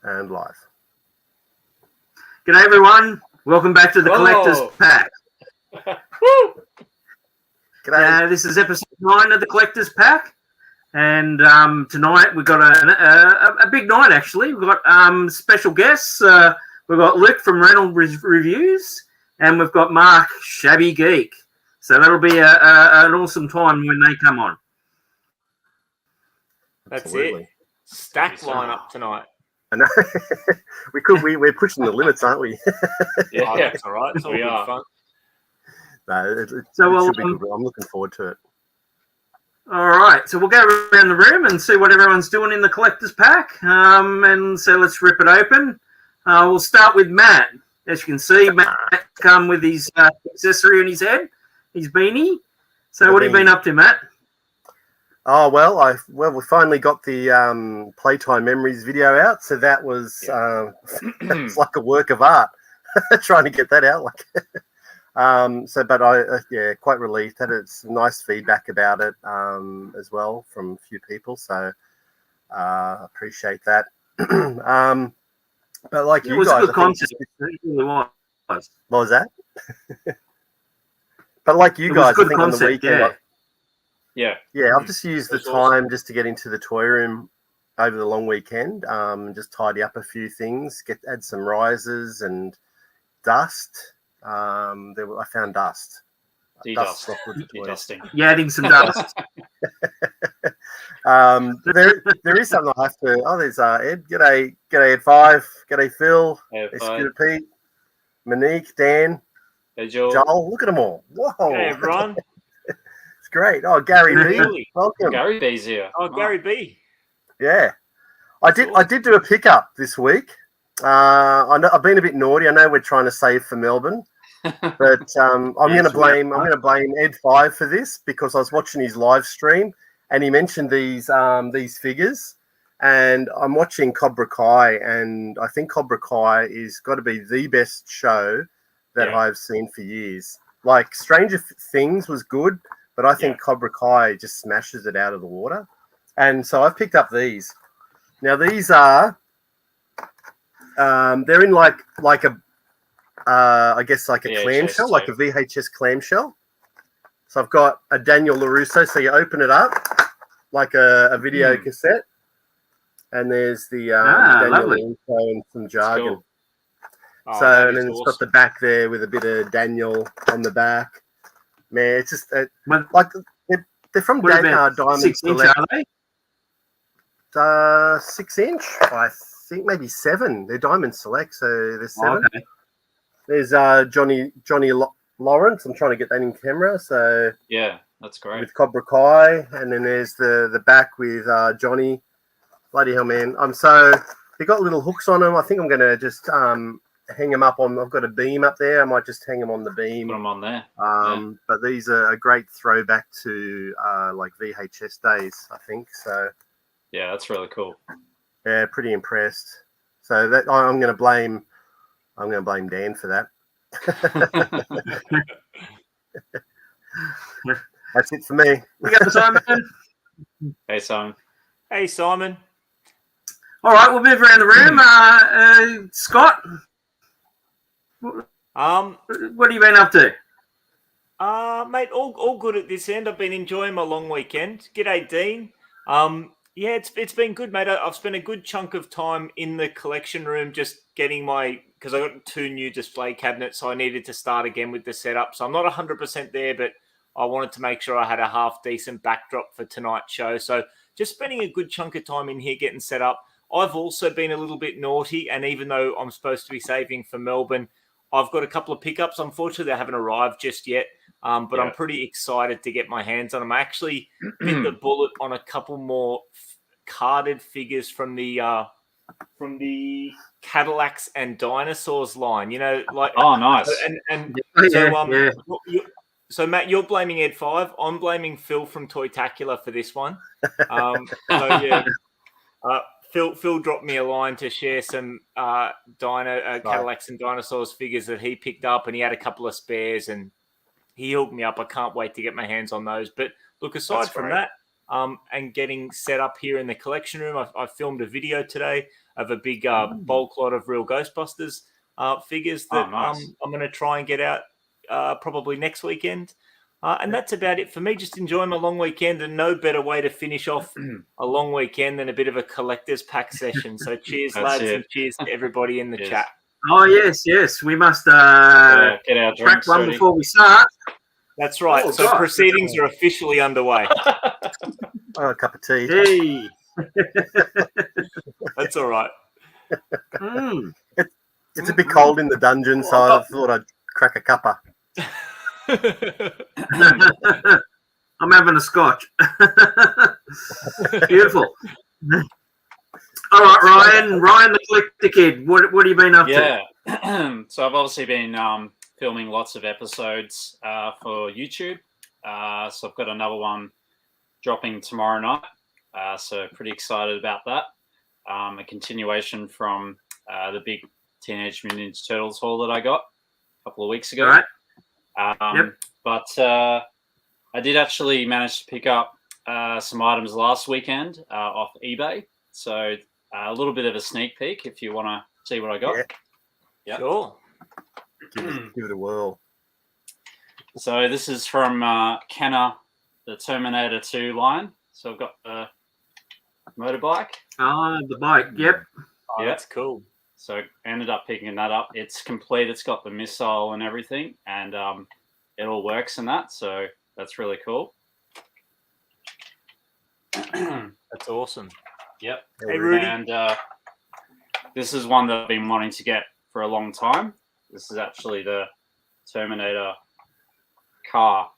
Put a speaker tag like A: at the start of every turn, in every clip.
A: And live.
B: G'day everyone. Welcome back to the Collector's Pack.
C: Woo!
A: G'day.
B: This is episode 9 of the Collector's Pack. And tonight we've got a big night, actually. We've got special guests. We've got Luke from Reynolds Reviews. And we've got Marc, Shabby, Geek. So that'll be an awesome time when they come on.
C: That's
A: Absolutely.
C: it. Stack lineup tonight.
A: I know. We're pushing the limits, aren't we?
C: Yeah, that's all right. It's all good fun.
A: No, it should be good. I'm looking forward to it.
B: All right, so we'll go around the room and see what everyone's doing in the Collector's Pack. And so let's rip it open. We'll start with Matt. As you can see, Matt come with his accessory on his head, his beanie. So what have you been up to, Matt?
A: Oh, well, we finally got the Playtime Memories video out. So that was it's like a work of art trying to get that out. But I quite relieved. Had some nice feedback about it as well from a few people. So appreciate that. But like you guys,
B: it was a good concept. It really was.
A: What was that? But like you guys, I think on the weekend.
C: Yeah,
A: I've just used the time just to get into the toy room over the long weekend, and just tidy up a few things, add some risers and dust. I found dust.
C: Dusting.
B: Yeah, adding some dust.
A: There is something I have to. Oh, there's Ed. G'day Ed 5. G'day Phil.
C: Hey,
A: Scooter Pete. Monique, Dan.
C: Hey, Joel.
A: Look at them all. Whoa.
C: Hey, everyone.
A: It's great. Oh, Gary B.
C: Really?
A: Welcome.
C: Gary B's here. Oh, Gary B.
A: Yeah. I did do a pickup this week. I've been a bit naughty. I know we're trying to save for Melbourne, but I'm going to blame Ed 5 for this because I was watching his live stream and he mentioned these figures, and I'm watching Cobra Kai, and I think Cobra Kai is got to be the best show that I've seen for years. Like Stranger Things was good, but I think Cobra Kai just smashes it out of the water, and so I've picked up these. Now these are. They're in like a I guess like a clamshell, like a VHS clamshell. So I've got a Daniel LaRusso. So you open it up like a video cassette, and there's the Daniel intro and some jargon.
C: Cool. Oh,
A: so and then it's got the back there with a bit of Daniel on the back. Man, it's just like they're from Diamond
B: 6 inch, are they?
A: 6 inch, I think maybe 7. They're Diamond Select, so there's 7.
B: Oh, okay.
A: There's Johnny Lawrence. I'm trying to get that in camera. So
C: yeah, that's great.
A: With Cobra Kai, and then there's the back with Johnny. Bloody hell, man! They got little hooks on them. I think I'm gonna just hang them up on. I've got a beam up there. I might just hang them on the beam.
C: Put them on there.
A: But these are a great throwback to like VHS days, I think. So
C: yeah, that's really cool.
A: Yeah, pretty impressed. So that I'm going to blame Dan for that. That's it for me.
B: We got Simon.
C: Hey, Simon. Hey, Simon.
B: All right, we'll move around the room. Scott, what have you been up to?
C: Mate, all good at this end. I've been enjoying my long weekend. G'day, Dean. Yeah, it's been good, mate. I've spent a good chunk of time in the collection room just getting because I got 2 new display cabinets, so I needed to start again with the setup. So I'm not 100% there, but I wanted to make sure I had a half decent backdrop for tonight's show. So just spending a good chunk of time in here getting set up. I've also been a little bit naughty, and even though I'm supposed to be saving for Melbourne, I've got a couple of pickups. Unfortunately, they haven't arrived just yet. But I'm pretty excited to get my hands on them. I actually bit the bullet on a couple more carded figures from the Cadillacs and Dinosaurs line. You know, like
D: nice.
C: So Matt, you're blaming Ed 5. I'm blaming Phil from Toytacular for this one. Phil dropped me a line to share some Cadillacs and Dinosaurs figures that he picked up, and he had a couple of spares, and he hooked me up. I can't wait to get my hands on those. But look, aside from that, and getting set up here in the collection room. I filmed a video today of a big bulk lot of real Ghostbusters figures that
D: nice.
C: I'm going to try and get out probably next weekend. And that's about it for me. Just enjoying my long weekend, and no better way to finish off a long weekend than a bit of a collector's pack session. So cheers, lads, and cheers to everybody in the chat.
B: Oh, yes. We must
D: get our
B: crack
D: drinks
B: one
D: ready
B: before we start.
C: That's right.
B: Oh,
C: so
B: God.
C: proceedings are officially underway.
A: Oh, a cup of tea.
B: Hey.
C: That's all right.
A: It's a bit cold in the dungeon, so I thought I'd crack a cuppa.
B: I'm having a scotch. Beautiful. All right, Ryan the Collector Kid, what have you been up to?
D: So I've obviously been filming lots of episodes for YouTube. So I've got another one dropping tomorrow night. So pretty excited about that. A continuation from the big Teenage Mutant Ninja Turtles haul that I got a couple of weeks ago.
B: All right.
D: But I did actually manage to pick up some items last weekend off eBay. So a little bit of a sneak peek if you want to see what I got.
C: Yeah. Sure.
A: Give it a whirl.
D: So this is from Kenner, the Terminator 2 line. So I've got the motorbike.
B: Oh, the bike. Yep.
C: Oh, that's cool.
D: So I ended up picking that up. It's complete. It's got the missile and everything, and it all works in that. So that's really cool.
C: That's awesome.
D: Yep.
C: Hey, Rudy.
D: And this is one that I've been wanting to get for a long time. This is actually the Terminator car.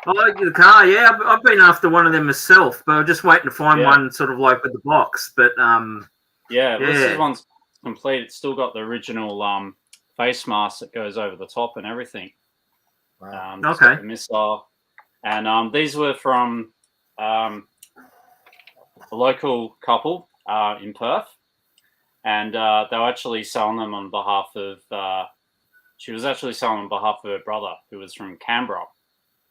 B: I like the car, yeah. I've been after one of them myself, but I'm just waiting to find one sort of like with the box. But
D: this one's complete. It's still got the original face mask that goes over the top and everything.
A: Wow.
D: It's got the missile. And these were from a local couple in Perth. And they were actually selling them on behalf of she was actually selling on behalf of her brother, who was from Canberra.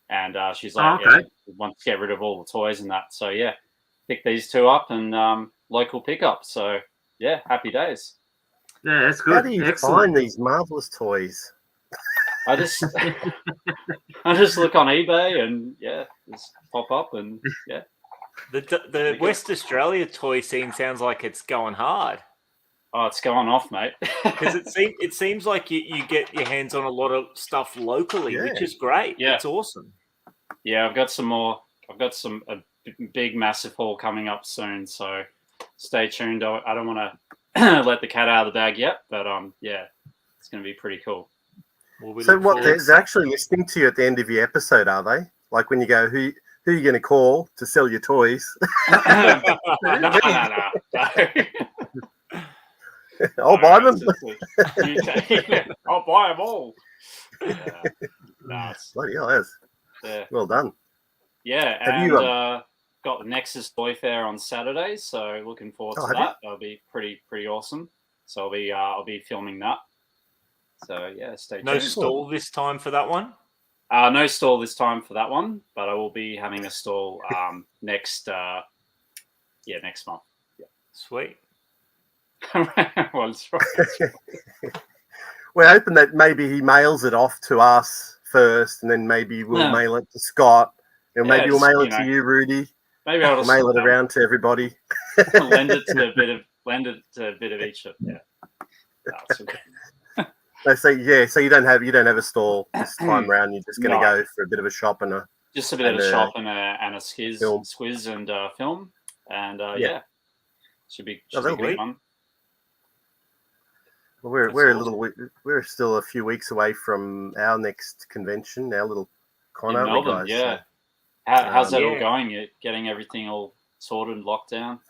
D: And she's like, wants to get rid of all the toys and that. So, pick these two up and local pickup. So, happy days.
B: Yeah, that's good.
A: How do you find these marvelous toys?
D: I just look on eBay and, just pop up and,
C: The West Australia toy scene sounds like it's going hard.
D: Oh, it's going off, mate.
C: Because it seems like you get your hands on a lot of stuff locally, which is great.
D: Yeah.
C: It's awesome.
D: Yeah, I've got some more. I've got a big, massive haul coming up soon. So stay tuned. I don't want to let the cat out of the bag yet, but it's going to be pretty cool.
A: So what? They're actually listening to you at the end of your episode, are they? Like when you go, who are you going to call to sell your toys?
D: No.
A: I'll buy them.
D: I'll buy them all.
A: Bloody hell, well done.
D: Yeah,
A: Have
D: and
A: you
D: got the Nexus Toy Fair on Saturday, so looking forward to that. That'll be pretty awesome. So I'll be filming that. So stay tuned.
C: No stall this time for that one.
D: No stall this time for that one, but I will be having a stall next month. Yeah.
C: Sweet.
D: Well, it's right.
A: We're hoping that maybe he mails it off to us first, and then maybe we'll mail it to Scott, and maybe we'll mail it to you, Rudy.
D: Maybe I'll
A: mail it around to everybody.
D: lend it to a bit of each. Yeah. That's okay.
A: So you don't have a stall this time around. You're just going to go for a bit of a shop and a
D: shop and a squiz and film, and should be good fun.
A: Well, we're still a few weeks away from our next convention, our little con,
D: in Melbourne,
A: guys?
D: Yeah. So, how's that all going? You're getting everything all sorted and locked down?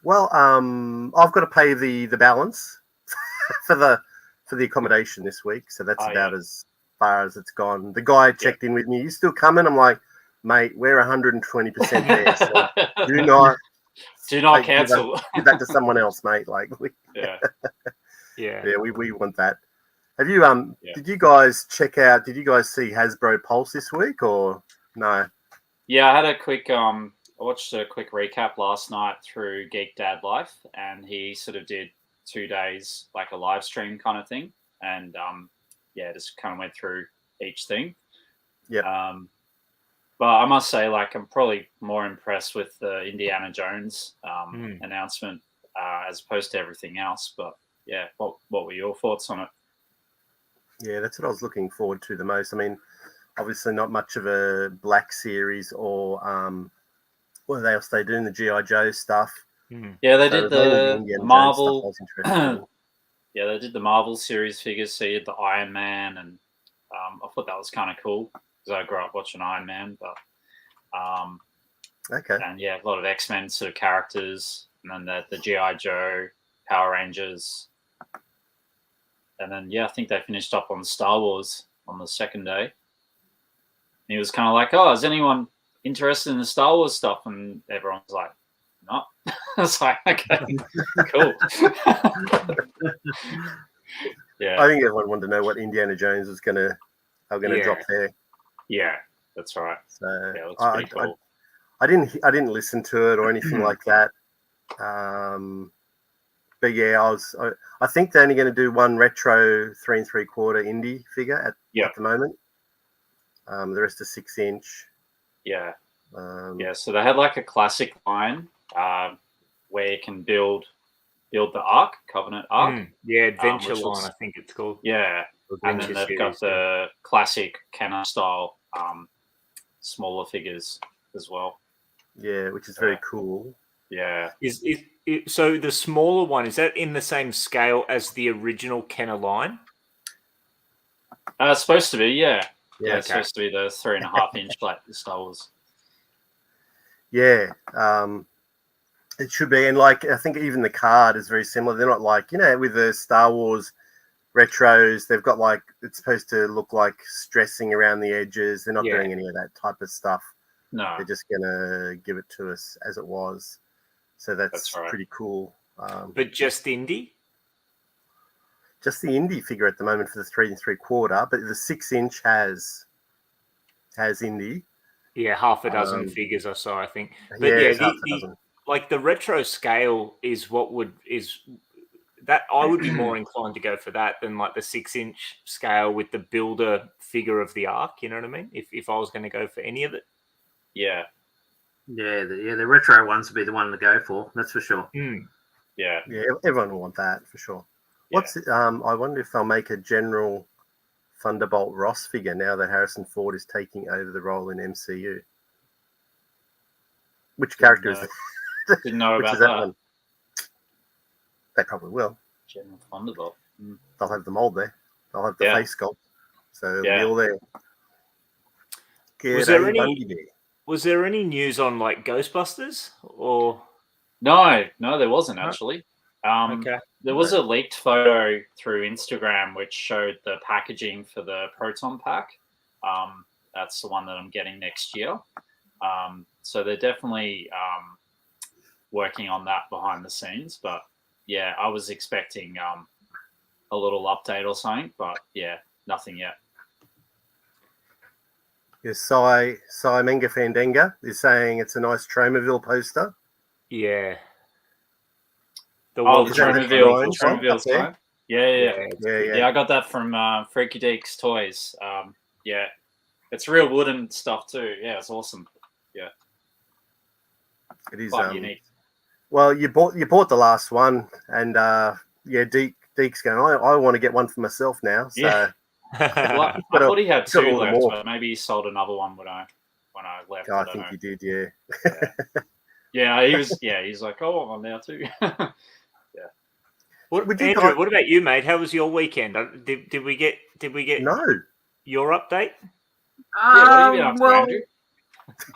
A: Well, I've got to pay the balance for the accommodation this week, so that's about as far as it's gone. The guy checked in with me. You still coming? I'm like, mate, we're 120% there. So do not
D: cancel.
A: Give that to someone else, mate. Like, we want that. Have you Did you guys check out? Did you guys see Hasbro Pulse this week or no?
D: Yeah, I had a quick I watched a quick recap last night through Geek Dad Life, and he sort of did 2 days, like a live stream kind of thing, and just kind of went through each thing.
A: Yeah.
D: But I must say, like, I'm probably more impressed with the Indiana Jones announcement as opposed to everything else. But yeah, what were your thoughts on it?
A: Yeah, that's what I was looking forward to the most. I mean, obviously not much of a Black series or what else they doing, the G.I. Joe stuff.
D: Yeah, they did the Marvel.
A: Yeah,
D: they did the Marvel series figures. So you had the Iron Man, and I thought that was kind of cool because I grew up watching Iron Man. But
A: okay,
D: and yeah, a lot of X-Men sort of characters, and then the G.I. Joe, Power Rangers, and then I think they finished up on Star Wars on the second day. And he was kind of like, "Oh, is anyone interested in the Star Wars stuff?" And everyone's like, "No." I was like, "Okay, cool." Yeah,
A: I think everyone wanted to know what Indiana Jones was gonna drop there.
D: Yeah, that's right.
A: So
D: yeah, it looks pretty cool.
A: I didn't listen to it or anything like that. But yeah, I think they're only going to do one retro 3 3/4 indie figure at the moment. The rest is 6-inch.
D: Yeah. So they had like a classic line where you can build the Ark, Covenant Ark.
C: Adventure line, I think it's called.
D: Yeah. And then they've got the classic Kenner style smaller figures as well.
A: Yeah, which is very cool.
D: Yeah.
C: So the smaller one, is that in the same scale as the original Kenner line?
D: It's supposed to be, yeah.
C: Yeah,
D: it's supposed to be the 3.5-inch like the Star Wars.
A: Yeah. It should be. And like, I think even the card is very similar. They're not like, with the Star Wars retros, they've got like, it's supposed to look like stressing around the edges. They're not doing any of that type of stuff.
D: No.
A: They're just going to give it to us as it was. So that's
D: right.
A: pretty cool.
C: But just indie?
A: Just the indie figure at the moment for the 3 3/4, but the 6-inch has indie.
C: Yeah, half a dozen figures I saw, I think. But the retro scale is that I would be more inclined to go for that than like the 6-inch scale with the builder figure of the Ark. You know what I mean? If I was going to go for any of it.
D: Yeah.
B: Yeah, the retro ones would be the one to go for. That's for sure.
D: Yeah.
A: Yeah, everyone will want that for sure. What's it? I wonder if they'll make a general Thunderbolt Ross figure now that Harrison Ford is taking over the role in MCU. Which character is it?
D: Didn't know about that.
A: One? They probably will.
D: General Thunderbolt.
A: They'll have the mold there. They'll have the face sculpt. So it'll be all there.
C: Was there any news on like Ghostbusters or?
D: No, there wasn't actually. There was a leaked photo through Instagram which showed the packaging for the Proton Pack. That's the one that I'm getting next year. So they're definitely working on that behind the scenes. But yeah, I was expecting a little update or something, but yeah, nothing yet.
A: Yes, Cy Menga Fandenga is saying it's a nice Tromaville poster.
D: Yeah. The Tromaville's time. Yeah. I got that from Freaky Deeks Toys. It's real wooden stuff too. Yeah, it's awesome. Yeah,
A: it is
D: quite unique.
A: Well, you bought the last one, and Deek's going. I want to get one for myself now. So
D: yeah. I thought he had 2 left, but maybe he sold another one when I left.
A: I think he did. Yeah.
D: Yeah, he was. Yeah, he's like, I want one now too.
C: Andrew, what about you, mate? How was your weekend? Did we get your update?
D: What have you been up to, Andrew?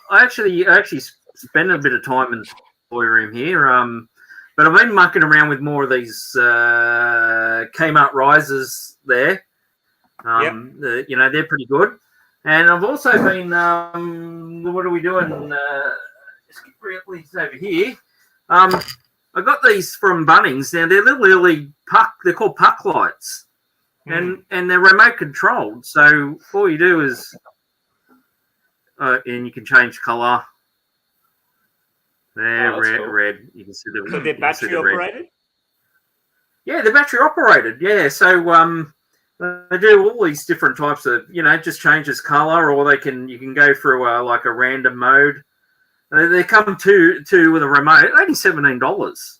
B: I actually spent a bit of time in the toy room here. But I've been mucking around with more of these Kmart risers there. They're pretty good. And I've also been, what are we doing? Let's get these over here. I got these from Bunnings. Now they're literally they're called puck lights, and they're remote controlled. So all you do is, and you can change color. They're red,
D: cool.
B: red. You can see the.
C: So they're battery operated?
B: Yeah, they're battery operated. Yeah, so they do all these different types of, it just changes color, or you can go through like a random mode. They come to with a remote, only $17,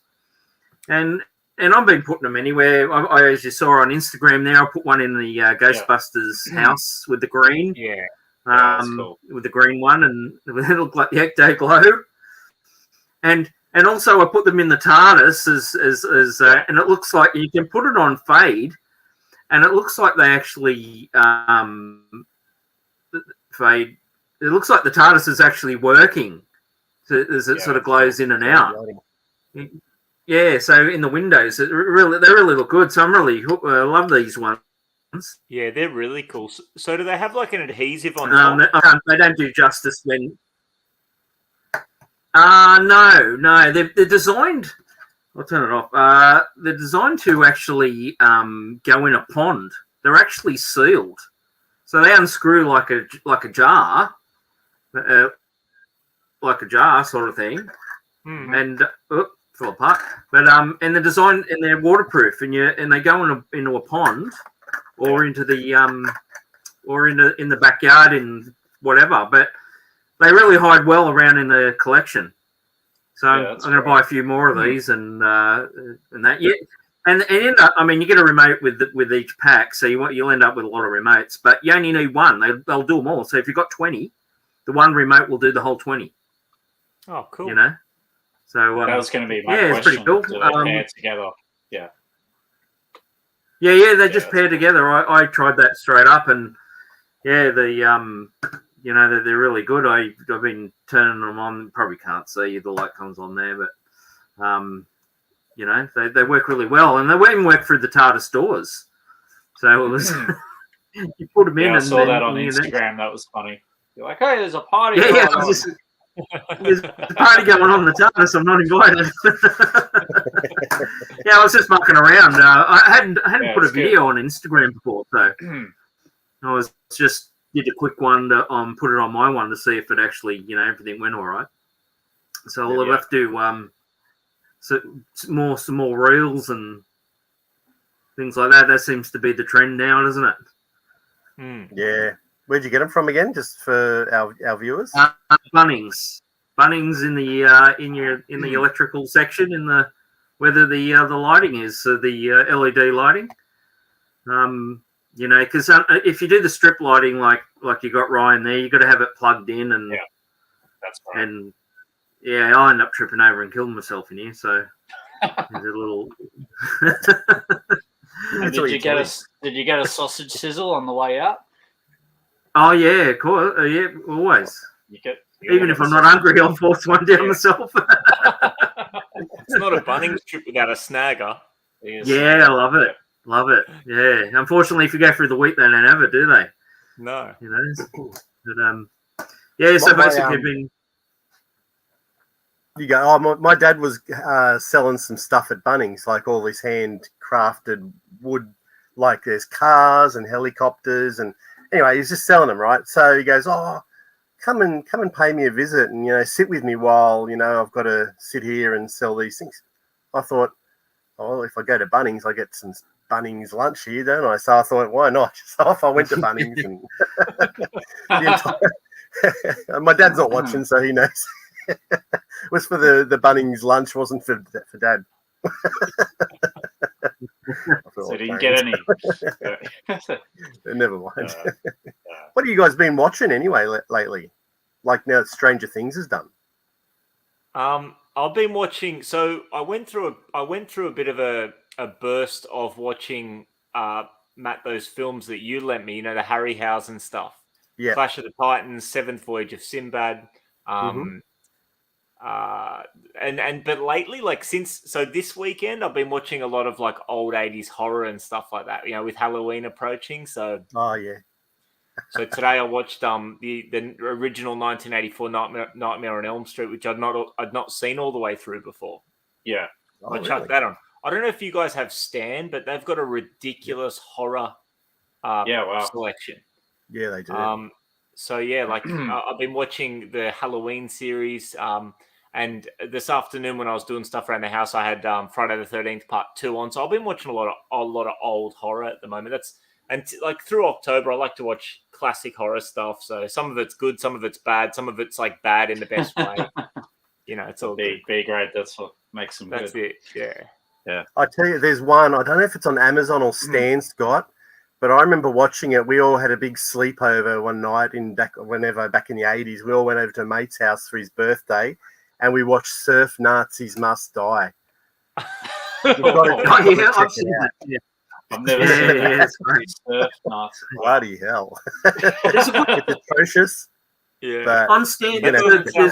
B: and I've been putting them anywhere. I as you saw on Instagram there, I put one in the Ghostbusters house with the green.
C: Yeah.
D: That's cool.
B: With the green one, and it looked like the Ecto Glow. And also I put them in the TARDIS and it looks like you can put it on fade, and it looks like they actually fade. It looks like the TARDIS is actually working, so as it sort of glows in and out. Yeah, so in the windows, they really look good. So I'm really love these ones.
C: Yeah, they're really cool. So do they have like an adhesive on top?
B: They don't do justice when. No, they're designed. I'll turn it off. They're designed to actually go in a pond. They're actually sealed, so they unscrew like a jar, sort of thing, and fall apart. But and they're designed and they're waterproof, and they go into a pond or into the in the backyard in whatever, but they really hide well around in the collection. So I'm going to buy a few more of these and that. Yeah, and end up. I mean, you get a remote with each pack, so you'll end up with a lot of remotes. But you only need one. They'll do them all. So if you've got 20, the one remote will do the whole 20.
C: Oh, cool.
B: So
D: that was going to be my question.
B: It's pretty cool.
D: Do they pair together? Yeah.
B: Yeah, they just pair together. I tried that straight up, and they're really good. I've been turning them on. Probably can't see the light comes on there, but they work really well, and they even work through the TARDIS doors. So it was you put them in.
D: I saw that on
B: Instagram.
D: That was funny. You're like, hey, there's a party.
B: There's a party going on in the TARDIS. I'm not invited. I was just mucking around. I hadn't put a video on Instagram before, so I was just did a quick one to put it on my one to see if it actually everything went all right. So we'll have to some more reels and things like that. That seems to be the trend now, doesn't it?
A: Yeah. Where'd you get them from again? Just for our viewers?
B: Bunnings in the electrical section in the where the lighting is, so the LED lighting. Because if you do the strip lighting like you got Ryan there, you got to have it plugged in, and
D: that's right.
B: And I end up tripping over and killing myself in here. So there's a little.
D: Did you get a sausage sizzle on the way out?
B: Oh yeah, cool. Yeah, always. Even if I'm not hungry, I'll force one down myself.
C: It's not a Bunnings trip without a snagger.
B: Yeah, I love it. Love it. Yeah. Unfortunately, if you go through the week, they don't have it, do they?
C: No.
B: But so basically,
A: you go. Oh, my dad was selling some stuff at Bunnings, like all this handcrafted wood, like there's cars and helicopters, and anyway, he's just selling them, right? So he goes, "Oh, come and pay me a visit, and sit with me while I've got to sit here and sell these things." I thought, oh, if I go to Bunnings, I get some Bunnings lunch here, don't I? So I thought, why not? So off I went to Bunnings, and my dad's not watching, so he knows. It was for the Bunnings lunch, wasn't for Dad.
D: So didn't get any.
A: Never mind. What have you guys been watching anyway lately? Like now that Stranger Things is done.
C: I've been watching. So I went through a bit of a burst of watching Matt, those films that you lent me. The Harryhausen stuff.
A: Yeah.
C: Clash of the Titans, Seventh Voyage of Sinbad. But lately, like this weekend, I've been watching a lot of like old 80s horror and stuff like that, with Halloween approaching. So so today I watched the original 1984 Nightmare on Elm Street, which I'd not seen all the way through before.
D: Yeah.
C: I chucked that on. I don't know if you guys have Stan, but they've got a ridiculous horror selection.
A: Yeah, they do.
C: So I've been watching the Halloween series. And this afternoon, when I was doing stuff around the house, I had Friday the 13th Part 2 on. So I've been watching a lot of old horror at the moment. Like through October, I like to watch classic horror stuff. So some of it's good, some of it's bad, some of it's like bad in the best way. It's all
D: B grade. That's what makes them
C: That's
D: good.
C: it. Yeah.
A: I tell you, there's one. I don't know if it's on Amazon or Stan, Scott, but I remember watching it. We all had a big sleepover one night back in the 80s. We all went over to a mate's house for his birthday, and we watched Surf Nazis Must Die.
B: I've seen that. Yeah.
D: I've never seen it.
B: It's great.
D: Surf Nazi.
A: Bloody hell! It's atrocious.
C: Yeah.
A: But
B: On Stan, there's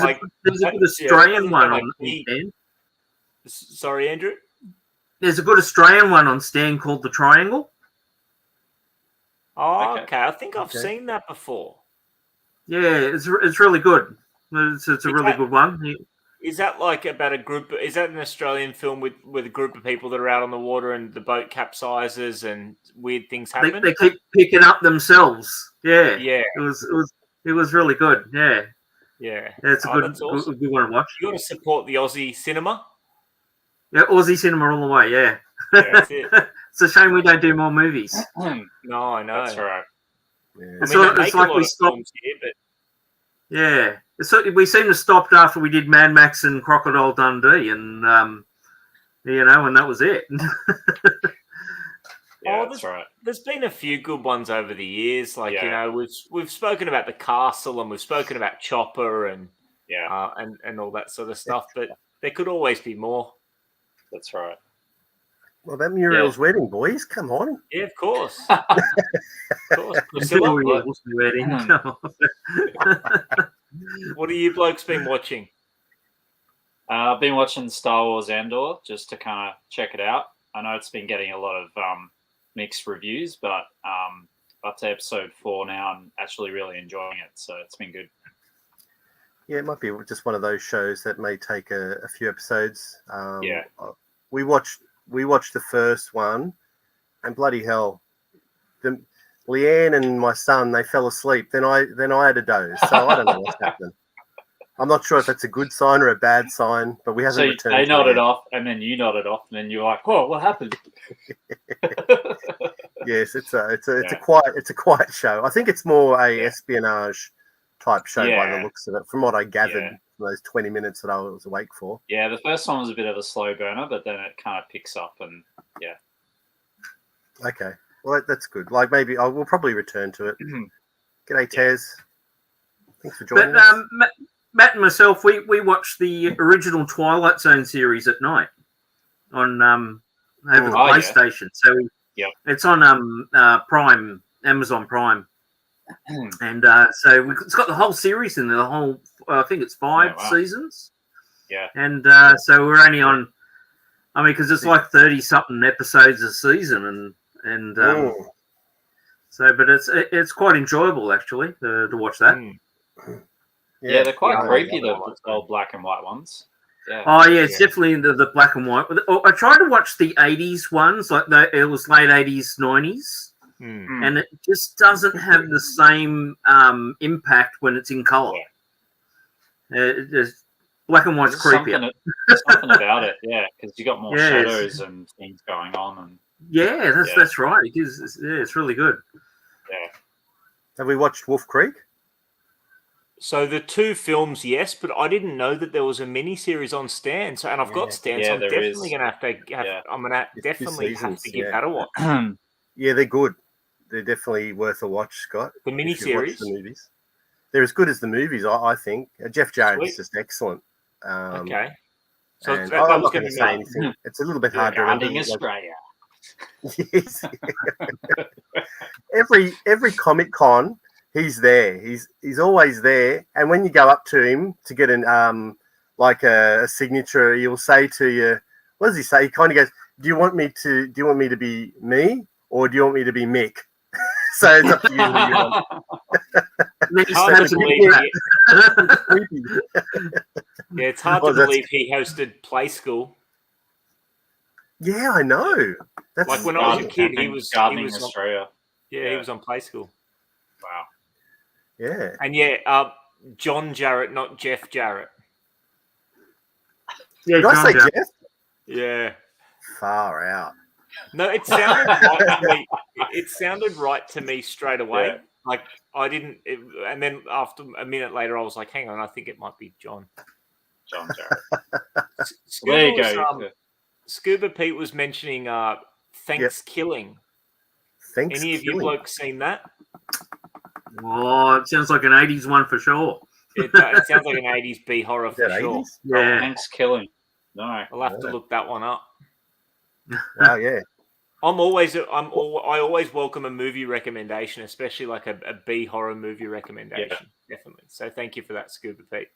B: a good Australian one on Stan.
C: Sorry, Andrew?
B: There's a good Australian one on Stan called The Triangle.
C: Oh, okay. I think I've seen that before.
B: Yeah, it's really good. It's a really good one.
C: Is that like about a group? Is that an Australian film with a group of people that are out on the water and the boat capsizes and weird things happen?
B: They keep picking up themselves. Yeah.
C: Yeah.
B: It was really good. Yeah.
C: Yeah.
B: It's a good
C: awesome.
B: good one to watch.
C: You got to support the Aussie cinema.
B: Yeah, Aussie cinema all the way. Yeah.
C: That's it.
B: It's a shame we don't do more movies.
C: No, I know.
D: That's right.
A: Yeah.
B: It's like we stopped.
C: Here, but
B: yeah, we seem to stopped after we did Mad Max and Crocodile Dundee, and and that was it.
D: Yeah, that's right.
C: There's been a few good ones over the years. Like we've spoken about The Castle and we've spoken about Chopper and and all that sort of stuff. But there could always be more.
D: That's right.
A: Well, that Muriel's wedding, boys. Come on.
C: Yeah, of course. Of course. Priscilla, what have you blokes been watching?
D: I've been watching Star Wars Andor just to kind of check it out. I know it's been getting a lot of mixed reviews, but up to episode 4 now, I'm actually really enjoying it. So it's been good.
A: Yeah, it might be just one of those shows that may take a few episodes. We watched the first one, and bloody hell, Leanne and my son, they fell asleep. Then I had a doze. So I don't know what's happening. I'm not sure if that's a good sign or a bad sign, but we haven't returned.
D: They nodded off, and then you nodded off, and then you're like, "Whoa, what happened?"
A: Yes, it's a quiet show. I think it's more a espionage type show by the looks of it, from what I gathered from those 20 minutes that I was awake for.
D: Yeah, the first one was a bit of a slow burner, but then it kind of picks up, and
A: Okay, well that's good. Like maybe we'll probably return to it. G'day, Tez. Thanks for joining us.
B: Matt and myself, we watched the original Twilight Zone series at night on over the PlayStation. So it's on Prime, Amazon Prime, and so it's got the whole series in there. The whole, I think it's 5 seasons.
D: Yeah,
B: and so we're only on. I mean, because it's like 30-something episodes a season, and so, but it's quite enjoyable actually to watch that.
D: Yeah, they're quite creepy, the old black and white ones. Yeah.
B: Oh, yeah, it's definitely the black and white. I tried to watch the 80s ones, like it was late 80s, 90s, and it just doesn't have the same impact when it's in colour. Black and white's creepier.
D: Something about it, because you got more shadows and things going on. And
B: that's right. It's really good.
D: Yeah.
A: Have we watched Wolf Creek?
C: So the 2 films, yes, but I didn't know that there was a mini series on Stan. So, and I've got Stan, so I'm definitely going to have to. I'm going to definitely have to give that a watch.
A: Yeah, they're good. They're definitely worth a watch, Scott.
C: The mini series,
A: the movies, they're as good as the movies. I think Jeff Jarrett's just excellent.
C: Okay, so
A: I'm not going to say anything. It's a little bit hard to remember.
D: Australia.
A: Yes. Every Comic Con. He's there. He's always there. And when you go up to him to get an like a signature, he'll say to you, "What does he say?" He kind of goes, "Do you want me to be me, or do you want me to be Mick?" So it's up to you who you want.
C: It's hard to believe he hosted Play School.
A: Yeah, I know. That's
C: like when I was a kid, he was
D: Australia.
C: He was on Play School.
D: Wow.
A: Yeah.
C: And John Jarrett, not Jeff Jarrett.
B: Yeah,
A: Did I say
B: John.
A: Jeff?
C: Yeah.
A: Far out.
C: No, it sounded right to me. It sounded right to me straight away.
D: Yeah.
C: Like I didn't, and then after a minute later, I was like, "Hang on, I think it might be John."
D: John Jarrett.
C: Scuba
D: There you
C: was,
D: go.
C: Scuba Pete was mentioning Thanksgiving.
A: Thanks.
C: Any of you blokes seen that?
B: Oh, it sounds like an 80s one for sure.
C: It sounds like an 80s B horror for sure.
B: Yeah.
D: Thanks, killing. No.
C: I'll have to look that one up.
A: Wow, yeah.
C: I always welcome a movie recommendation, especially like a B horror movie recommendation. Definitely. So thank you for that, Scuba Pete.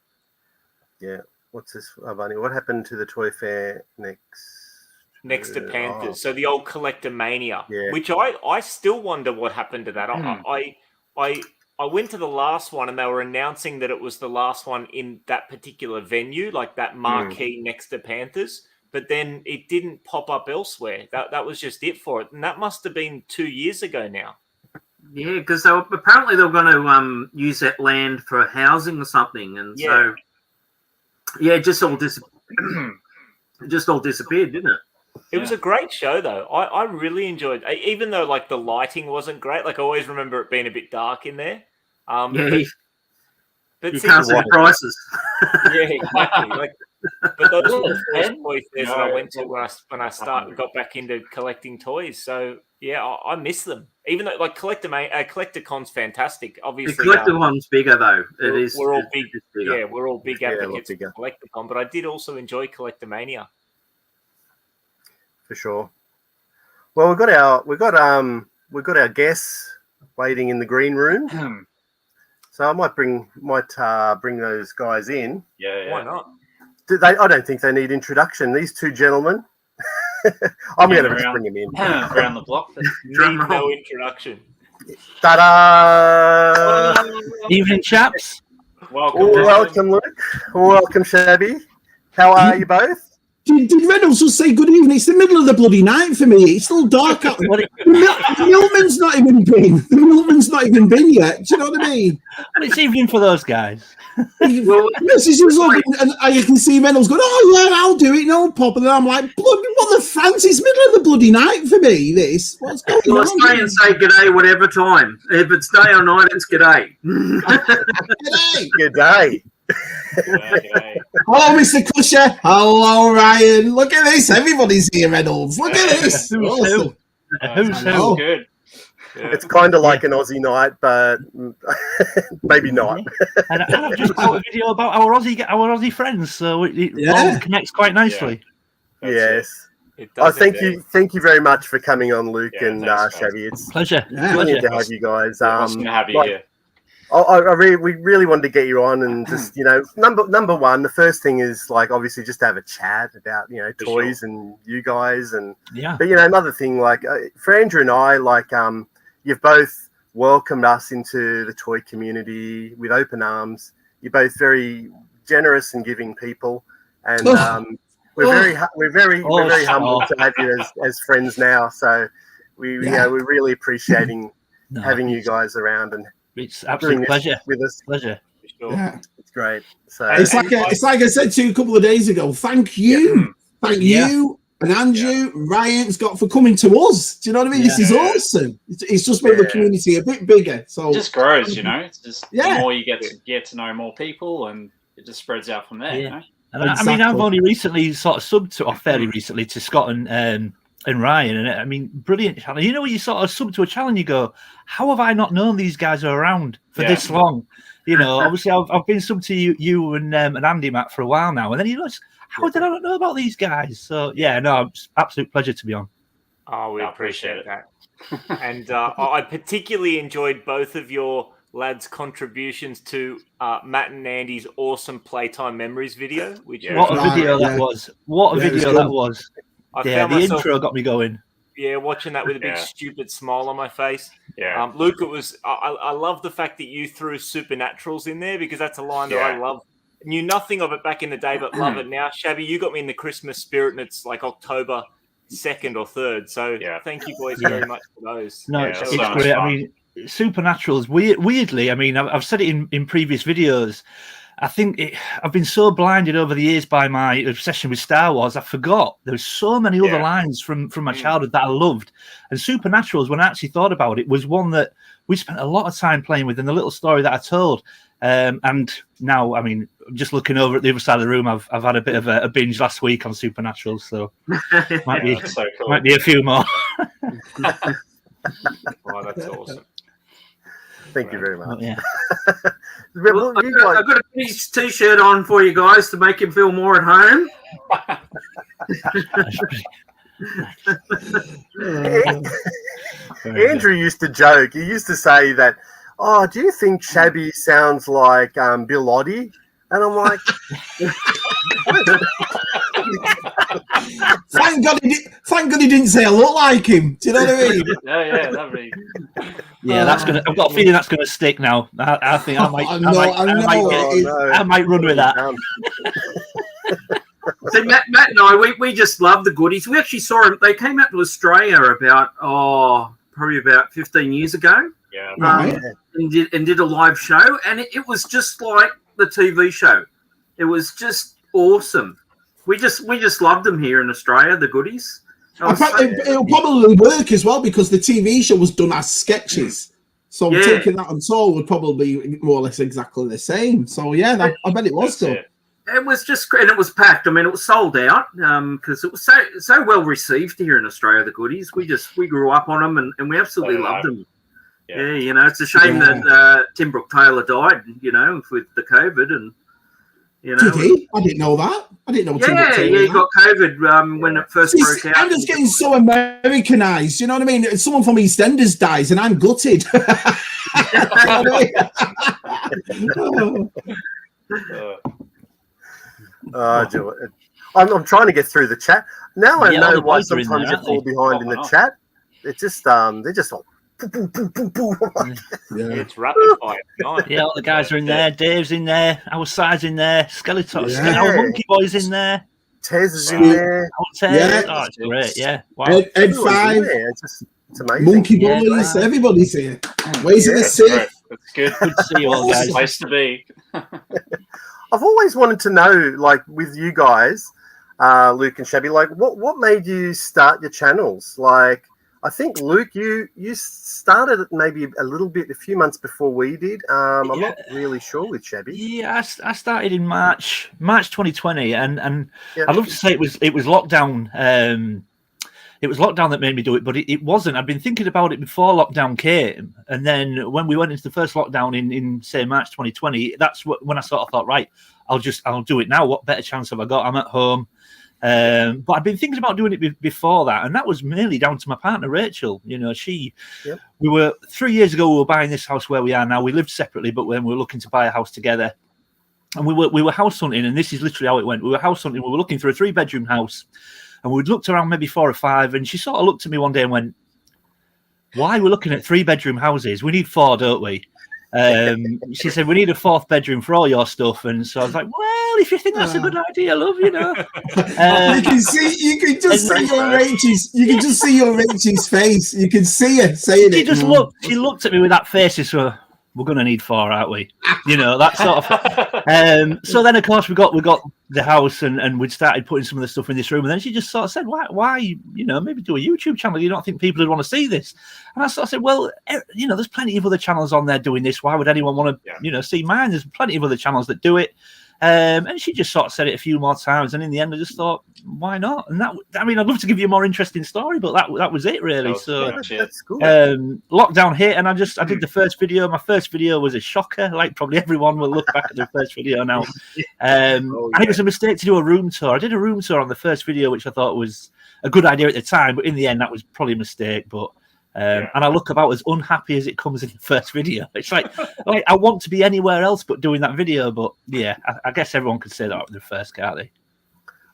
A: Yeah. What's this, Bunny? What happened to the Toy Fair
C: Next to Panthers? So the old Collector Mania,
A: Yeah.
C: which I still wonder what happened to that. I went to the last one and they were announcing that it was the last one in that particular venue, like that marquee next to Panthers. But then it didn't pop up elsewhere. That was just it for it. And that must have been 2 years ago now.
B: Yeah, because apparently they were going to use that land for housing or something. And so, yeah, it just all disappeared, didn't it?
C: It was a great show, though. I really enjoyed it. Even though, like, the lighting wasn't great. Like, I always remember it being a bit dark in there.
B: But you
C: see,
B: can't see the prices.
C: Yeah, exactly. But those were the first toy fairs that I went to when I got back into collecting toys. So yeah, I miss them. Even though like CollectorCon's fantastic. Obviously,
B: the collector one's bigger though.
C: We're all big.
B: bigger.
C: Yeah, we're all big advocates of CollectorCon. But I did also enjoy Collectormania.
A: For sure. Well, we've got our guests waiting in the green room. So I might bring those guys in.
D: Yeah.
C: Why not?
A: I don't think they need introduction. These two gentlemen. I'm going to just bring them in.
D: Around the block.
C: Need no introduction.
A: Ta-da!
E: Evening, chaps.
A: Welcome, Luke. Welcome, Shabby. How are you both?
F: Did Reynolds just say good evening? It's the middle of the bloody night for me. It's still dark out. The milkman's not even been. The milkman's not even been yet. Do you know what I mean?
E: Well, it's evening for those guys.
F: Message was up, and I can see Reynolds going, "Oh yeah, I'll do it, no problem." And I'm like, "What the fancy? It's middle of the bloody night for me. This what's going on?"
B: Well, stay and say g'day whatever time. If it's day or night, it's g'day.
A: G'day.
F: Hello, Mr. Cusher. Hello, Ryan. Look at this. Everybody's here, Reynolds. Look at this. Awesome.
E: Who's who?
D: Good.
C: Yeah.
A: It's kind of like an Aussie night, but maybe not.
E: And I've just got a video about our Aussie friends, so it all connects quite nicely.
A: Yes.
C: It does
A: Thank you very much for coming on, Luke and Shabby. It's
E: Pleasure.
A: brilliant to have you guys.
D: Awesome to have you here.
A: We really wanted to get you on, and just number one, the first thing is like obviously just to have a chat about toys and you guys, and but another thing like for Andrew and I, like you've both welcomed us into the toy community with open arms. You're both very generous and giving people, and we're very humbled to have you as friends now. So we're really appreciating having you guys around and.
E: It's absolute pleasure
A: with us.
E: Pleasure.
C: Sure.
F: Yeah.
A: It's great. So
F: It's like I said to you a couple of days ago. Thank you, you and Andrew, Ryan's got for coming to us. Do you know what I mean? This is awesome. It's just made the community a bit bigger. So
D: it just grows, It's just the more you get to know more people, and it just spreads out from there.
E: Yeah. And I mean, I've only recently sort of subbed to, or fairly recently, to Scott and Ryan, and I mean, brilliant channel. When you sort of sub to a channel, you go, "How have I not known these guys are around for this long?" Obviously, I've been sub to you and Andy Matt for a while now, and then you go, "How did I not know about these guys?" So it's absolute pleasure to be on.
C: Oh, we appreciate that, and I particularly enjoyed both of your lads' contributions to Matt and Andy's awesome Playtime Memories video.
E: What a video that was! What a video that was! The intro got me going.
C: Yeah, watching that with a big stupid smile on my face.
D: Yeah.
C: Luke, I love the fact that you threw Supernaturals in there because that's a line that I love. Knew nothing of it back in the day, but love it now. Shabby, you got me in the Christmas spirit, and it's like October 2nd or 3rd. So thank you boys very much for those.
E: No, it's great. I mean, Supernaturals, weirdly, I mean, I've said it in previous videos. I think I've been so blinded over the years by my obsession with Star Wars. I forgot there was so many other lines from my childhood that I loved. And Supernaturals, when I actually thought about it, was one that we spent a lot of time playing with, and the little story that I told. And now, I mean, just looking over at the other side of the room, I've had a bit of a binge last week on Supernaturals, so might be a few more.
D: Oh, that's awesome.
A: Thank you very much.
E: Oh, yeah.
B: Well, I've got a nice T-shirt on for you guys to make him feel more at home.
A: Andrew used to joke. He used to say that, "Oh, do you think Shabby sounds like Bill Oddie?" And I'm like,
F: thank God he didn't say I look like him. Do you know what I mean?
D: Yeah, that'd be.
E: Yeah, that's gonna. I've got a feeling that's gonna stick now. I think I might. I might run with that.
B: See, Matt and I, we just love the goodies. We actually saw them. They came out to Australia about probably about 15 years ago.
D: Yeah.
B: And did a live show, and it was just like the TV show. It was just awesome. We just loved them here in Australia. The goodies.
F: It'll probably work as well because the TV show was done as sketches. So taking that on tour would probably be more or less exactly the same. So yeah, I bet it was so.
B: It was just great, and it was packed. I mean, it was sold out because it was so well received here in Australia. The goodies, we grew up on them, and we absolutely loved them. Yeah, you know, it's a shame that Tim Brooke Taylor died. You know, with the COVID, and you know,
F: did he? I didn't know that. I didn't know. Tim Brooke Taylor
B: he got COVID when it first broke out.
F: I'm just getting so Americanized. You know what I mean? Someone from EastEnders dies, and I'm gutted.
A: I'm trying to get through the chat now. I know why sometimes you fall behind in the chat. It's just they're just all.
C: It's rapid fire.
E: Yeah, all the guys are in there. Dave's in there. Our side's in there. Skeletor, our Monkey Boy's in there.
A: Tez is in there.
E: Oh, it's great. Yeah. Wow.
F: Ed 5.
A: It's amazing.
F: Monkey Boys. Everybody's here. Ways of the Sith.
D: That's good.
E: Good to see you all, guys.
D: Place to be.
A: I've always wanted to know, like, with you guys, Luke and Shabby, like, what made you start your channels? Like, I think, Luke, you started it maybe a few months before we did. I'm not really sure with Shabby.
E: Yeah, I started in March 2020, and I'd love to say it was lockdown. It was lockdown that made me do it, but it wasn't. I'd been thinking about it before lockdown came, and then when we went into the first lockdown in say March 2020, that's when I sort of thought, right, I'll do it now. What better chance have I got? I'm at home. But I've been thinking about doing it before that, and that was mainly down to my partner Rachel. You know, we were 3 years ago. We were buying this house where we are now. We lived separately, but when we were looking to buy a house together, and we were house hunting, and this is literally how it went. We were house hunting. We were looking for a 3-bedroom house, and we'd looked around maybe 4 or 5, and she sort of looked at me one day and went, "Why we're looking at 3-bedroom houses? We need 4, don't we?" She said, "We need a 4th bedroom for all your stuff." And so I was like, "Well, if you think that's a good idea, love, you know."
F: You can just see your Rachel's face. You can see her saying it.
E: She looked at me with that face. She said, "We're going to need 4, aren't we?" You know, that sort of. So then, of course, we got the house, and we'd started putting some of the stuff in this room. And then she just sort of said, "Why, you know, maybe do a YouTube channel? You don't think people would want to see this?" And I sort of said, "Well, you know, there's plenty of other channels on there doing this. Why would anyone want to, you know, see mine? There's plenty of other channels that do it." And she just sort of said it a few more times, and in the end, I just thought, why not? And I'd love to give you a more interesting story, but that was it really.
A: That's cool.
E: Lockdown hit, and I did the first video. My first video was a shocker, like probably everyone will look back at their first video now. And it was a mistake to do a room tour. I did a room tour on the first video, which I thought was a good idea at the time, but in the end, that was probably a mistake. But and I look about as unhappy as it comes in the first video. It's like I want to be anywhere else but doing that video. But yeah, I guess everyone could say that with the first, can't they?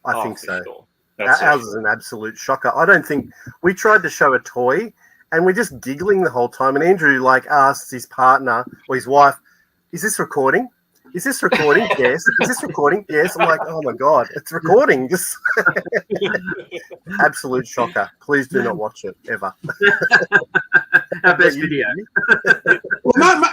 A: I think so.
D: Sure.
A: Ours is an absolute shocker. I don't think we tried to show a toy, and we're just giggling the whole time. And Andrew asked his partner or his wife, "Is this recording? Is this recording?" Yes. Is this recording? Yes. I'm like, oh my God, it's recording. Just absolute shocker. Please do not watch it ever.
B: our best video.
F: Well,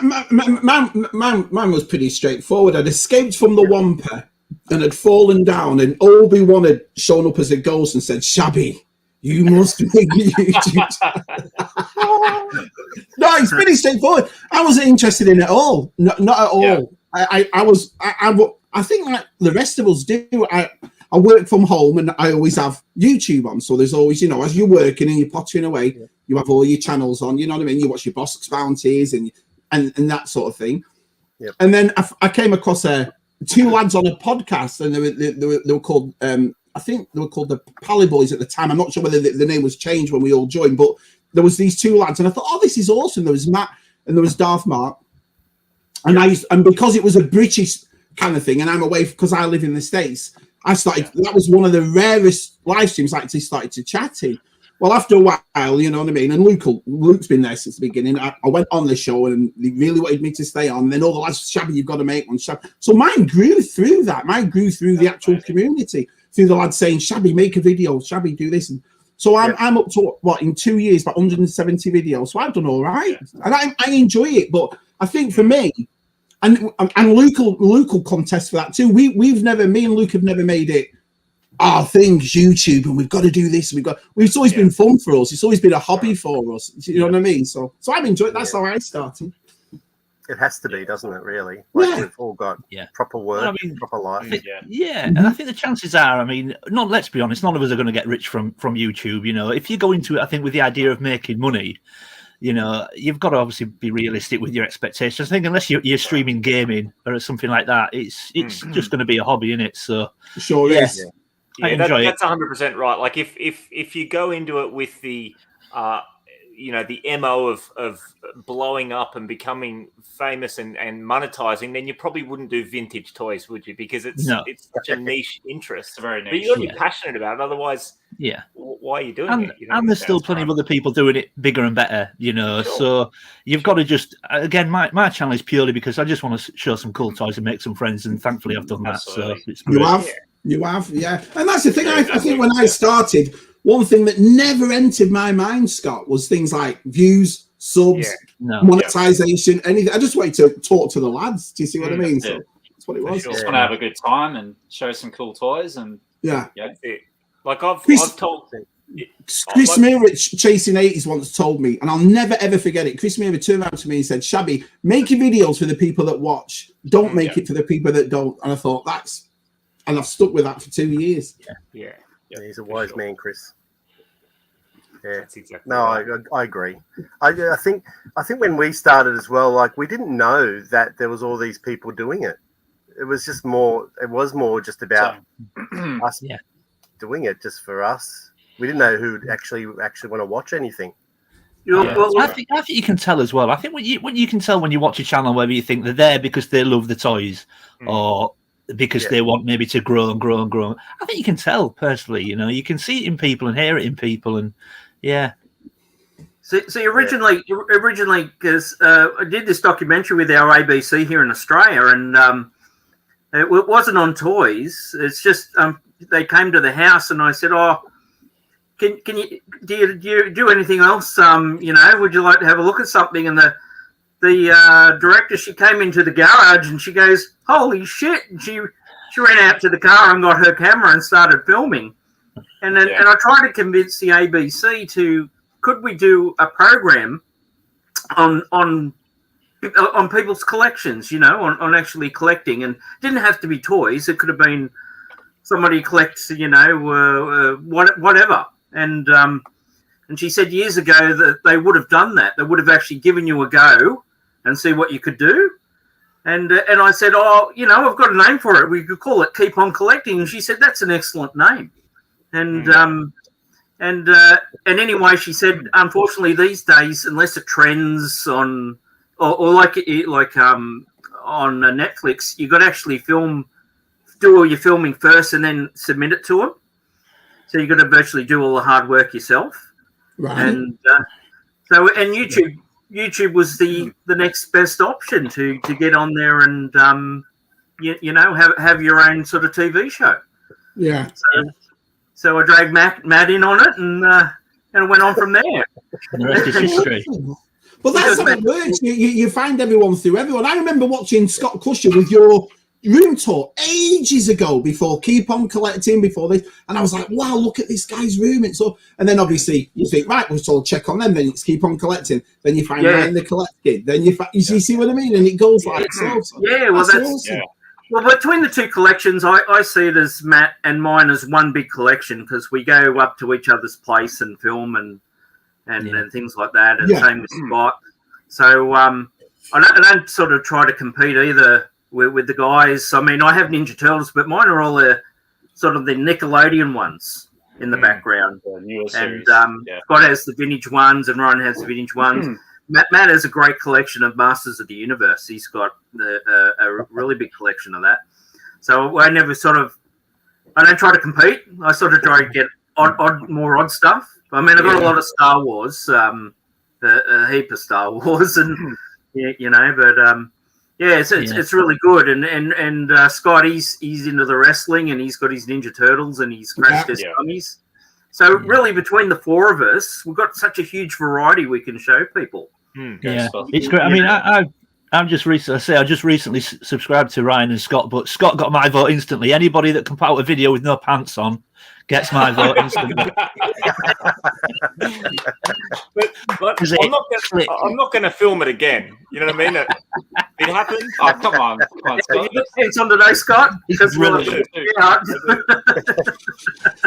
F: mine was pretty straightforward. I'd escaped from the Wampa and had fallen down, and Obi-Wan had shown up as a ghost and said, "Shabby, you must make a YouTube channel." No, it's pretty straightforward. I wasn't interested in it at all. Not at all. Yeah. I think like the rest of us do. I work from home and I always have YouTube on. So there's always, you know, as you're working and you're pottering away, you have all your channels on. You know what I mean? You watch your Boss Bounties and that sort of thing. Yep. And then I came across two lads on a podcast, and they were called. I think they were called the Pally Boys at the time. I'm not sure whether the name was changed when we all joined, but there was these two lads, and I thought, oh, this is awesome. There was Matt and there was Darth Marc, and because it was a British kind of thing, and I'm away because I live in the States. I started. That was one of the rarest live streams I actually started to chat in. Well, after a while, you know what I mean. And Luke's been there since the beginning. I went on the show, and they really wanted me to stay on. And then all the lads, Shabby, you've got to make one. Shabby. So mine grew through that. Mine grew through the actual community, through the lads saying, "Shabby, make a video. Shabby, do this." And so I'm up to what in 2 years, about 170 videos. So I've done all right, and I enjoy it. But I think for me. And Luke will contest for that too. Me and Luke have never made it our thing, YouTube, and we've got to do this. It's always been fun for us. It's always been a hobby for us. You know what I mean? So I've enjoyed. That's how I started.
A: It has to be, doesn't it? Really? Like we've all got proper work, proper life.
E: And I think the chances are, I mean, let's be honest, none of us are going to get rich from YouTube. You know, if you go into it, I think with the idea of making money. You know, you've got to obviously be realistic with your expectations. I think unless you're streaming gaming or something like that, it's just going to be a hobby, isn't it? So
F: sure is.
C: I enjoy it. That's 100% right. Like if you go into it with the the MO of blowing up and becoming famous and monetizing, then you probably wouldn't do vintage toys, would you? Because it's such a niche interest.
D: It's very niche.
C: But you got to be passionate about it. Otherwise, why are you doing it? You know,
E: and there's still plenty of other people doing it bigger and better, you know. Sure. So you've got to just, again, my channel is purely because I just want to show some cool toys and make some friends, and thankfully I've done that. So it's great.
F: You have, yeah. And that's the thing. I think when I started, one thing that never entered my mind, Scott, was things like views, subs, monetization, anything. I just wanted to talk to the lads. Do you see what I mean? So that's what it was.
D: Sure. Just want to have a good time and show some cool toys, and
C: that's it. Like I've told
F: Chris Meerich, Chasing 80s, once told me, and I'll never ever forget it. Chris Meerich turned around to me and said, "Shabby, make your videos for the people that watch. Don't make it for the people that don't." And I thought and I've stuck with that for 2 years.
A: Yeah, he's a wise man, Chris. Yeah,
C: that's exactly
A: I agree. I think when we started as well, like we didn't know that there was all these people doing it. It was just more. It was more just about us doing it just for us. We didn't know who'd actually want to watch anything.
E: I think you can tell as well. I think when you can tell when you watch a channel whether you think they're there because they love the toys or because they want maybe to grow and grow and grow. I think you can tell personally. You know, you can see it in people and hear it in people, and
B: So originally, because I did this documentary with our ABC here in Australia, and it wasn't on toys. It's just they came to the house, and I said, "Oh, can you do anything else? Would you like to have a look at something?" And the director, she came into the garage and she goes, "Holy shit!" And she ran out to the car and got her camera and started filming. And then and I tried to convince the ABC could we do a program on people's collections, on actually collecting, and it didn't have to be toys. It could have been somebody collects, whatever. And she said years ago that they would have done that. They would have actually given you a go and see what you could do. And I said, I've got a name for it. We could call it Keep On Collecting. And she said, that's an excellent name. And anyway, she said, unfortunately, these days, unless it trends on or like on Netflix, you got to actually do all your filming first and then submit it to them. So you got to virtually do all the hard work yourself.
F: Right.
B: And YouTube was the next best option to get on there and have your own sort of TV show.
F: Yeah.
B: So I dragged Matt in on it, and it went on from there.
E: And the rest is history.
F: But that's how it works. You find everyone through everyone. I remember watching Scott Crusher with your room tour ages ago before Keep On Collecting, before this, and I was like, wow, look at this guy's room. And then obviously you think, right, we'll sort of check on them, then it's Keep On Collecting, then you find Ryan the Collecting, then you see what I mean? And it goes like so.
B: Yeah, well, that's awesome. Well, between the two collections, I see it as Matt and mine as one big collection, because we go up to each other's place and film and things like that, and same with Scott. So I don't sort of try to compete either with the guys. I mean, I have Ninja Turtles, but mine are all the sort of the Nickelodeon ones in the background. And Scott has the vintage ones, and Ryan has the vintage ones. Matt has a great collection of Masters of the Universe. He's got a really big collection of that. So I never I don't try to compete. I sort of try to get more odd stuff. I mean, I've got a lot of Star Wars, a heap of Star Wars, and it's really good. And Scott, he's into the wrestling, and he's got his Ninja Turtles, and he's Crash Test Dummies. So really, between the four of us, we've got such a huge variety we can show people.
E: It's great. I mean, I just recently subscribed to Ryan and Scott, but Scott got my vote instantly. Anybody that can put out a video with no pants on gets my vote instantly.
C: but I'm not going to film it again. You know what I mean? It happened.
D: Oh, come on, Scott.
B: It's on today, Scott.
E: It's really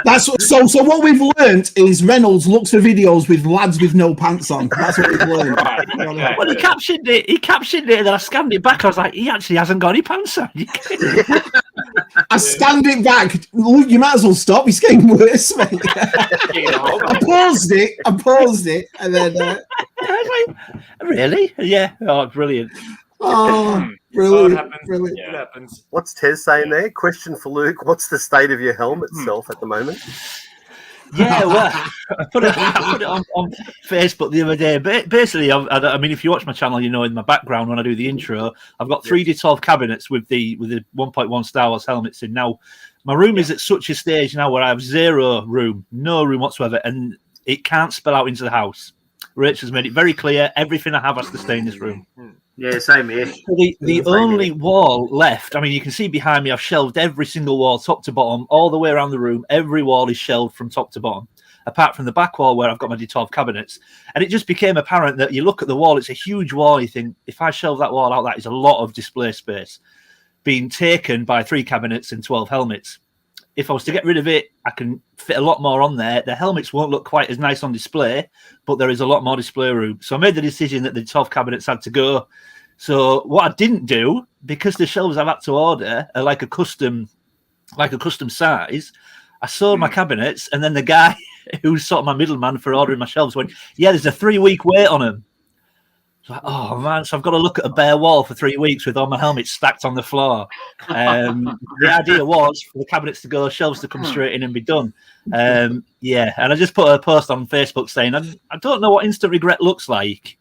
F: That's so what we've learned is Reynolds looks for videos with lads with no pants on. That's what we've learned.
D: Right, okay.
E: Well, he captioned it, and then I scanned it back. I was like, he actually hasn't got any pants on.
F: I scanned it back. Luke, you might as well stop. It's getting worse, mate. I paused it, and then.
E: I was like, really? Yeah. Oh, brilliant.
F: Oh, brilliant.
C: It happens.
A: What's Tez saying there? Question for Luke. What's the state of your helmet self at the moment?
E: Yeah, well, I put it on Facebook the other day. Basically, I mean, if you watch my channel, you know in my background when I do the intro, I've got 3D12 cabinets with the 1.1 Star Wars helmets in. Now, my room is at such a stage now where I have no room whatsoever, and it can't spill out into the house. Rachel's made it very clear, everything I have has to stay in this room.
B: Yeah, same here.
E: The only wall left, I mean, you can see behind me, I've shelved every single wall, top to bottom, all the way around the room. Every wall is shelved from top to bottom, apart from the back wall where I've got my D12 cabinets. And it just became apparent that you look at the wall, it's a huge wall. You think, if I shelve that wall out, that is a lot of display space being taken by 3 cabinets and 12 helmets. If I was to get rid of it, I can fit a lot more on there. The helmets won't look quite as nice on display, but there is a lot more display room. So I made the decision that the 12 cabinets had to go. So what I didn't do, because the shelves I've had to order are like a custom size, I sold my cabinets, and then the guy who's sort of my middleman for ordering my shelves went, yeah, there's a 3-week wait on them. Like, oh man, so I've got to look at a bare wall for 3 weeks with all my helmets stacked on the floor. The idea was for the cabinets to go, shelves to come straight in and be done. And I just put a post on Facebook saying, I don't know what instant regret looks like,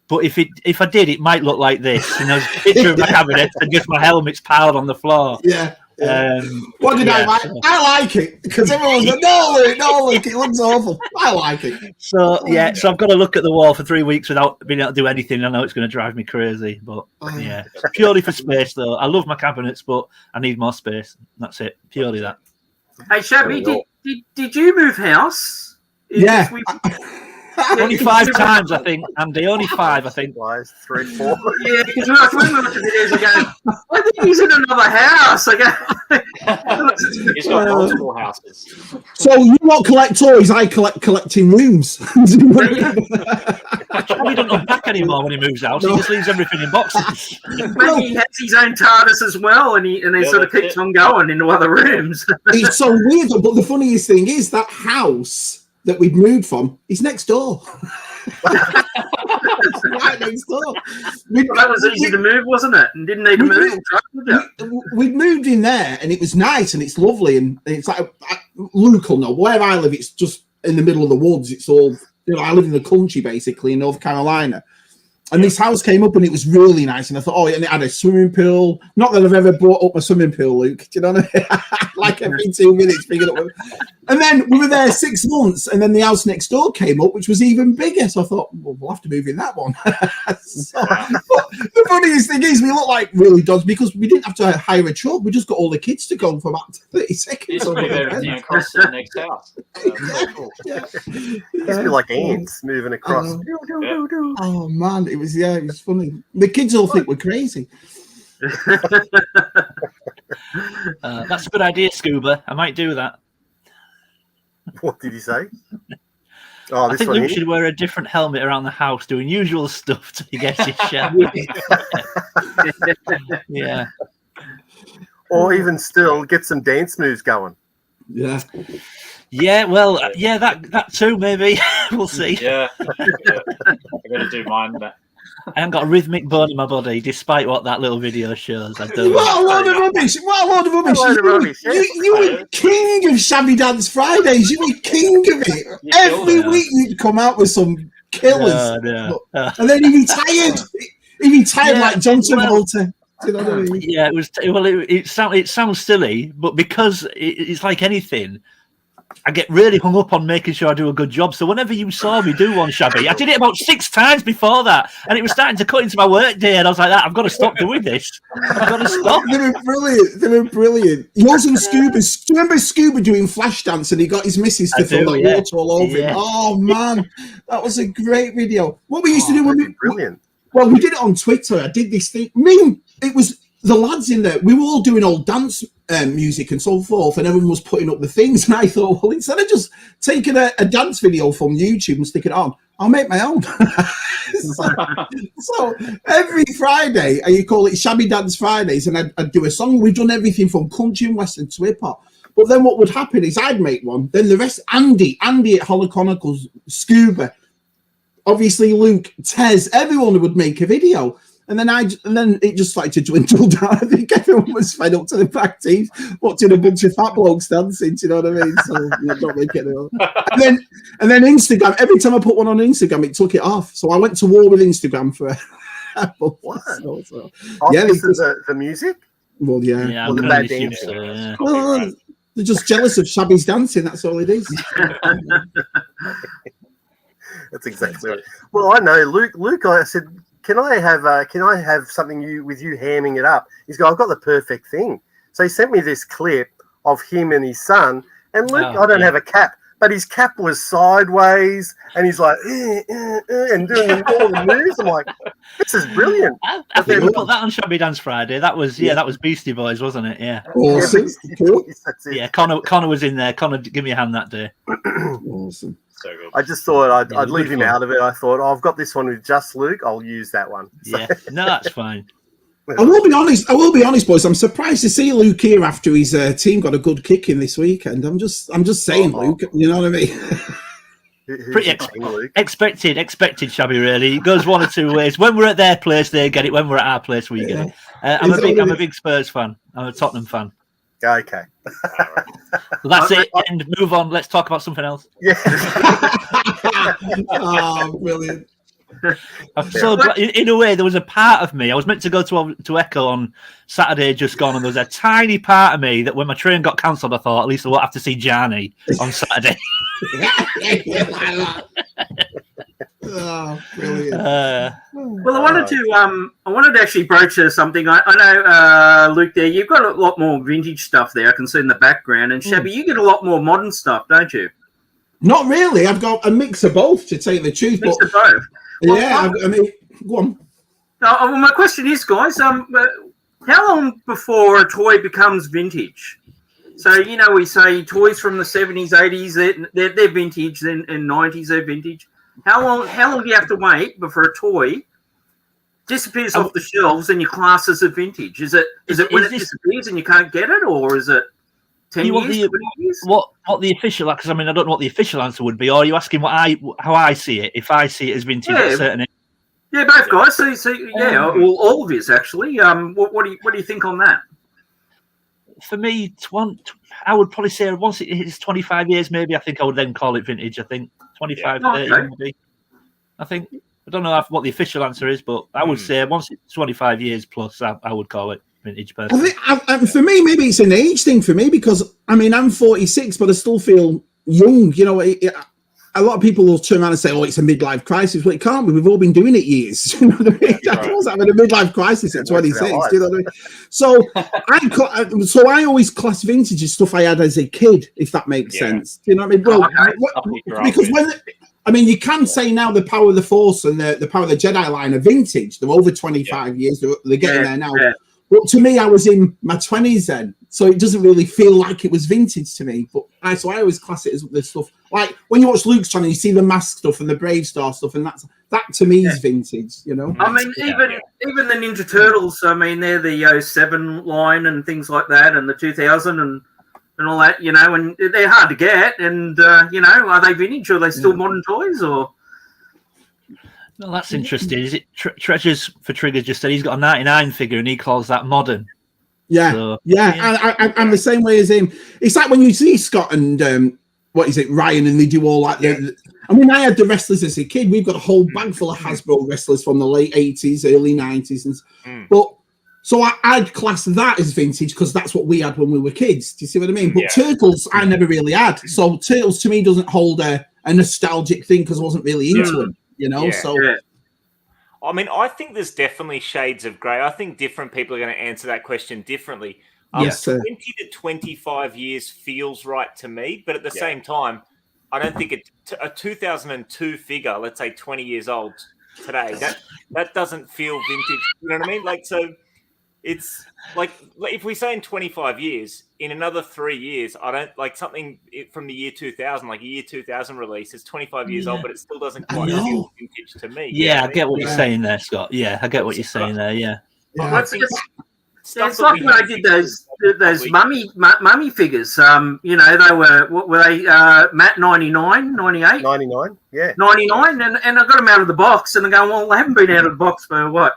E: but if I did, it might look like this. You know, a picture of my cabinets and just my helmets piled on the floor.
F: Yeah. What did I like? So. I like it because everyone's like, no, Luke, it looks awful. I like it.
E: So I've got to look at the wall for 3 weeks without being able to do anything. I know it's going to drive me crazy, but it's purely for space though. I love my cabinets, but I need more space. That's it. Purely that.
B: Hey Shabby, did you move house?
F: Yeah.
E: Only 5 times, I think, Andy. Only 5, I think.
A: 3, 4.
B: Yeah, because when I went to videos, I go, I think he's in another house.
D: He's got multiple houses.
F: So you not collect toys, I collect collecting rooms.
E: He doesn't unpack anymore when he moves out. He just leaves everything in boxes.
B: Maybe he has his own TARDIS as well, and he sort of keeps on going into other rooms.
F: It's so weird, but the funniest thing is that house that we'd moved from is next door. Right next door.
B: That was easy to move, wasn't it? And didn't need to move.
F: We'd moved in there, and it was nice, and it's lovely, and it's like Luke will know. Where I live, it's just in the middle of the woods. It's all I live in the country basically in North Carolina, And this house came up and it was really nice. And I thought, oh, and it had a swimming pool. Not that I've ever brought up a swimming pool, Luke. Do you know what I mean? Like every 2 minutes, picking up. And then we were there 6 months, and then the house next door came up, which was even bigger. So I thought, well, we'll have to move in that one. But the funniest thing is, we look like really dogs because we didn't have to hire a truck. We just got all the kids to go for about 30 seconds.
D: You just move everything across to the next house.
A: It's like ants moving across.
F: Oh man, it was funny. The kids all think we're crazy.
E: That's a good idea, Scuba. I might do that.
A: What did he say? Oh,
E: I think Luke should wear a different helmet around the house, doing usual stuff to get his shell. Yeah.
A: Or even still, get some dance moves going.
F: Yeah.
E: Yeah, well, yeah, that too, maybe. We'll see.
D: Yeah. I'm going to do mine.
E: I haven't got a rhythmic bone in my body, despite what that little video shows. I don't.
F: What a load of rubbish! What a load of rubbish! You were king of Shabby Dance Fridays. You were king of it. Every week you'd come out with some killers.
E: No.
F: And then he retired. He retired like John Travolta. Do you know what I mean?
E: Yeah, it was. Well, it sounds silly, but because it's like anything, I get really hung up on making sure I do a good job. So whenever you saw me do one, Shabby, I did it about 6 times before that, and it was starting to cut into my work day, and I was like, "I've got to stop doing this. I've got to stop."
F: They were brilliant. They were brilliant. Yours and Scuba. Do you remember Scuba doing flash dance, and he got his missus to throw the water all over him? Oh man, that was a great video. What we used to do when
A: brilliant.
F: Well, we did it on Twitter. I did this thing. It was the lads in there. We were all doing old dance music and so forth, and everyone was putting up the things. And I thought, well, instead of just taking a dance video from YouTube and sticking it on, I'll make my own. so every Friday, you call it Shabby Dance Fridays, and I'd do a song. We've done everything from country and western to hip hop. But then what would happen is I'd make one. Then the rest, Andy at Hollow Chronicles, Scuba, obviously Luke, Tez, everyone would make a video. And then it just started to dwindle down. I think everyone was fed up to the back teeth, watching a bunch of fat blokes dancing. Do you know what I mean? So don't make it up. And then Instagram. Every time I put one on Instagram, it took it off. So I went to war with Instagram for a month.
A: What?
F: So,
A: yeah, this is the music.
F: Well, yeah.
E: Yeah,
A: well, the bad dancing.
F: Well, they're just jealous of Shabby's dancing. That's all it is.
A: That's exactly right. Well, I know, Luke. I said, Can I have something with you hamming it up? He's got, I've got the perfect thing. So he sent me this clip of him and his son. And Luke, I don't have a cap, but his cap was sideways, and he's like, and doing all the moves. I'm like, this is brilliant.
E: I think we put that on Shabby Dance Friday. That was that was Beastie Boys, wasn't it? Yeah.
F: Awesome.
E: Yeah, Connor was in there. Connor, give me a hand that day.
F: Awesome.
D: So good.
A: I just thought I'd leave him out of it. I thought, I've got this one with just Luke. I'll use that one. So.
E: Yeah, no, that's fine.
F: I will be honest, boys. I'm surprised to see Luke here after his team got a good kick in this weekend. I'm just saying, Luke. You know what I mean?
E: Pretty expected, Shabby. Really, it goes one or two ways. When we're at their place, they get it. When we're at our place, we get it. I'm a big Spurs fan. I'm a Tottenham fan.
A: Okay.
E: Well, that's it. And move on. Let's talk about something else.
A: Yeah.
F: Oh, brilliant.
E: I'm so glad. In a way, there was a part of me. I was meant to go to Echo on Saturday, just gone, and there was a tiny part of me that when my train got cancelled, I thought at least I won't have to see Gianni on Saturday.
F: Oh, brilliant.
B: Well, I wanted to actually broach something. I know, Luke, there you've got a lot more vintage stuff there. I can see in the background, and Shabby, you get a lot more modern stuff, don't you?
F: Not really. I've got a mix of both, to tell you the truth.
B: Mix of both.
F: Yeah, I mean, go on.
B: Well, my question is, guys, how long before a toy becomes vintage? So, we say toys from the 70s, 80s, they're vintage, then in 90s they're vintage. How long do you have to wait before a toy disappears off the shelves and your class as a vintage? Is it when it disappears and you can't get it, or is it 10 years?
E: What the official? Because I mean, I don't know what the official answer would be. Or are you asking how I see it? If I see it as vintage, at a certain age?
B: Yeah, both guys. Well, all of us actually. What do you think on that?
E: For me, I would probably say once it hits 25 years, maybe I think I would then call it vintage. I think 25, 30 maybe. I think. I don't know what the official answer is, but I would say once it's 25 years plus, I would call it vintage person.
F: For me, maybe it's an age thing for me because, I mean, I'm 46, but I still feel young. You know, a lot of people will turn around and say, oh, it's a midlife crisis. Well, it can't be. We've all been doing it years. You know what I mean? I was having a midlife crisis at 26. Do you know what I mean? So I always class vintage as stuff I had as a kid, if that makes sense. Do you know what I mean? Well, because you can say now the Power of the Force and the Power of the Jedi line are vintage. They're over 25 years. They're getting there now. Yeah. But to me, I was in my 20s then, so it doesn't really feel like it was vintage to me. But so I always class it as the stuff like when you watch Luke's channel, you see the mask stuff and the Brave Star stuff, and that to me is vintage. You know,
B: I mean, even the Ninja Turtles. I mean, they're the 07 line and things like that, and the 2000 and all that. You know, and they're hard to get. And you know, are they vintage or are they still modern toys or?
E: Well, that's interesting. Is it Treasures for Trigger just said he's got a 99 figure and he calls that modern?
F: Yeah, so, I'm the same way as him. It's like when you see Scott and Ryan, and they do all like I mean, I had the wrestlers as a kid. We've got a whole bag full of Hasbro wrestlers from the late 80s, early 90s, but so I'd class that as vintage because that's what we had when we were kids. Do you see what I mean? But Turtles, I never really had. So Turtles to me doesn't hold a nostalgic thing because I wasn't really into them. You know,
C: I mean, I think there's definitely shades of grey. I think different people are going to answer that question differently. 20 to 25 years feels right to me, but at the same time, I don't think a 2002 figure, let's say 20 years old today, that doesn't feel vintage. You know what I mean? Like, so it's like if we say in 25 years, in another 3 years, I don't like something from the year 2000, like a year 2000 release. It's 25 years old, but it still doesn't quite feel vintage to me.
E: Yeah, I get what you're saying there, Scott. Yeah, I get what you're saying there. Yeah.
B: It's like when I did those mummy figures. You know, they were they Matt 99, 98?
A: 99, yeah.
B: 99, and I got them out of the box, and I go, well, they haven't been out of the box for what?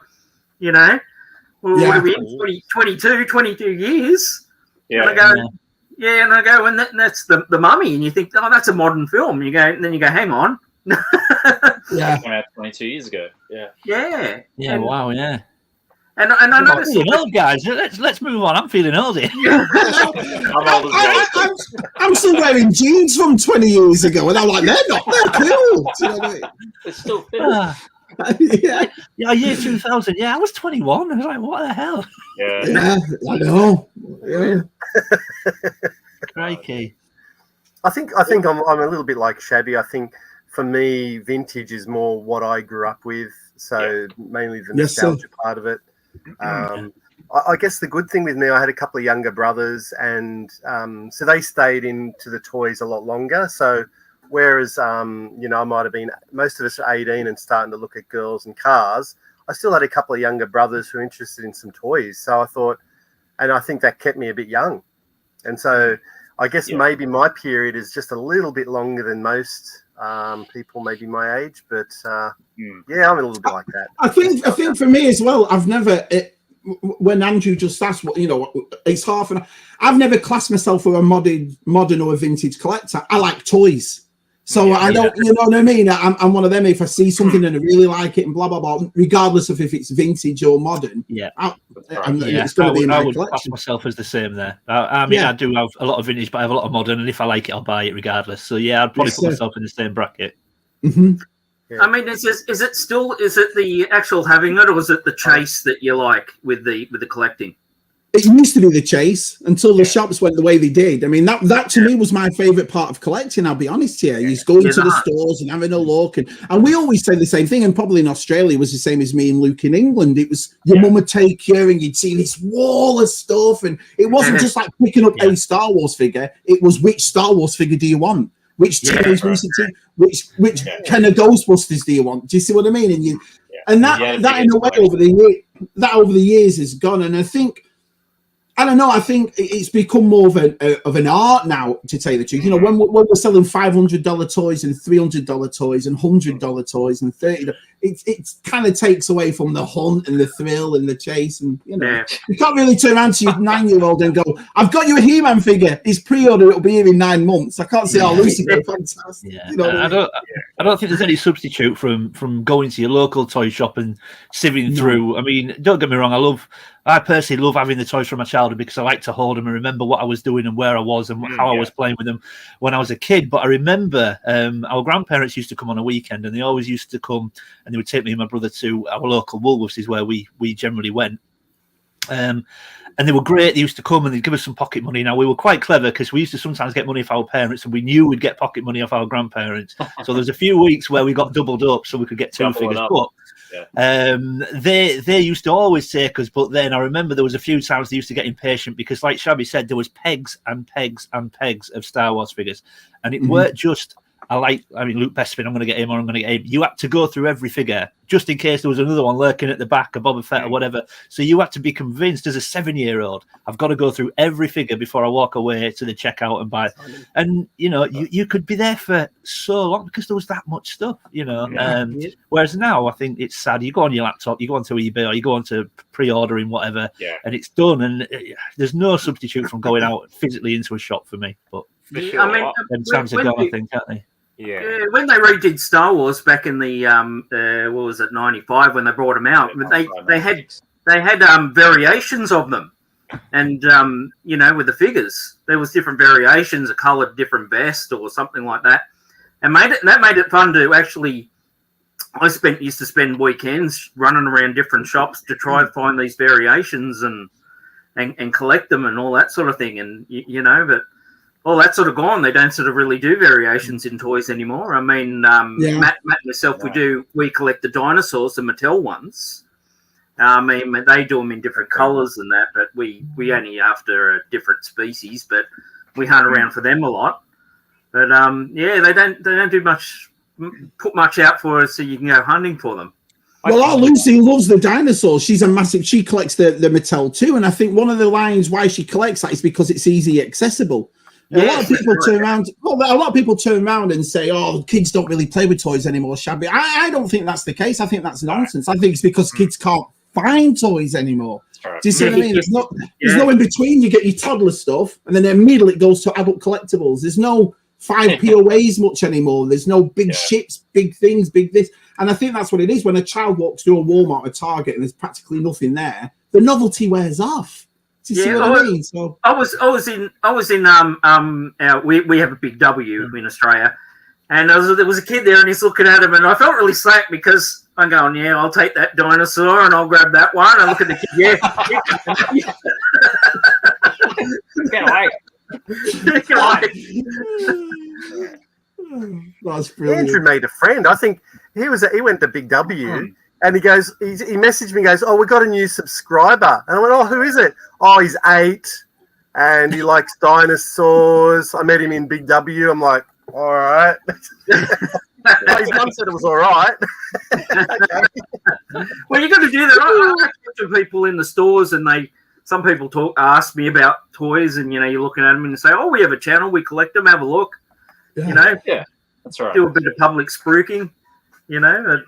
B: You know? Well, what are we in? 22 years? Yeah. And I go, and that's the mummy, and you think, oh, that's a modern film. You go, and then you go, hang on.
D: It came out 22 years ago.
B: Yeah.
E: And, wow, yeah.
B: And I noticed,
E: old guys. Let's move on. I'm feeling old here.
F: I'm still wearing jeans from 20 years ago, and I'm like, they're cool. Do you know what I mean?
D: It's still fit.
E: Yeah, year 2000. Yeah, I was 21. I was like, what the hell?
F: Yeah, I know. Yeah.
E: Crikey.
A: I think I'm a little bit like Shabby. I think for me, vintage is more what I grew up with. So mainly the nostalgia part of it. I guess the good thing with me, I had a couple of younger brothers, and so they stayed into the toys a lot longer. So whereas, I might have been, most of us are 18 and starting to look at girls and cars, I still had a couple of younger brothers who were interested in some toys. So I thought, and I think that kept me a bit young. And so I guess maybe my period is just a little bit longer than most people maybe my age, but I'm a little bit like that.
F: I think for me as well, I've never when Andrew just asked what it's half an I've never classed myself as a modern or a vintage collector. I like toys. So I don't, you know what I mean? I'm one of them. If I see something and I really like it and blah, blah, blah, regardless of if it's vintage or modern, it's going to be in my collection. I would class
E: myself as the same there. I mean, I do have a lot of vintage, but I have a lot of modern, and if I like it, I'll buy it regardless. So yeah, I'd probably put myself in the same bracket.
F: Mm-hmm.
B: Yeah. I mean, is it the actual having it, or is it the chase that you like with the collecting?
F: It used to be the chase until the shops went the way they did. I mean, that to me was my favourite part of collecting, I'll be honest here. You just go into the stores and having a look. And we always say the same thing, and probably in Australia was the same as me and Luke in England. It was your mum would take you and you'd see this wall of stuff. And it wasn't just like picking up a Star Wars figure. It was, which Star Wars figure do you want? Which which kind of Ghostbusters do you want? Do you see what I mean? And that in a way over the years is gone. And I don't know. I think it's become more of an art now, to tell you the truth. You know, when we're selling $500 toys and $300 toys and $100 toys and $30, it kind of takes away from the hunt and the thrill and the chase. And you can't really turn around to your 9-year-old and go, "I've got you a He-Man figure. It's pre-order. It'll be here in 9 months." I can't say, "Oh, Lucy, fantastic."
E: Yeah.
F: You know
E: I don't think there's any substitute from going to your local toy shop and sieving through. I mean, don't get me wrong. I personally love having the toys from my childhood because I like to hold them and remember what I was doing and where I was and how I was playing with them when I was a kid. But I remember our grandparents used to come on a weekend, and they always used to come and they would take me and my brother to our local Woolworths, is where we generally went. And they were great. They used to come and they'd give us some pocket money. Now, we were quite clever because we used to sometimes get money off our parents, and we knew we'd get pocket money off our grandparents. So there's a few weeks where we got doubled up so we could get two figures. But they used to always take us. But then I remember there was a few times they used to get impatient because, like Shabby said, there was pegs and pegs and pegs of Star Wars figures. And it weren't just... Luke Bespin, I'm going to get him or I'm going to get him. You had to go through every figure just in case there was another one lurking at the back, a Boba Fett or whatever. So you had to be convinced as a 7-year-old, I've got to go through every figure before I walk away to the checkout and buy. And, you could be there for so long because there was that much stuff, Whereas now I think it's sad. You go on your laptop, you go onto eBay or you go onto pre-ordering whatever, and it's done. And there's no substitute from going out physically into a shop for me. But
C: for sure.
B: I mean,
E: them times are gone, I think, aren't they?
B: Yeah, when they redid Star Wars back in the 95 when they brought them out, they had variations of them, and with the figures there was different variations, a coloured different vest or something like that, and made it fun to actually. I used to spend weekends running around different shops to try and find these variations and collect them and all that sort of thing, and but. All that's sort of gone. They don't sort of really do variations in toys anymore. I mean, Matt and myself, we collect the dinosaurs, the Mattel ones. I mean, they do them in different colours and that, but we only after a different species, but we hunt around for them a lot. But they don't do much, put much out for us, so you can go hunting for them.
F: Well, our Lucy loves the dinosaurs. She collects the Mattel too, and I think one of the lines why she collects that is because it's easy accessible. A lot of people turn around. Well, a lot of people turn around and say, "Oh, kids don't really play with toys anymore." Shabby. I don't think that's the case. I think that's nonsense. I think it's because kids can't find toys anymore. Do you see what I mean? There's no in between. You get your toddler stuff, and then immediately it goes to adult collectibles. There's no 5 POAs much anymore. There's no big ships, big things, big this. And I think that's what it is. When a child walks through a Walmart or Target and there's practically nothing there, the novelty wears off. Do you see what I mean? So
B: I was in we have a big W in Australia, and there was a kid there, and he's looking at him, and I felt really slack because I'm going, I'll take that dinosaur and I'll grab that one. I look at the kid,
D: Get away.
F: That's brilliant.
A: Andrew made a friend. I think he went to Big W. And he goes, he messaged me, goes, "Oh, we got a new subscriber." And I went, "Oh, who is it?" "Oh, he's 8 and he likes dinosaurs. I met him in Big W." I'm like, "All right." His mum said it was all right.
B: Well, you got to do that. I talk to people in the stores, and some people ask me about toys, and you're looking at them and say, "Oh, we have a channel, we collect them, have a look."
D: Yeah, that's right.
B: Do a bit of public spruiking.
C: I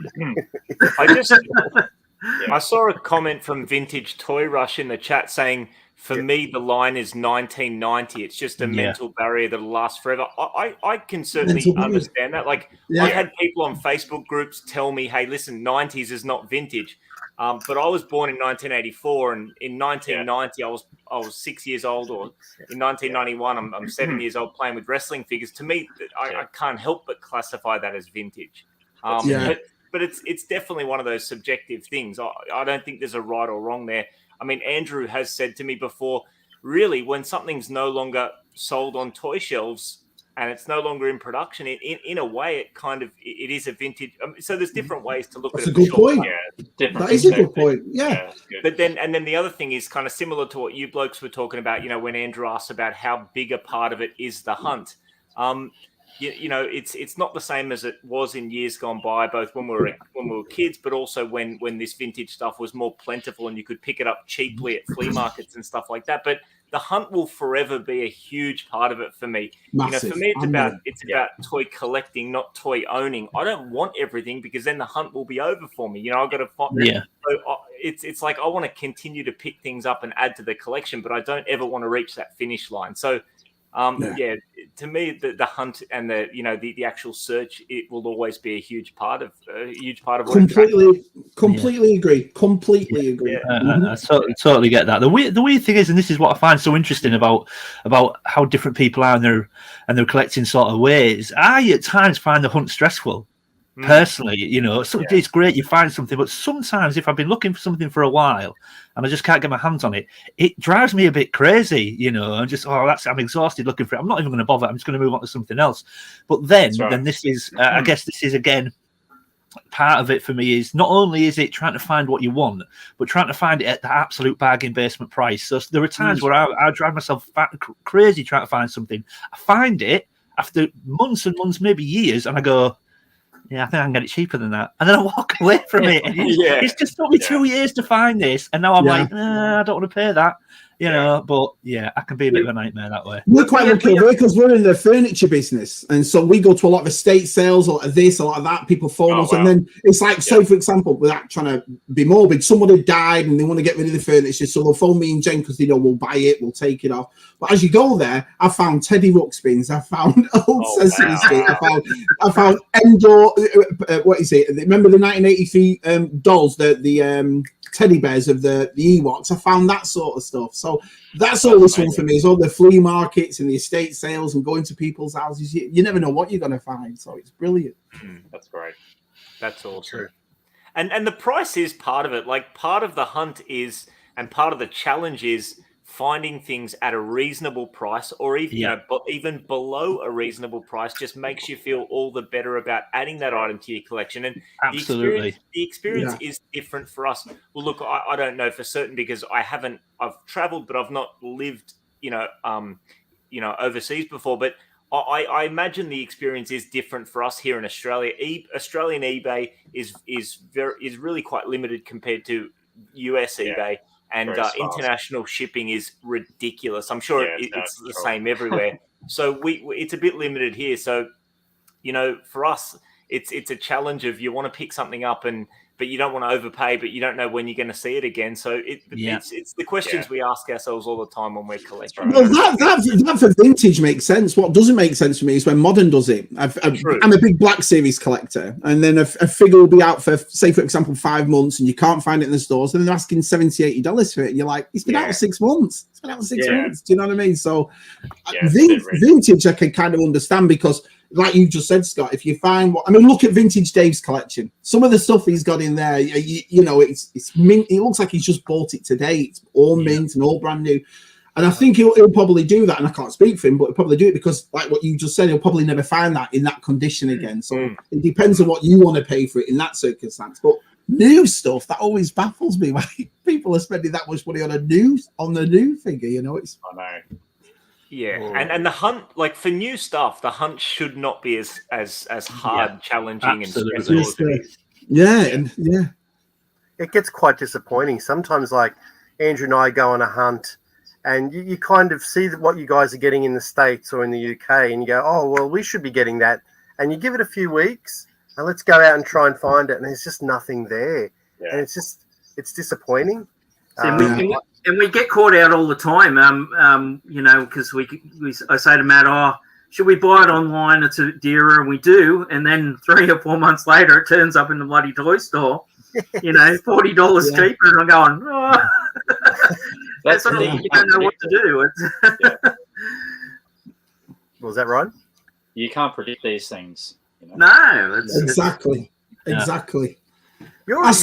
C: saw a comment from Vintage Toy Rush in the chat saying, for me, the line is 1990. It's just a mental barrier that'll last forever. I can certainly understand that. Like, I've had people on Facebook groups tell me, hey, listen, 90s is not vintage. But I was born in 1984, and in 1990, I was 6 years old, or in 1991, I'm 7 years old playing with wrestling figures. To me, I can't help but classify that as vintage. But it's definitely one of those subjective things. I don't think there's a right or wrong there. I mean, Andrew has said to me before, really, when something's no longer sold on toy shelves and it's no longer in production, in a way, it is a vintage. So there's different ways to look at it.
F: That's a good point. That is a good point. Yeah.
C: But then the other thing is kind of similar to what you blokes were talking about, when Andrew asked about how big a part of it is the hunt. It's not the same as it was in years gone by, both when we were kids, but also when this vintage stuff was more plentiful and you could pick it up cheaply at flea markets and stuff like that. But the hunt will forever be a huge part of it for me.
F: Massive.
C: For me, it's about toy collecting, not toy owning. I don't want everything because then the hunt will be over for me. I've got to find.
E: Yeah.
C: So it's like I want to continue to pick things up and add to the collection, but I don't ever want to reach that finish line. So Yeah, to me, the hunt and the actual search, it will always be a huge part of what
F: completely agree. Completely agree.
E: I totally get that. The weird thing is, and this is what I find so interesting about how different people are and their collecting sort of ways. I at times find the hunt stressful. Personally, it's great you find something, but sometimes if I've been looking for something for a while and I just can't get my hands on it, it drives me a bit crazy. I'm just I'm exhausted looking for it. I'm not even going to bother. I'm just going to move on to something else. But then this is, I guess, this is again part of it for me. Is not only is it trying to find what you want, but trying to find it at the absolute bargain basement price. So there are times where I drive myself crazy trying to find something. I find it after months and months, maybe years, and I go, yeah, I think I can get it cheaper than that. And then I walk away from it. And it's just took me 2 years to find this. And now I'm like, I don't want to pay that. But I can be a bit of a nightmare that way.
F: We're quite lucky because we're in the furniture business. And so we go to a lot of estate sales, a lot of this, a lot of that. People phone us. Wow. And then it's like, so for example, without trying to be morbid, someone had died and they want to get rid of the furniture. So they'll phone me and Jen because we'll buy it, we'll take it off. But as you go there, I found Teddy Ruxpins, I found old Sesame Street, I found Endor, what is it? Remember the 1983 dolls, the teddy bears of the Ewoks? I found that sort of stuff. So that's always fun for me, is all the flea markets and the estate sales and going to people's houses. You never know what you're going to find. So it's brilliant.
D: That's great.
C: That's awesome. And the price is part of it. Like part of the hunt is, and part of the challenge is finding things at a reasonable price, or even even below a reasonable price, just makes you feel all the better about adding that item to your collection. And
E: absolutely,
C: the experience is different for us. Well, look, I don't know for certain because I've traveled, but I've not lived, overseas before. But I imagine the experience is different for us here in Australia. Australian eBay is really quite limited compared to US eBay. And international shipping is ridiculous. I'm sure it's the same everywhere. So it's a bit limited here. So, for us, it's a challenge of you want to pick something up but you don't want to overpay, but you don't know when you're going to see it again. So it's the questions we ask ourselves all the time when we're collecting.
F: Well, that for vintage makes sense. What doesn't make sense for me is when modern does it. I'm a big Black Series collector, and then a figure will be out for, say, for example, 5 months, and you can't find it in the stores, and they're asking $70, $80 for it, and you're like, it's been out for 6 months. It's been out for 6 months. Do you know what I mean? So vintage, I can kind of understand because, like you just said, Scott, if you find look at Vintage Dave's collection. Some of the stuff he's got in there, it's mint. It looks like he's just bought it today. It's all mint and all brand new. And I think he'll probably do that. And I can't speak for him, but he'll probably do it because, like what you just said, he'll probably never find that in that condition again. So it depends on what you want to pay for it in that circumstance. But new stuff, that always baffles me. Why people are spending that much money on the new figure. It's.
D: I know.
C: Yeah, and the hunt, like for new stuff, the hunt should not be as hard, challenging,
E: absolutely.
C: and stressful.
A: It gets quite disappointing sometimes. Like Andrew and I go on a hunt, and you kind of see what you guys are getting in the States or in the UK, and you go, "Oh, well, we should be getting that." And you give it a few weeks, and let's go out and try and find it, and there's just nothing there, and it's disappointing.
B: And we get caught out all the time, because I say to Matt, should we buy it online? It's a dearer, and we do. And then 3 or 4 months later, it turns up in the bloody toy store, $40 cheaper. And I'm going, that's the thing. You don't know what to do.
A: Was that right?
D: You can't predict these things.
B: No,
F: exactly.
A: Ask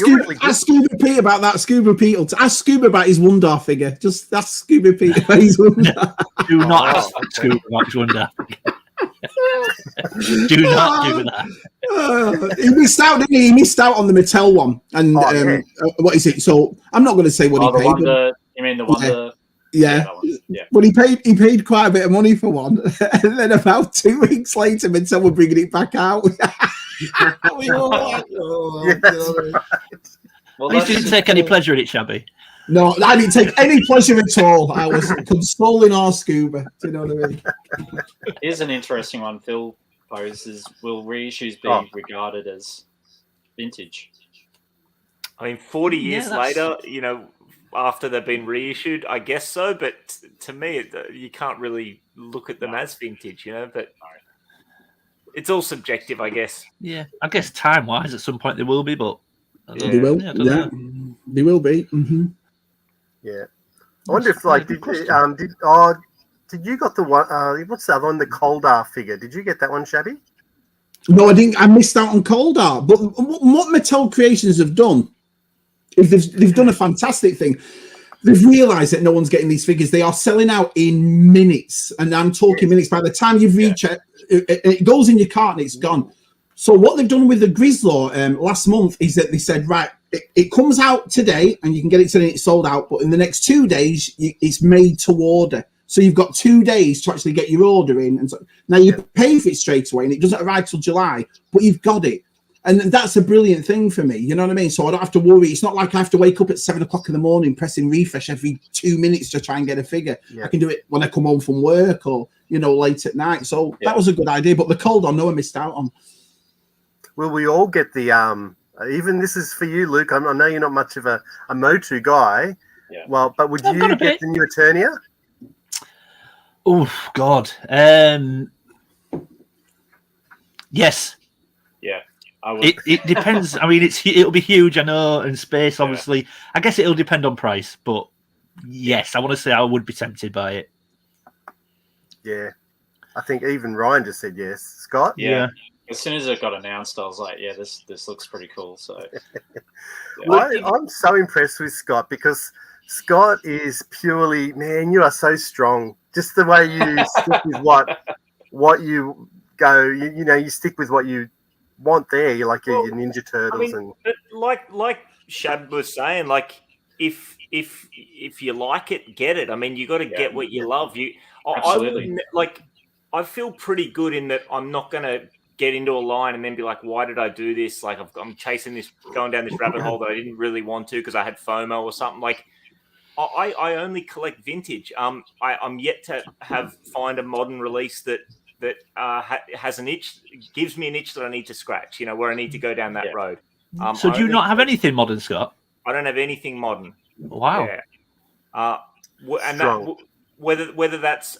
F: Scuba Pete about that. Scuba Pete. Ask Scuba about his Wundar figure. Just ask Scuba Pete about his Wundar.
E: Do not ask Scuba about his Wundar. Do not do that.
F: He missed out, didn't he? He missed out on the Mattel one. And what is it? So I'm not going to say what he paid.
D: You mean the one?
F: Yeah. Well, he paid quite a bit of money for one, and then about 2 weeks later, Mattel were bringing it back out. We were like,
E: right. Well, you didn't take any pleasure in it, Shabby.
F: No, I didn't take any pleasure at all. I was consoling our Scuba. Do you know what I mean?
D: Here's an interesting one. Phil poses: will reissues be regarded as vintage?
C: I mean, 40 years later, after they've been reissued, I guess so. But to me, you can't really look at them as vintage, but it's all subjective, I guess.
E: Yeah, I guess time-wise, at some point they will be, but
F: they will.
E: I don't know.
F: They will be. Mm-hmm.
A: Yeah, I wonder if did you got the one? What's the other one? The Coldar figure. Did you get that one, Shabby?
F: No, I didn't. I missed out on Coldar. But what Mattel Creations have done is they've done a fantastic thing. They've realised that no one's getting these figures. They are selling out in minutes, and I'm talking minutes. By the time you've reached it goes in your cart and it's gone. So what they've done with the Grislaw last month is that they said, right, it comes out today, and you can get it today. It's sold out, but in the next 2 days, it's made to order. So you've got 2 days to actually get your order in. And so now you pay for it straight away, and it doesn't arrive till July, but you've got it. And that's a brilliant thing for me. You know what I mean? So I don't have to worry. It's not like I have to wake up at 7 o'clock in the morning, pressing refresh every 2 minutes to try and get a figure. I can do it when I come home from work or, late at night. So that was a good idea. But the Cold, I know I missed out on.
A: Will we all get the, even this is for you, Luke. I know you're not much of a Motu guy.
D: Yeah.
A: Well, but would you get the new Eternia?
E: Oh, God. Yes.
D: Yeah.
E: It depends. I mean, it'll be huge, I know, and space, obviously. Yeah. I guess it'll depend on price, but yes, I want to say I would be tempted by it.
A: Yeah. I think even Ryan just said yes. Scott?
D: Yeah. As soon as it got announced, I was like, yeah, this looks pretty cool. So
A: I'm so impressed with Scott because Scott is purely, man, you are so strong. Just the way you stick with what you go, you stick with what you want there. You're like your Ninja Turtles.
C: But like Shab was saying, like if you like it, get it. I mean, you got to get what you love. I feel pretty good in that I'm not going to get into a line and then be like, why did I do this? Like I'm chasing this, going down this rabbit hole that I didn't really want to because I had FOMO or something. Like I only collect vintage. I'm yet to find a modern release that has an itch, gives me an itch that I need to scratch, where I need to go down that road.
E: So do you not have anything modern, Scott?
C: I don't have anything modern.
E: Wow.
C: Yeah. And that, whether that's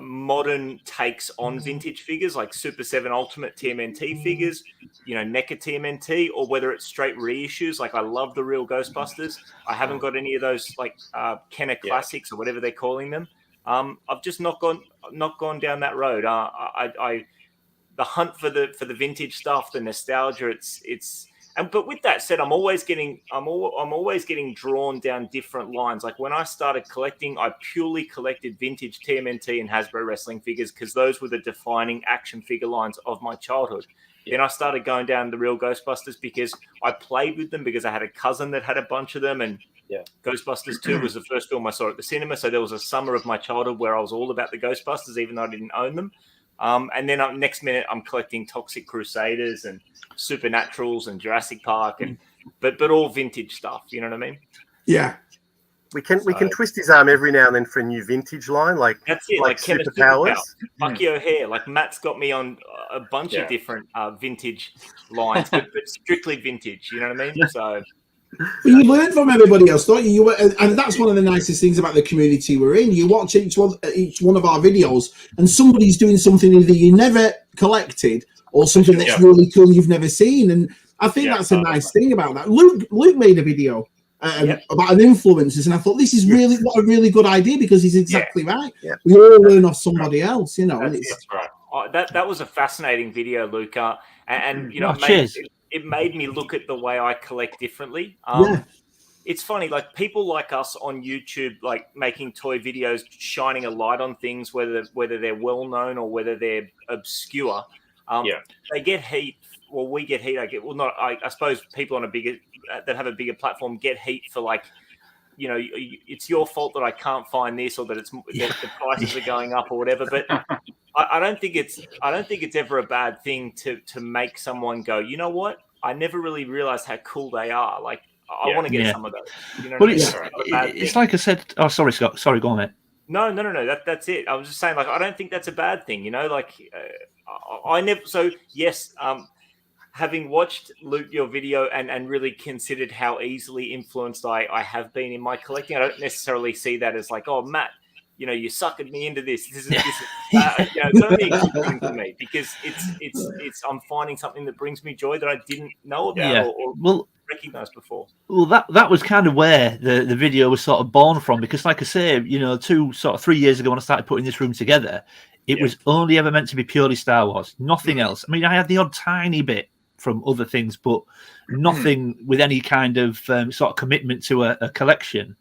C: modern takes on vintage figures like Super 7 Ultimate TMNT figures, NECA TMNT, or whether it's straight reissues. Like I love the real Ghostbusters. I haven't got any of those like Kenner Classics or whatever they're calling them. I've just not gone down that road. The hunt for the vintage stuff, the nostalgia. But with that said, I'm always getting drawn down different lines. Like when I started collecting, I purely collected vintage TMNT and Hasbro wrestling figures because those were the defining action figure lines of my childhood. Then I started going down the real Ghostbusters because I played with them because I had a cousin that had a bunch of them, and Ghostbusters 2 was the first film I saw at the cinema. So there was a summer of my childhood where I was all about the Ghostbusters, even though I didn't own them. And then next minute I'm collecting Toxic Crusaders and Supernaturals and Jurassic Park, but all vintage stuff. You know what I mean?
F: Yeah.
A: We can twist his arm every now and then for a new vintage line, like
C: that's it, like
A: Superpowers.
C: Bucky O'Hare. Like Matt's got me on a bunch of different vintage lines, but strictly vintage. You know what I mean? So.
F: Well, you learn from everybody else, don't you? And that's one of the nicest things about the community we're in. You watch each one of our videos, and somebody's doing something either you never collected or something that's really cool you've never seen. And I think that's a nice thing about that. Luke made a video about an influencers, and I thought this is really what a really good idea because he's exactly right. Yeah. We all learn off somebody else, and
C: that's right. That was a fascinating video, Luke, and
E: cheers.
C: It made me look at the way I collect differently. It's funny, like people like us on YouTube, like making toy videos, shining a light on things, whether they're well known or whether they're obscure. They get heat. Well, we get heat. I suppose people on that have a bigger platform get heat for like, it's your fault that I can't find this or that that the prices are going up or whatever. But I don't think it's ever a bad thing to make someone go, you know what? I never really realized how cool they are. Like I want to get some of those. You know,
E: it's like I said. Oh, sorry, Scott. Sorry, go on, mate.
C: No. That's it. I was just saying, like, I don't think that's a bad thing. Like I never. So yes, having watched Luke your video and really considered how easily influenced I have been in my collecting, I don't necessarily see that as like, oh, Matt, you suckered me into this. It's only a good thing for me because it's I'm finding something that brings me joy that I didn't know about or recognized before.
E: Well, that was kind of where the video was sort of born from, because like I say, 3 years ago when I started putting this room together, it was only ever meant to be purely Star Wars, nothing else. I mean, I had the odd tiny bit from other things, but nothing with any kind of sort of commitment to a collection.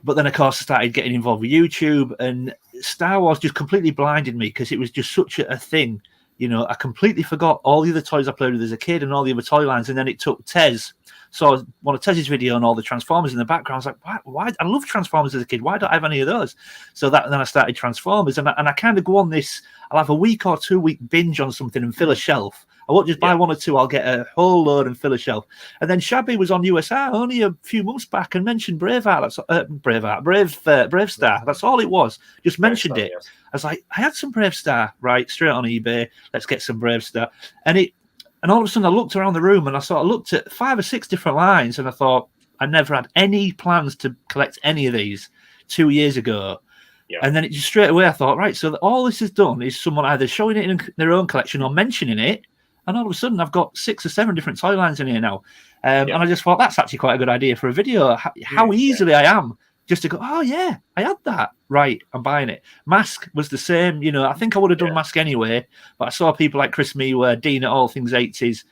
E: But then, of course, I started getting involved with YouTube, and Star Wars just completely blinded me because it was just such a thing. I completely forgot all the other toys I played with as a kid and all the other toy lines. And then it took Tez. So one of Tez's video and all the Transformers in the background. I was like, why? I love Transformers as a kid. Why don't I have any of those? So then I started Transformers, and I kind of go on this. I'll have a week or 2 week binge on something and fill a shelf. I won't just buy one or two. I'll get a whole load and fill a shelf. And then Shabby was on USR only a few months back and mentioned Brave Star. That's all it was. Just mentioned it. Yes. I was like, I had some Brave Star, right? Straight on eBay. Let's get some Brave Star. And all of a sudden I looked around the room and I sort of looked at 5 or 6 different lines, and I thought I never had any plans to collect any of these 2 years ago. Yeah. And then it just straight away I thought, right, so all this has done is someone either showing it in their own collection or mentioning it. And all of a sudden, I've got 6 or 7 different toy lines in here now. And I just thought that's actually quite a good idea for a video. How easily I am just to go, oh, yeah, I had that. Right, I'm buying it. Mask was the same. I think I would have done Mask anyway. But I saw people like Chris Mewer, Dean at All Things 80s,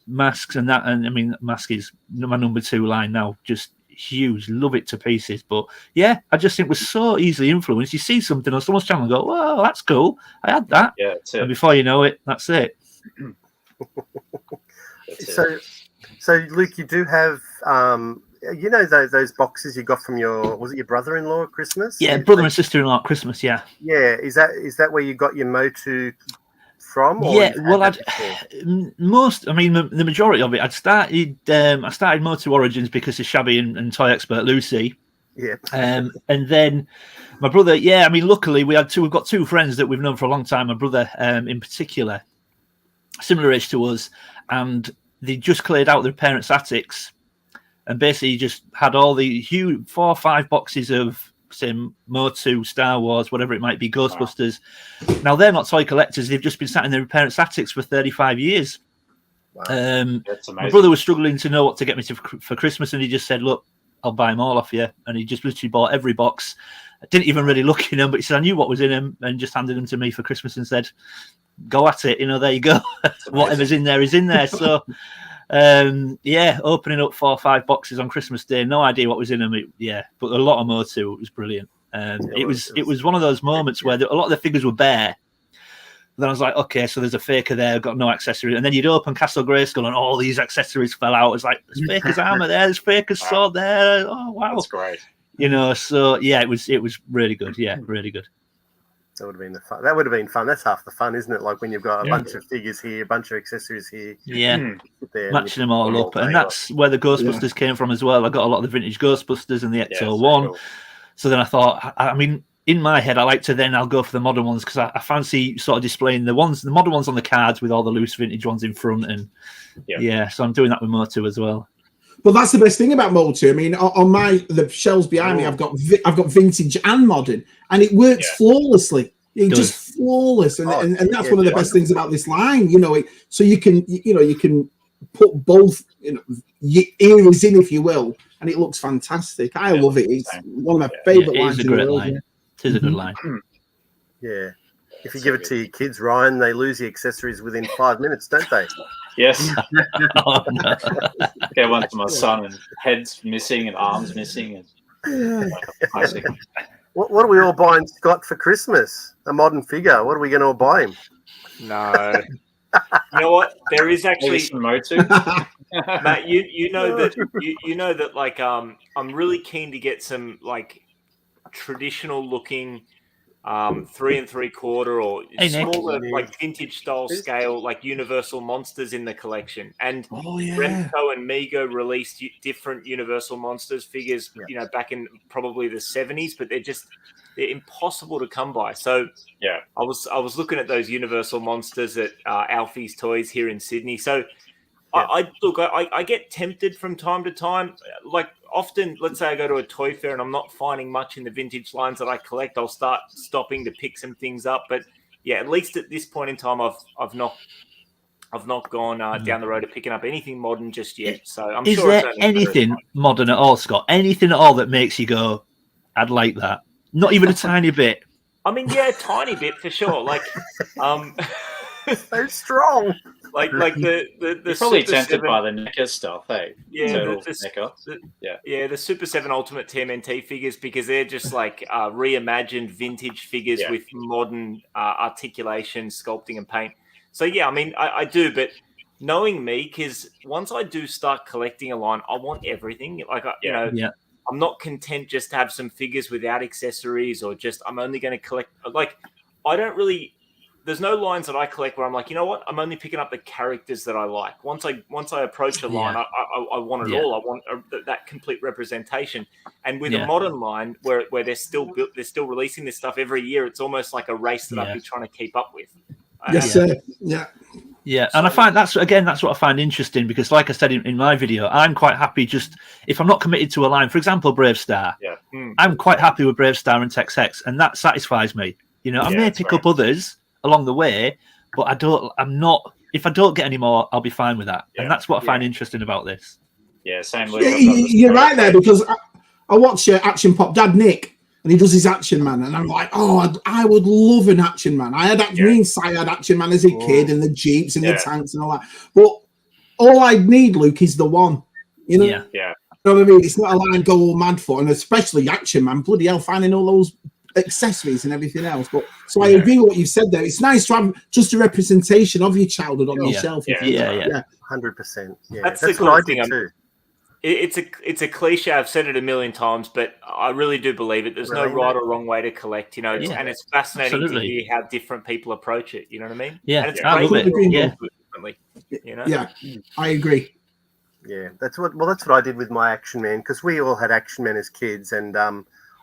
E: Masks and that. And I mean, Mask is my number 2 line now. Just huge. Love it to pieces. But yeah, I just think it was so easily influenced. You see something on someone's channel and go, whoa, that's cool. I had that. Yeah, that's it. And before you know it, that's it.
A: So Luke, you do have those boxes you got from your brother-in-law at Christmas?
E: Yeah, brother and sister-in-law at Christmas. Yeah.
A: Is that where you got your Motu from? Or
E: yeah, well, the majority of it, I started Motu Origins because of Shabby and toy expert Lucy.
A: Yeah.
E: And then my brother. Yeah, I mean, luckily we've got 2 friends that we've known for a long time. My brother, in particular, similar age to us, and they just cleared out their parents' attics and basically just had all the huge 4 or 5 boxes of, say, Motu, Star Wars, whatever it might be, Ghostbusters. Wow. Now, they're not toy collectors. They've just been sat in their parents' attics for 35 years. Wow. That's amazing. My brother was struggling to know what to get me for Christmas, and he just said, look, I'll buy them all off you. And he just literally bought every box. I didn't even really look in them, but he said, I knew what was in them, and just handed them to me for Christmas and said, go at it, there you go. Whatever's in there is in there. So opening up 4 or 5 boxes on Christmas Day, no idea what was in them. But a lot of Motu. It was brilliant. It was one of those moments where a lot of the figures were bare. Then I was like, okay, so there's a faker there, got no accessory. And then you'd open Castle Grayskull and all these accessories fell out. It's like, there's faker's armor there, there's faker's sword there. Oh wow,
D: that's great.
E: So yeah, it was really good. Yeah, really good.
A: That would have been fun. That's half the fun, isn't it? Like when you've got a bunch of figures here, a bunch of accessories here.
E: Yeah, matching them all up. And that's where the Ghostbusters came from as well. I got a lot of the vintage Ghostbusters and the Ecto-1. Cool. So then I thought, I mean, in my head, I'll go for the modern ones because I fancy sort of displaying the modern ones on the cards with all the loose vintage ones in front. And so I'm doing that with Motu as well.
F: Well, that's the best thing about Motu. I mean, on the shelves behind me, I've got vintage and modern, and it works flawlessly. It's just flawless, and that's one of the best things about this line. So you can put both eras in, if you will, and it looks fantastic. I love it. It's one of my favorite lines.
E: It is a great line. It is a good line.
A: Yeah. If you give it to your kids, Ryan, they lose the accessories within 5 minutes, don't they?
D: Yes. Oh, no. Get one to my son, and heads missing and arms missing. Classic.
A: What are we all buying Scott for Christmas? A modern figure. What are we going to all buy him?
C: No. You know what? There is actually
D: some Motu.
C: Matt, you know that like I'm really keen to get some like traditional looking 3 3/4 or smaller like vintage style scale like Universal monsters in the collection. And Remco and Mego released different Universal monsters figures, back in probably the 70s, but they're impossible to come by. So I was looking at those Universal monsters at Alfie's Toys here in Sydney. So I get tempted from time to time. Like often, let's say I go to a toy fair and I'm not finding much in the vintage lines that I collect, I'll start stopping to pick some things up. But yeah, at least at this point in time, I've not gone down the road of picking up anything modern just yet. So I'm
E: Is
C: sure.
E: there anything modern at all, Scott? Anything at all that makes you go, "I'd like that"? Not even a tiny bit.
C: I mean, yeah, a tiny bit for sure. Like,
A: so strong.
C: Like the
D: You're probably
C: Super
D: tempted
C: 7,
D: by the NECA stuff, hey?
C: yeah,
D: Turtles,
C: the
D: NECA.
C: the Super 7 Ultimate TMNT figures, because they're just like reimagined vintage figures with modern articulation, sculpting, and paint. So yeah, I mean, I do, but knowing me, because once I do start collecting a line, I want everything. Like, you know, I'm not content just to have some figures without accessories, or just I'm only going to collect. Like, I don't really. There's no lines that I collect where I'm like, you know what? I'm only picking up the characters that I like. Once I approach a line, I want it all. I want that complete representation. And with a modern line where they're still releasing this stuff every year, it's almost like a race that I'd be trying to keep up with.
F: Yes, sir. Yeah.
E: Yeah, and I find that's what I find interesting, because, like I said in my video, I'm quite happy just if I'm not committed to a line. For example, Brave Star.
D: Yeah.
E: I'm quite happy with Brave Star and Tex X, and that satisfies me. You know, I may pick up others along the way, but I'm not. If I don't get any more, I'll be fine with that, and that's what I find interesting about this.
D: Yeah, same.
F: You're right there, because I watch Action Pop Dad Nick, and he does his Action Man, and I'm like, oh, I would love an Action Man. I had Action Man as a kid, and the Jeeps and the tanks and all that. But all I need, Luke, is the one. You know?
D: Yeah.
F: You know what I mean? It's not a line go all mad for, and especially Action Man. Bloody hell, finding all those accessories and everything else. But so I agree with what you said there. It's nice to have just a representation of your childhood on your shelf.
A: 100%. Yeah,
C: that's
A: what
C: cool
A: I
C: thing.
A: did too.
C: It's a cliche. I've said it a million times, but I really do believe it. There's no right or wrong way to collect, you know. And it's fascinating to hear how different people approach it. You know what I mean?
E: Yeah,
C: and it's
E: I love it.
C: differently. You know?
F: Yeah, I agree.
A: Yeah, that's what I did with my Action Man, because we all had Action Men as kids, and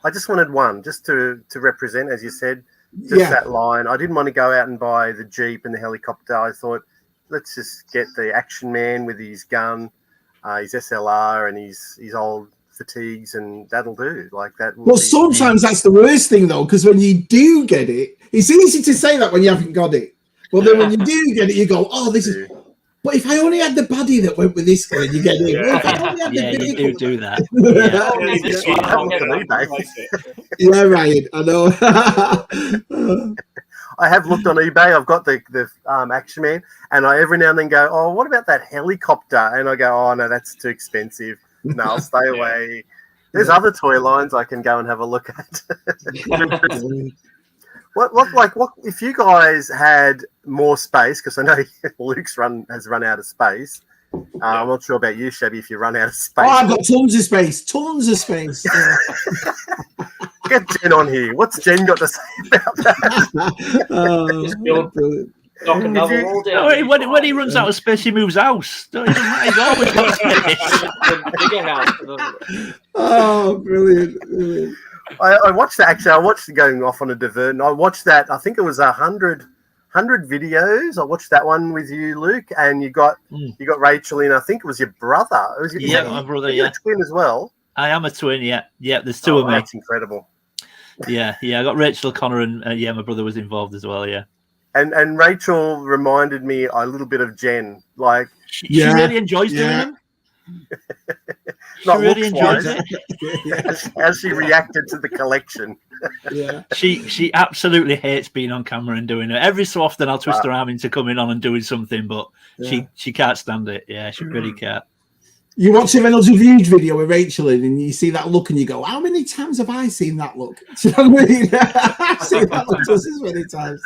A: I just wanted one just to represent, as you said, just that line. I didn't want to go out and buy the Jeep and the helicopter. I thought, let's just get the Action Man with his gun, his SLR, and his old fatigues, and that'll do. Like that.
F: Well, sometimes that's the worst thing, though, because when you do get it, it's easy to say that when you haven't got it. But then when you do get it, you go, oh, this is... But if I only had the baddie that went with this guy, you get it.
E: You do that.
F: Yeah, Ryan, I know.
A: I have looked on eBay. I've got the Action Man, and I every now and then go, oh, what about that helicopter? And I go, oh, no, that's too expensive. No, I'll stay away. There's other toy lines I can go and have a look at. What if you guys had more space? Because I know Luke's has run out of space. I'm not sure about you, Shabby, if you run out of space.
F: Oh, I've got tons of space. Tons of space.
A: Get Jen on here. What's Jen got to say about that?
F: Brilliant.
D: Knock another wall down.
E: When he runs out of space, he moves house. He's always got space.
D: Bigger house.
F: Oh, brilliant.
A: I watched that, actually. I watched going off on a divert, and I watched that. I think it was 100 videos. I watched that one with you, Luke, and you got Rachel in. I think it was your brother. It was
E: my brother.
A: You're a twin as well.
E: I am a twin. Yeah. There's two of me.
A: That's incredible.
E: Yeah. I got Rachel Connor, and my brother was involved as well. Yeah.
A: And Rachel reminded me a little bit of Jen. Like
E: she really enjoys doing them.
A: Not
E: really enjoys it.
A: As she reacted to the collection.
F: Yeah.
E: She absolutely hates being on camera and doing it. Every so often I'll twist her arm into coming on and doing something, but she can't stand it. Yeah, she really can't.
F: You watch a Reynolds Reviews video with Rachel in, and you see that look, and you go, "How many times have I seen that look?" Do you know what I mean? I've seen that look just as many times.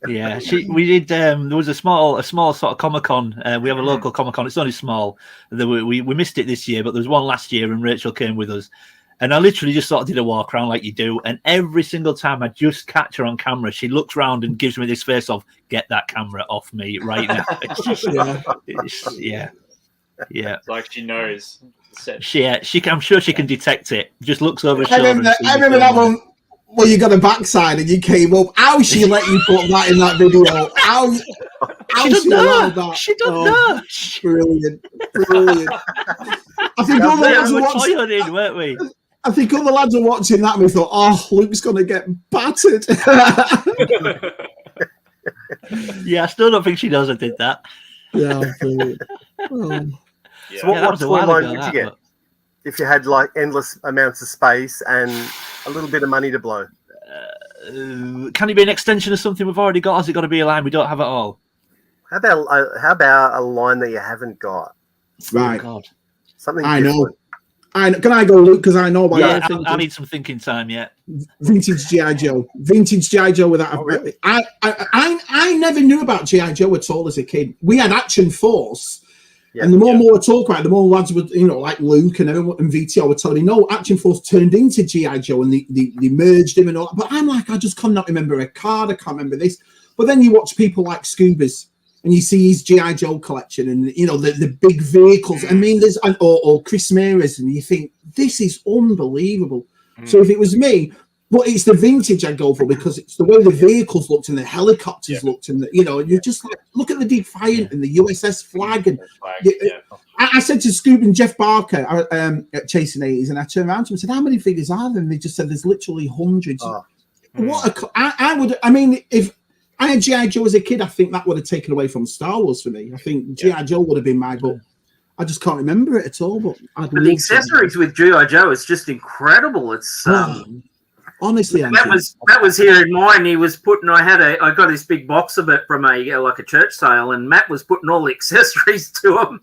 E: Yeah, we did. There was a small sort of Comic-Con. We have a local Comic-Con. It's only small. We missed it this year, but there was one last year, and Rachel came with us. And I literally just sort of did a walk around like you do. And every single time I just catch her on camera, she looks round and gives me this face of, "Get that camera off me right now." Yeah.
D: It's like she knows.
E: I'm sure she can detect it. Just looks over her shoulder.
F: I remember that one where you got a backside and you came up. How she let you put that in that video? How
E: she allowed that? She doesn't know.
F: Brilliant. I think all the lads were watching.
E: Toiling, weren't we?
F: I think all the lads were watching that and we thought, oh, Luke's going to get battered.
E: Yeah, I still don't think she knows I did that.
F: Yeah.
A: So what toyline did you get? If you had like endless amounts of space and a little bit of money to blow?
E: Can it be an extension of something we've already got? Or has it got to be a line we don't have at all?
A: How about a line that you haven't got?
F: Right.
E: Oh, God.
F: Something I know. Can I go, Luke? Because I know what
E: I need some thinking time. Yeah.
F: Vintage GI Joe. Vintage GI Joe with that. Oh, really? I never knew about GI Joe at all as a kid. We had Action Force. Yeah, and the more and more I talk about it, the more lads would, like Luke and everyone and VTR were telling me, no, Action Force turned into G.I. Joe and they merged him and all that. But I'm like, I just cannot remember a card. I can't remember this. But then you watch people like Scuba's and you see his G.I. Joe collection and, the big vehicles. I mean, or Chris Meares, and you think, this is unbelievable. So if it was me, but it's the vintage I go for because it's the way the vehicles looked and the helicopters looked, and you're just like, look at the Defiant and the USS Flag. And I said to Scoob and Jeff Barker at Chasing 80s, and I turned around to them and said, "How many figures are there?" And they just said, "There's literally hundreds." If I had G.I. Joe as a kid, I think that would have taken away from Star Wars for me. I think G.I. Joe would have been my book. I just can't remember it at all. But
B: the accessories with G.I. Joe is just incredible. It's
F: honestly,
B: that was here in mine. He was putting. I got this big box of it from a church sale, and Matt was putting all the accessories to them.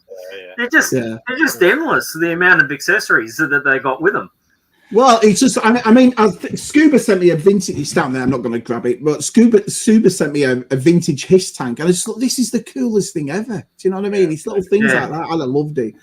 B: They're just endless. The amount of accessories that they got with them.
F: Well, it's just. I mean, Scuba sent me a vintage. It's down there. I'm not going to grab it, but Scuba sent me a vintage Hiss tank, and I just thought, this is the coolest thing ever. Do you know what I mean? These little things like that. I loved it.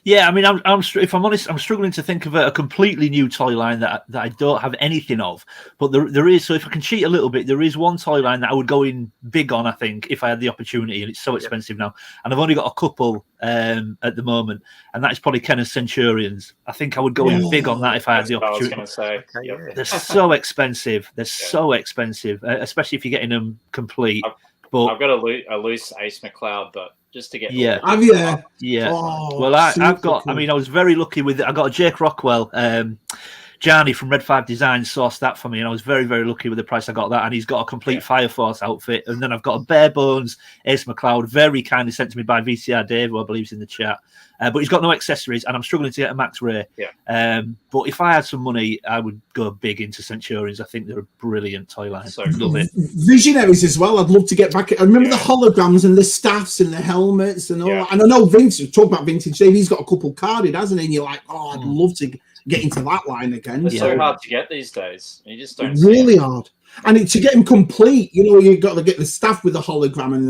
E: Yeah, I mean, if I'm honest, I'm struggling to think of a completely new toy line that I don't have anything of. But there is, so if I can cheat a little bit, there is one toy line that I would go in big on, I think, if I had the opportunity, and it's so expensive now. And I've only got a couple at the moment, and that is probably Kenner's Centurions. I think I would go in big on that if I had the opportunity.
D: I was going to say.
E: They're so expensive. They're so expensive, especially if you're getting them complete.
D: I've got a loose Ace McCloud, but just to get
F: have you?
E: Yeah.
F: Oh,
E: well, I've got. Cool. I mean, I was very lucky with it. I got a Jake Rockwell. Johnny from Red 5 Design sourced that for me, and I was very, very lucky with the price I got that. And he's got a complete Fire Force outfit, and then I've got a bare bones Ace McCloud, very kindly sent to me by VCR Dave, who I believe is in the chat. But he's got no accessories, and I'm struggling to get a Max Ray. But if I had some money, I would go big into Centurions. I think they're a brilliant toy line. So love it.
F: Visionaries as well. I'd love to get back. I remember the holograms and the staffs and the helmets and all that. And I know Vince, talk about vintage Dave, he's got a couple carded, hasn't he? And you're like, I'd love to get into that line again.
D: It's so hard to get these days. You just don't.
F: Really hard. And to get them complete, you've got to get the staff with the hologram and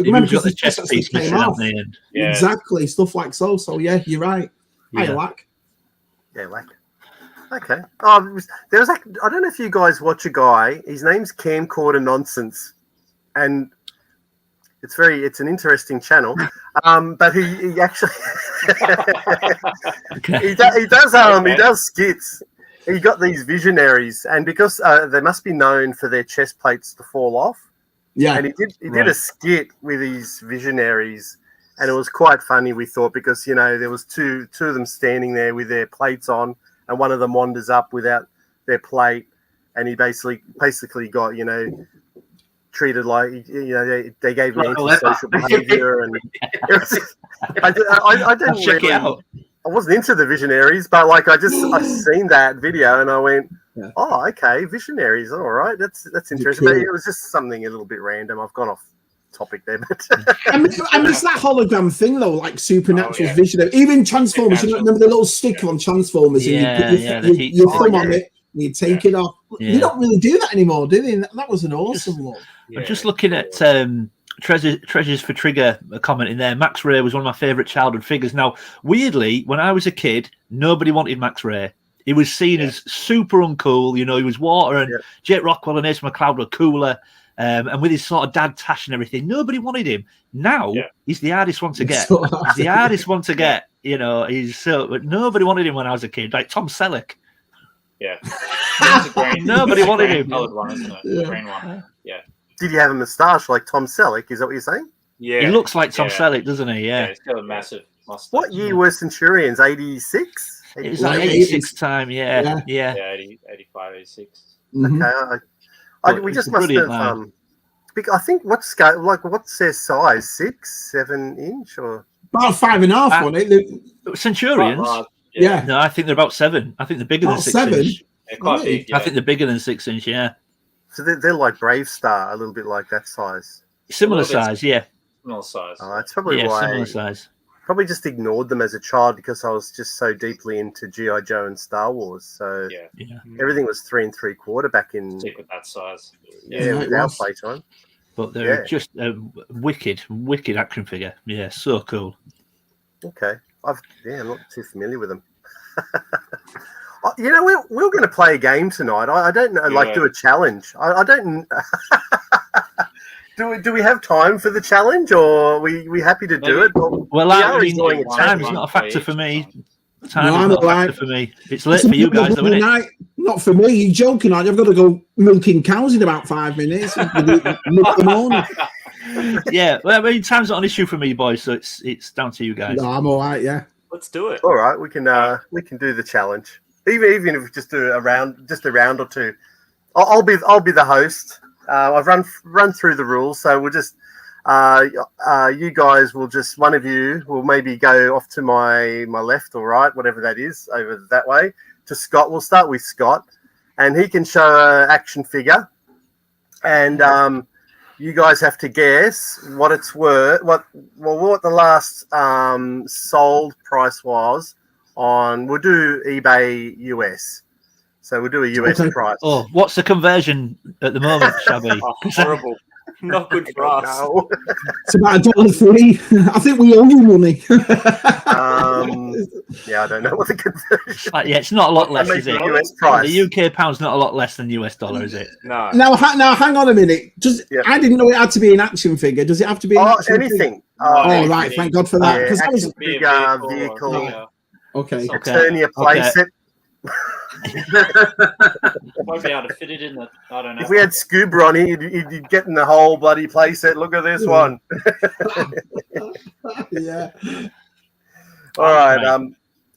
F: remember
E: got the chest piece came off.
F: Exactly, stuff like so. So yeah, you're right. Hi, Lack.
A: Yeah, Lack. Okay. There was I don't know if you guys watch a guy. His name's Camcorder Nonsense, and it's an interesting channel. But he actually he does skits. He got these visionaries, and because they must be known for their chest plates to fall off. Yeah, and he did a skit with these visionaries, and it was quite funny. We thought because there was two of them standing there with their plates on, and one of them wanders up without their plate, and he basically got treated like they gave him antisocial behavior, and I didn't
E: check it out.
A: I wasn't into the visionaries, but I seen that video and I went, oh, okay, visionaries, all right, that's interesting. Cool. But it was just something a little bit random. I've gone off topic there, but
F: I miss that hologram thing though, like Supernatural's visionary. Even Transformers, remember the little sticker on Transformers, and you put your thumb on it, and you take it off. You don't really do that anymore, do they? That was an awesome one.
E: I'm just looking at Treasures for Trigger comment in there. Max Ray was one of my favourite childhood figures. Now, weirdly, when I was a kid, nobody wanted Max Ray. He was seen as super uncool. He was water, and Jake Rockwell and Ace McCloud were cooler. And with his sort of dad tash and everything, nobody wanted him. Now, he's the hardest one to get. He's the hardest one to get. But nobody wanted him when I was a kid. Like Tom Selleck.
D: Yeah.
E: Nobody wanted him.
D: Colored one, isn't it? The green one. Yeah.
A: Did you have a moustache like Tom Selleck? Is that what you're saying?
D: Yeah.
E: He looks like Tom Selleck, doesn't he? Yeah.
D: He's got a massive
A: What year were Centurions? 86?
E: It's like 86 time, yeah.
D: 85, 86.
A: Okay, we just must have. I think what's their size? 6, 7 inch, or
F: about 5.5 on it.
E: Centurions.
F: Yeah.
E: No, I think they're about 7. I think they're bigger than 6 inch.
D: They're quite big.
E: I think they're bigger than 6 inch. Yeah.
A: So they're like Brave Star, a little bit like that size.
E: Similar size, yeah.
D: Similar size.
A: Oh, that's probably why.
E: Similar size.
A: Probably just ignored them as a child because I was just so deeply into G.I. Joe and Star Wars. So everything was 3 3/4 back in.
D: Stick with that size.
A: With our playtime.
E: But they're just a wicked action figure. Yeah, so cool.
A: Okay, I'm not too familiar with them. You know, we're going to play a game tonight. I don't know, do a challenge. I don't. Do we have time for the challenge, or are we happy to do it?
E: Well, time is not a factor for me. Time is not a factor for me. It's late for you guys, though, isn't it?
F: Not for me. You're joking, aren't you? I've got to go milking cows in about 5 minutes.
E: Yeah, well, I mean, time's not an issue for me, boys. So it's down to you guys.
F: No, I'm all right. Yeah,
C: let's do it.
A: All right, we can do the challenge. Even if we just do a round or two. I'll be the host. I've run through the rules, so we'll just you guys will just, one of you will maybe go off to my left or right, whatever that is, over that way to Scott. We'll start with Scott, and he can show an action figure, and you guys have to guess what it's worth, what the last sold price was on. We'll do eBay US. So we'll do a US price.
E: Oh, what's the conversion at the moment, Shabby?
C: Horrible. Not good for us.
A: No.
F: It's about $1.03. I think we owe you money.
A: I don't know what the conversion.
E: It's not a lot less, is it?
A: US price.
E: The UK pound's not a lot less than US dollar, is it?
C: No.
F: Now, hang on a minute. I didn't know it had to be an action figure. Does it have to be
A: anything?
F: Oh, right. Thank God for that.
A: Because action figure, vehicle.
F: Okay.
A: Eternia playset.
D: Won't be able to fit it in the. I don't know.
A: If we had Scuba on here, you'd get in the whole bloody playset. Look at this one.
F: Yeah.
A: All right.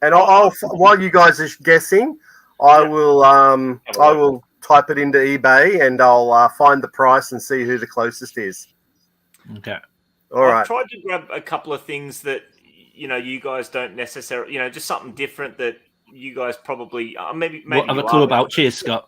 A: And I'll while you guys are guessing, I will type it into eBay and I'll find the price and see who the closest is.
E: Okay.
A: All right.
C: I've tried to grab a couple of things that you guys don't necessarily, just something different that you guys probably maybe
E: what have a clue about? Cheers, Scott.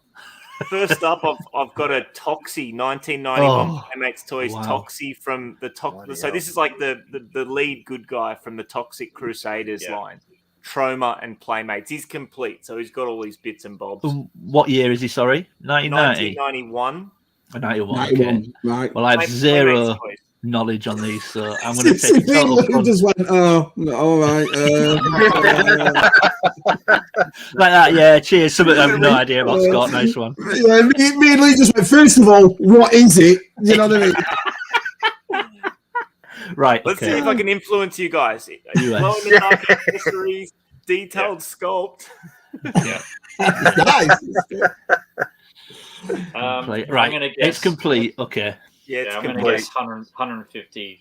C: First up, I've got a Toxie 1991 Playmates Toys Toxie from the So this is like the lead good guy from the Toxic Crusaders line. Trauma and Playmates. He's complete, so he's got all these bits and bobs.
E: What year is he? Sorry,
C: 1991.
E: 91.
F: 91.
E: Okay.
F: Right.
E: Well, I have zero knowledge on these, so I'm going to take total.
F: Just went, all right.
E: Like that, yeah. Cheers. Somebody I have no idea about Scott. Nice one.
F: Yeah, me and Lee just went. First of all, what is it? You know what I mean?
E: Right.
C: Let's see if I can influence you guys. Glow in the dark accessories, detailed sculpt.
D: Yeah.
F: Nice.
E: Right.
D: I'm gonna guess,
E: it's complete. Okay.
C: Yeah,
D: I'm going to guess 150.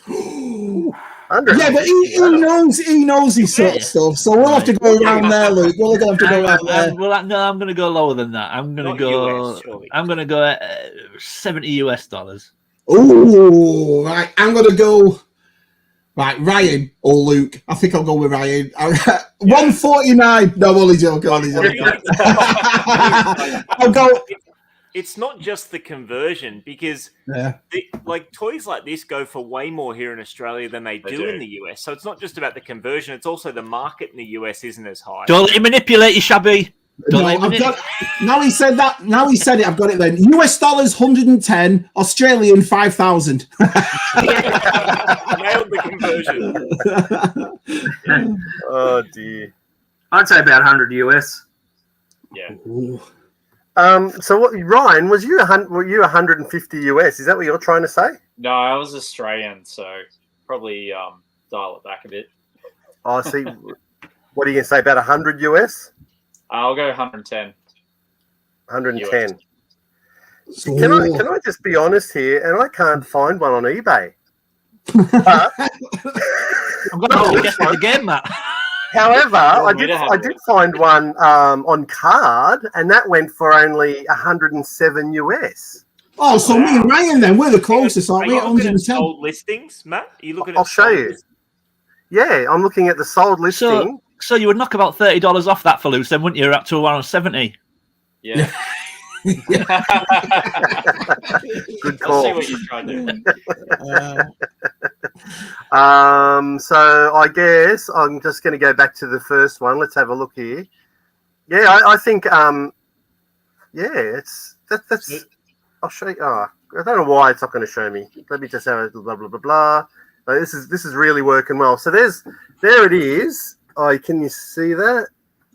F: Yeah, but he knows his sort of stuff, so we'll have to go around there, Luke. We'll have to go around there.
E: No, I'm going to go lower than that. I'm going to go at $70 US.
F: Oh, right. I'm going to go. Right, Ryan or Luke. I think I'll go with Ryan. 149. No, only joke. I'll go.
C: It's not just the conversion because toys like this go for way more here in Australia than they do in the US. So it's not just about the conversion; it's also the market in the US isn't as high.
E: Don't let him manipulate you, Shabby.
F: Now he said that. Now he said it. I've got it. Then US dollars 110, Australian 5,000.
C: Nailed the conversion.
A: Oh dear.
B: I'd say about 100 US.
D: Yeah.
F: Ooh.
A: So what, Ryan, were you 150 US? Is that what you're trying to say?
D: No, I was Australian, so probably dial it back a bit.
A: Oh, see. What are you going to say, about 100 US?
D: I'll go 110.
A: 110. Can I just be honest here? And I can't find one on eBay. But,
E: I'm going to guess it again, Matt.
A: however,
D: want me to have
A: I
D: a
A: did
D: look?
A: find one on card, and that went for only 107 US.
F: Oh, so me and Ryan then, we're the closest,
C: Are
F: aren't we?
C: you looking at
F: 110.
C: sold listings, Matt? Are you looking at
A: I'll show
C: sold
A: you.
C: listings?
A: Yeah, I'm looking at the sold listing.
E: So you would knock about $30 off that for loose, then, wouldn't you? Up to around 70.
D: Yeah.
A: Good
D: I'll see
A: call.
D: what you try to do.
A: So I guess I'm just going to go back to the first one. Let's have a look here. Yeah, I think that's. I'll show you. Oh, I don't know why it's not going to show me. Let me just have a blah blah blah blah. Oh, this is really working well. So there it is. Oh, can you see that?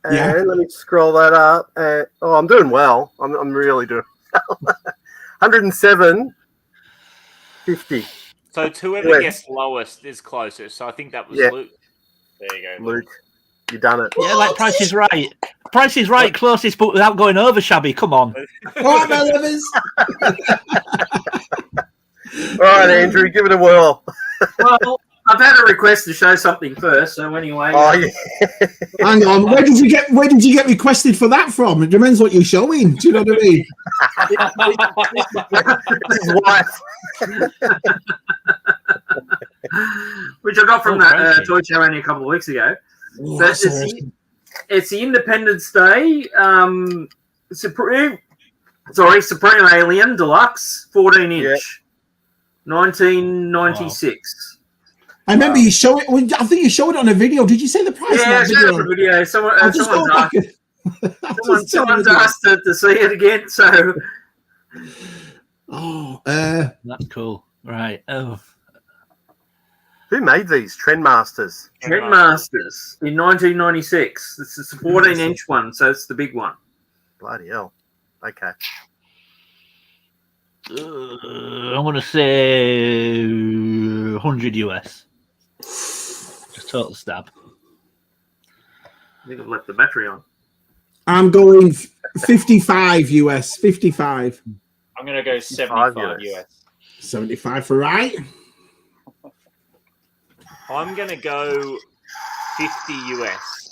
A: And
F: Yeah.
A: let me scroll that up. I'm doing well. I'm really doing well. 107.50.
C: So whoever
A: Wait.
C: guessed lowest is closest. So I think that was
A: Yeah.
C: Luke.
D: There you go.
A: Luke, you done it.
E: Yeah, like Price is Right. Price is Right, closest, but without going over, Shabby. Come on.
F: All right, my lovers.
A: All right, Andrew, give it a whirl.
B: Well, I've had a request to show something first, so anyway.
A: Oh yeah.
F: Hang on, where did you get requested for that from? It depends what you're showing. Do you know what I mean?
A: His wife.
B: Which I got from
E: Oh,
B: that
E: crikey.
B: toy show only a couple of weeks ago.
F: Oh,
B: But
F: that's awesome.
B: it's the Independence Day Supreme Alien Deluxe 14-inch,
A: Yeah.
B: 1996.
F: I remember you show it. I think you showed it on a video. Did you say the price?
B: Yeah, I
F: of that
B: showed it on the video.
F: I'll just go
B: Someone's
F: back.
B: someone's asked to see it again. So
E: That's cool. Right. Oh.
A: Who made these? Trendmasters.
B: Trendmasters in 1996. This is a 14-inch one, so it's the big one.
A: Bloody hell. Okay.
E: I'm going to say 100 US. Just total stab.
B: I think I've left the battery on.
F: I'm going 55 US. 55.
D: I'm going to go 75
A: US.
D: US.
F: 75 for right.
C: I'm going to go 50 US.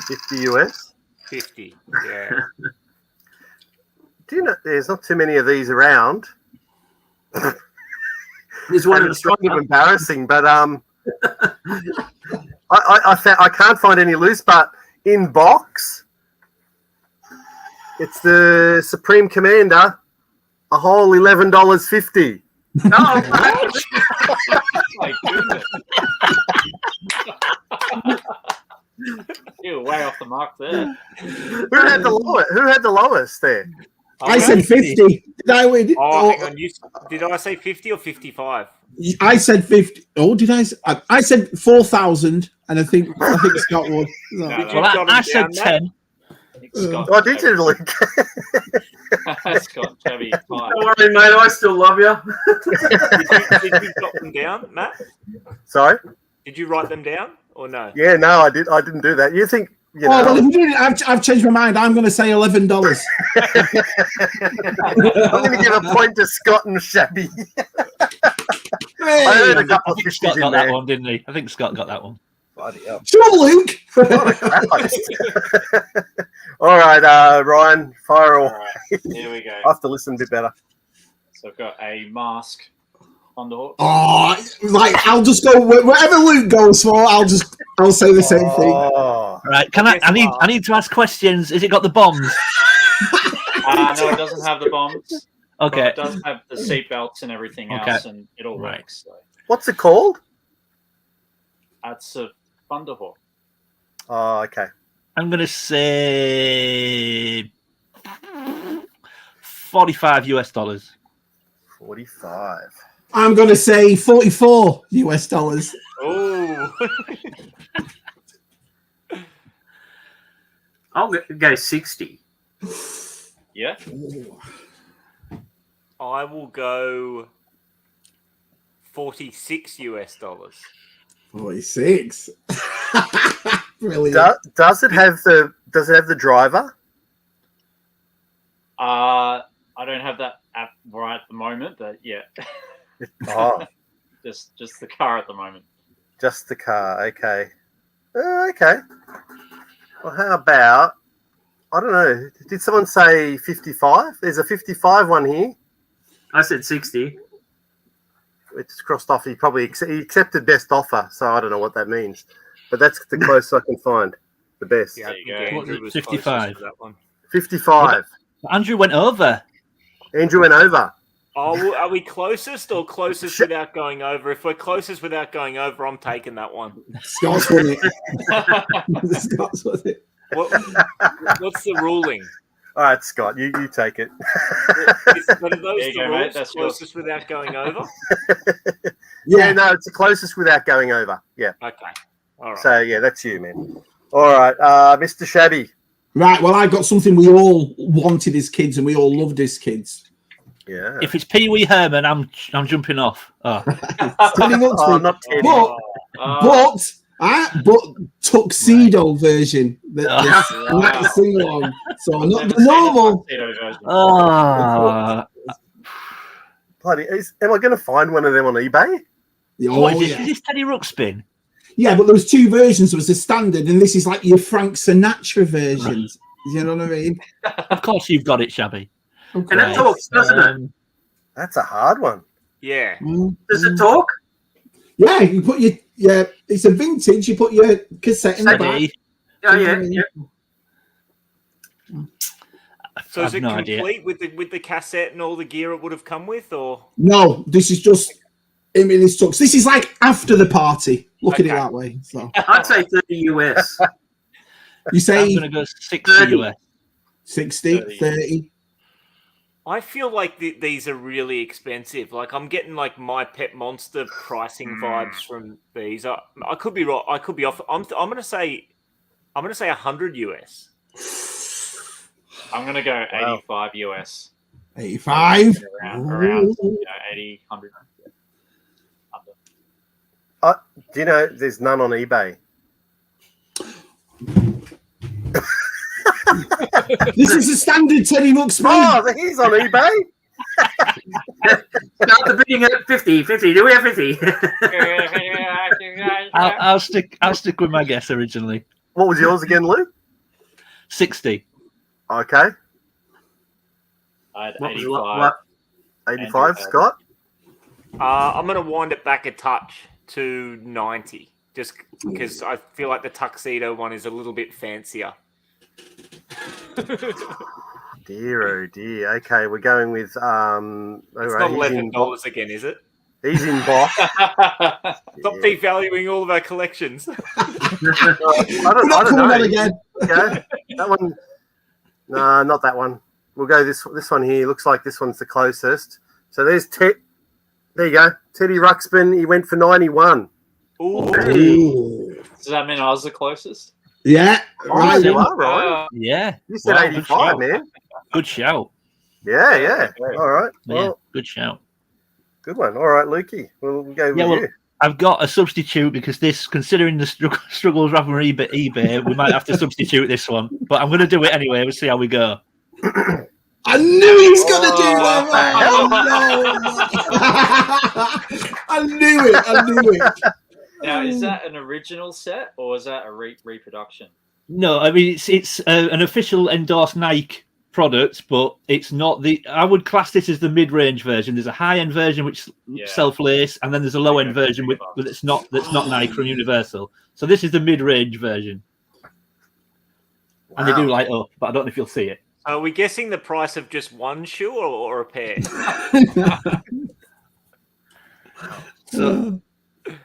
A: 50 US.
C: 50. Yeah.
A: Do you know there's not too many of these around?
B: There's one
A: And
B: in
A: it's kind of
B: Australia.
A: embarrassing, but I can't find any loose, but in box, it's the Supreme Commander, a whole $11.50.
B: Oh,
D: My goodness. You were way off the mark there.
A: Who had the lowest there?
F: I said 50. Did I win?
C: Oh, hang on. Did I say 50 or 55?
F: I said 50. Oh, did I? I said 4,000, and I think Scott would. No.
D: No,
C: Did you
E: Well,
C: jot
E: I
C: them
E: said
C: down,
E: 10.
D: I think Scott.
A: Oh, did you, Luke?
D: Scott Shabby.
B: don't worry, mate. I still love you.
C: Did you jot them down, Matt?
A: Sorry?
C: Did you write them down or no?
A: Yeah, no, I didn't do that. You think, you know.
F: Oh, well, if you didn't, I've changed my mind. I'm going to say $11.
A: I'm going to give a point to Scott and Shabby.
F: Hey,
A: I heard a
E: I
A: couple of
E: think
A: 50s
E: Scott
A: in
E: got that
A: there.
E: one, didn't he? I think Scott got that one.
A: Bloody hell.
F: sure, Luke.
A: All right, Ryan, fire away.
D: All right, here we go.
A: I have to listen a bit better.
D: So I've got a mask on the hook.
F: Oh, like I'll just go wherever Luke goes for. I'll say the same thing.
A: Oh,
E: Right, I need to ask questions. Has it got the bombs?
D: No, it doesn't have the bombs. But
E: Okay.
D: it does have the seat belts and everything
E: Okay.
D: else, and it all
E: Right.
D: works. So
A: what's it called?
D: that's a Thunderhawk.
A: Oh, okay.
E: I'm going to say 45 US dollars.
A: 45.
F: I'm going to say $44 US.
C: Oh.
B: I'll go 60.
D: Yeah.
C: I will go 46 US dollars.
F: 46. Brilliant.
A: Does it have the driver?
D: I don't have that app right at the moment, but yeah.
A: Oh,
D: Just the car at the moment.
A: just the car. Okay. Okay. Well, how about, I don't know, did someone say 55? There's a 55 one here.
B: I said 60.
A: It's crossed off. He accepted best offer, so I don't know what that means. But that's the closest I can find. The best.
C: Yeah, I
D: There you
C: think
D: go.
C: Andrew was
E: 55.
C: closest to that one.
A: 55.
E: Andrew went over.
A: Andrew went over.
C: Oh, well, are we closest or closest without going over? If we're closest without going over, I'm taking that one.
F: Scott's won it. Scott's won it.
C: What's the ruling?
A: All right, Scott, you take it.
C: But are those
D: There you
C: the
D: go,
C: rules?
D: mate. That's
C: Closest without going over?
A: Yeah, no, it's the closest without going over. Yeah.
C: Okay. All right.
A: So, yeah, that's you, man. All right, Mr. Shabby.
F: Right, well, I got something we all wanted as kids and we all loved as kids.
A: Yeah.
E: If it's Pee Wee Herman, I'm jumping off. Oh.
F: Teddy
A: Oh,
F: Ruxpin.
A: not Teddy.
F: But tuxedo version. That sing along. So not the normal.
E: Oh.
A: Bloody, am I going to find one of them on eBay?
E: What is this Teddy Ruxpin?
F: Yeah, but there was two versions. There was the standard, and this is like your Frank Sinatra version. You know what I mean?
E: Of course you've got it, Shabby.
F: Okay.
B: And it talks, doesn't it?
A: That's a hard one.
C: Yeah.
B: Does it talk?
F: Yeah, you put it's a vintage. You put your cassette in the back.
E: Shabby.
B: Oh, yeah.
C: So
E: I
C: is
E: have
C: it
E: no idea.
C: complete with the cassette and all the gear it would have come with, or?
F: No, this is just him in his tux. This is like after the party. Look at it
C: Okay.
F: that way. So
B: I'd say 30 US.
F: you say
E: I'm going to go 60
B: 30.
E: US.
F: 60, 30.
C: I feel like these are really expensive. Like I'm getting like My Pet Monster pricing vibes from these. I could be wrong. I could be off. I'm going to say 100 US.
D: I'm gonna go 85 US.
F: 85.
D: Around 80, 100.
A: Do you know there's none on eBay?
F: This is a standard Teddy Ruxpin.
A: Oh, he's on eBay.
B: Start the bidding at 50. 50. Do we have 50?
E: I'll stick with my guess originally.
A: What was yours again, Luke?
E: 60.
A: Okay.
D: I had
B: What was
D: 85.
B: what?
A: 85, Scott.
C: I'm going to wind it back a touch to 90, just because I feel like the tuxedo one is a little bit fancier.
A: Dear, oh dear. Okay, we're going with
C: It's not $11 again, is it?
A: He's in box.
C: Stop devaluing all of our collections.
A: I
F: We're
A: don't
F: not coming
A: know.
F: on again.
A: Yeah, that one. No, not that one. We'll go this one here. Looks like this one's the closest. So there's Ted. There you go. Teddy Ruxpin. He went for 91.
C: Ooh.
F: Ooh.
D: Does that mean I was the closest?
F: Yeah.
A: Oh,
F: Right.
A: you are right.
E: Yeah.
A: You said
E: Wow,
A: 85, man.
E: Good shout.
A: Yeah, yeah. All right.
E: Yeah,
A: Well,
E: good shout.
A: good one. All right, Lukey. We'll go with you.
E: I've got a substitute because this, considering the struggles rather than eBay, we might have to substitute this one. But I'm going to do it anyway. We'll see how we go.
F: I knew he was going to do that. I knew it. I knew it.
D: Now, is that an original set or is that a reproduction?
E: No, I mean it's an official endorsed Nike product, but it's not the. I would class this as the mid-range version. There's a high-end version which self-lace, and then there's a low-end version with that's not Nike from Universal. So this is the mid-range version, and they do light up, but I don't know if you'll see it.
C: Are we guessing the price of just one shoe or a pair?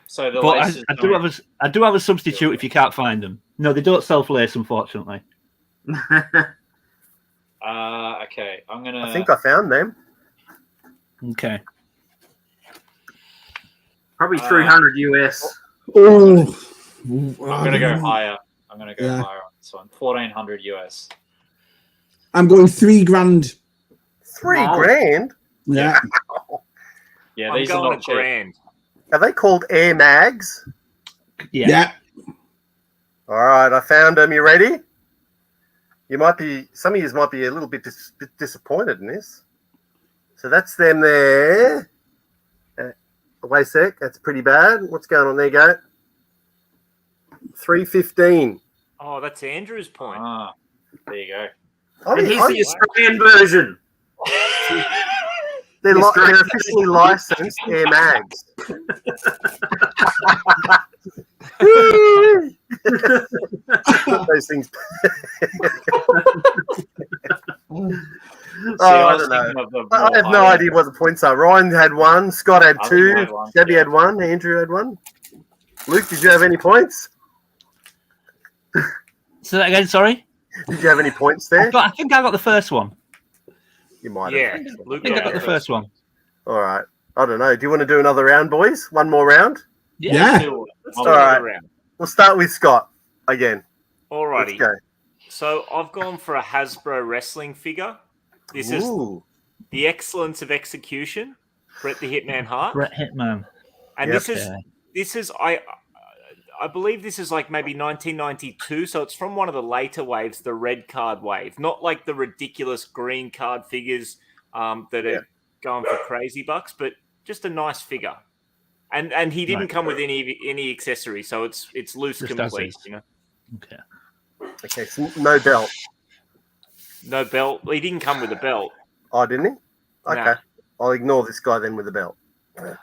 D: So the
E: But
D: laces
E: I do have a substitute if you can't find them. No, they don't self-lace, unfortunately.
D: Okay, I'm gonna.
A: I think I found them.
E: Okay.
B: Probably 300 US.
F: Oh.
D: I'm gonna go higher. I'm gonna go higher on this one. 1,400 US.
F: I'm going $3,000.
A: $3,000?
F: Yeah.
D: Yeah,
C: I'm
D: these are
C: going
D: not cheap.
C: $1,000.
A: Are they called Air Mags?
F: Yeah.
A: All right, I found them. You ready? Some of you might be a little bit disappointed in this. So that's them there. Wait a sec. That's pretty bad. What's going on? There you go. 315.
C: Oh, that's Andrew's point.
D: Ah, there you go.
B: And here's the Australian version.
A: They're officially licensed Air Mags. Those things. I don't know. I have no idea what the points are. Ryan had one. Scott had two. Shabby had one. Andrew had one. Luke, did you have any points?
E: So that again, sorry?
A: Did you have any points there?
E: I think I got the first one.
A: You might have.
C: Yeah,
E: I think I got the first one.
A: All right. I don't know. Do you want to do another round, boys? One more round?
F: Yeah.
C: Let's do another round.
A: We'll start with Scott again.
C: Alrighty.
A: Let's go.
C: So I've gone for a Hasbro wrestling figure. This is the excellence of execution, Bret the Hitman Hart.
E: Bret Hitman.
C: And this is I believe this is like maybe 1992, so it's from one of the later waves, the red card wave, not like the ridiculous green card figures that are going for crazy bucks, but just a nice figure. And he didn't come with any accessories, so it's loose
E: Just
C: complete, you know.
A: Okay, so no belt.
C: No belt. He didn't come with a belt.
A: Oh, didn't he? Okay.
C: No.
A: I'll ignore this guy then with the belt.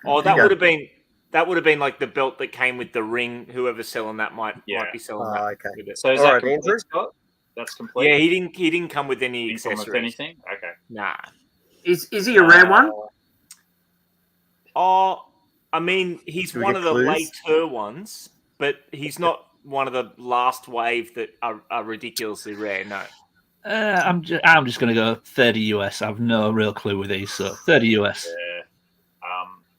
C: Oh, that would have been like the belt that came with the ring. Whoever's selling that might be selling that.
A: Okay.
C: With it.
D: So is that complete, Scott? That's complete.
C: Yeah, he didn't come with any accessories.
D: With anything? Okay.
C: Nah.
B: Is he a rare one?
C: Oh, I mean, he's
A: Do we
C: one
A: get
C: of the
A: clues?
C: later ones, but he's not one of the last wave that are ridiculously rare. No.
E: I'm just going to go 30 US. I have no real clue with these, so 30 US.
D: Yeah.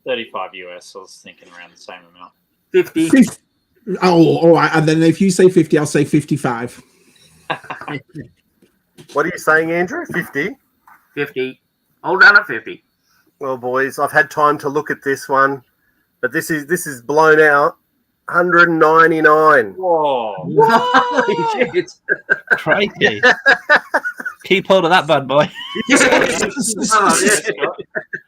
D: 35 US. I was thinking around the same amount.
B: 50.
F: Oh, all right. And then if you say 50, I'll say 55.
A: What are you saying, Andrew? 50?
B: 50. Hold on at 50.
A: Well, boys, I've had time to look at this one, but this is blown out. 199.
D: Whoa.
B: Holy shit.
E: Crikey. Keep hold of that bad boy.
B: Oh, yeah.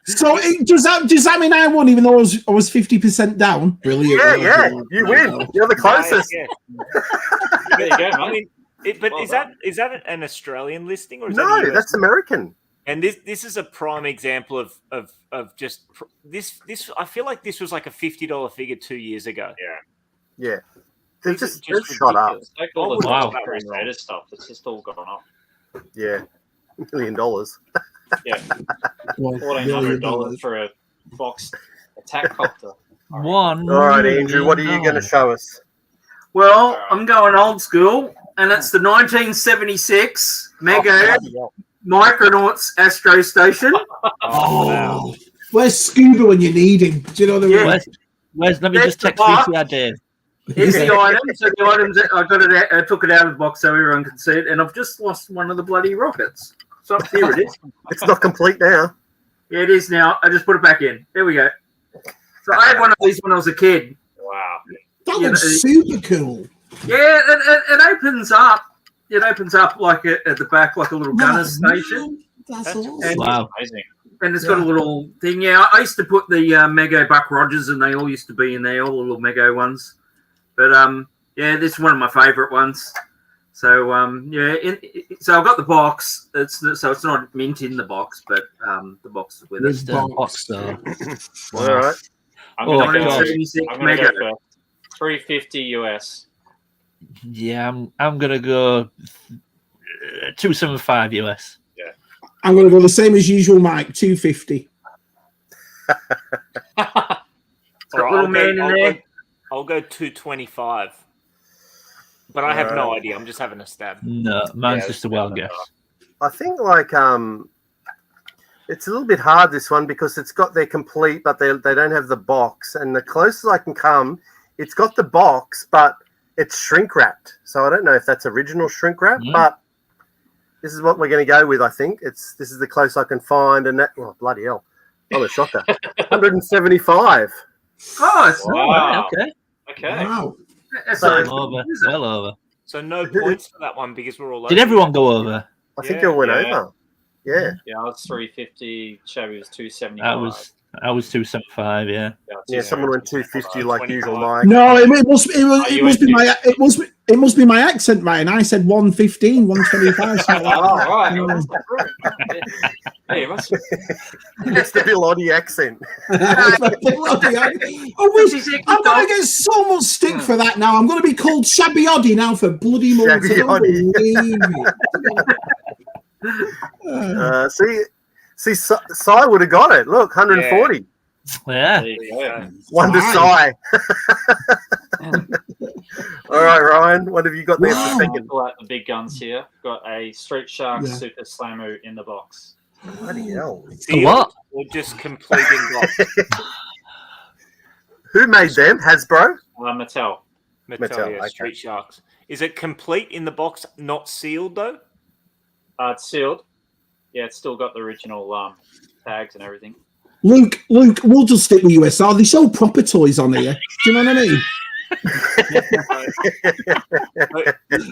F: So does that mean I won even though I was 50% down? Brilliant.
A: Yeah, you win. You're the closest.
C: Yeah.
D: There you go,
C: I
D: mate.
C: mean, is that an Australian listing or is
A: No,
C: that a US
A: that's American.
C: And this is a prime example of just this. I feel like this was like a $50 figure 2 years ago.
A: Yeah. They're
C: These are
A: just they're
C: just
A: shot up.
D: It's like all the
E: Wow.
D: Crusader stuff. It's just all gone up.
A: Yeah. $1 million.
D: Yeah.
F: Well,
D: $1,400 for a box attack copter.
E: One.
A: All right, Andrew, what are you going to show us?
B: Well, I'm going old school, and it's the 1976 Mega Micronauts Astro Station.
F: Oh, where's Scuba when you need him? Do you know what I mean?
E: Where's let me just text VCR Dave.
B: Here's the item. So the items, I got it out, I took it out of the box so everyone can see it, and I've just lost one of the bloody rockets. So here it is.
A: It's not complete now.
B: Yeah, it is now. I just put it back in. There we go. So I had one of these when I was a kid.
D: Wow.
F: That looks super cool.
B: Yeah, it opens up. It opens up like at the back, like a little gunner station.
F: That's awesome.
B: And,
E: Wow.
D: Amazing.
B: and it's got a little thing. Yeah, I used to put the Mego Buck Rogers, and they all used to be in there, all the little Mego ones. But yeah, this is one of my favourite ones. So so I've got the box. So it's not mint in the box, but the box is with
F: With
B: it.
E: The box though.
A: All right.
D: I'm
E: Oh,
D: going to
E: God.
D: go
B: 76
D: I'm gonna
B: Mego.
D: go for 350 US.
E: Yeah, I'm gonna go 275 US.
F: I'm going to go the same as usual, Mike. 250.
B: It's got a little man in there.
C: I'll go 225. But I have no idea. I'm just having a stab.
E: No, mine's just a wild guess.
A: I think it's a little bit hard, this one, because it's got their complete, but they don't have the box. And the closest I can come, it's got the box, but it's shrink wrapped. So I don't know if that's original shrink wrap, but this is what we're going to go with. I think this is the closest I can find, and that bloody hell, I'm a shocker. 175.
B: Oh, it's
D: Wow.
E: Okay.
D: Okay.
F: Wow.
B: that's
A: So-
B: nice.
E: Well over. Well over.
C: So no points for that one because we're all
E: Did
C: over.
E: everyone go over?
A: I think it went
D: Yeah.
A: over. Yeah.
D: Yeah, I was 350. Shabby was 275.
E: That was I was 275. Yeah.
A: Yeah, someone went 250 like usual,
C: 25.
A: Mike.
F: No, it must be my accent, Ryan. I said 115, 125. So
D: right. Hey,
A: It's the Bilotti accent.
F: I'm going to get so much stick for that now. I'm going to be called Shabby Oddy now for bloody months.
A: Shabby Oddy. See, Sai would have got it. Look, 140.
E: Yeah.
D: There you go.
A: One to Sai. All right, Ryan, what have you got there for second?
D: Pull out the big guns here. Got a Street Shark Super Slammu in the box.
A: Bloody hell.
E: What?
C: Or just complete in box?
A: Who made them? Hasbro?
D: Mattel.
C: Mattel, yeah,
A: okay.
C: Street Sharks. Is it complete in the box, not sealed though?
D: It's sealed. Yeah, it's still got the original tags and everything.
F: Luke, we'll just stick with USR. They show proper toys on here. Do you know what I mean?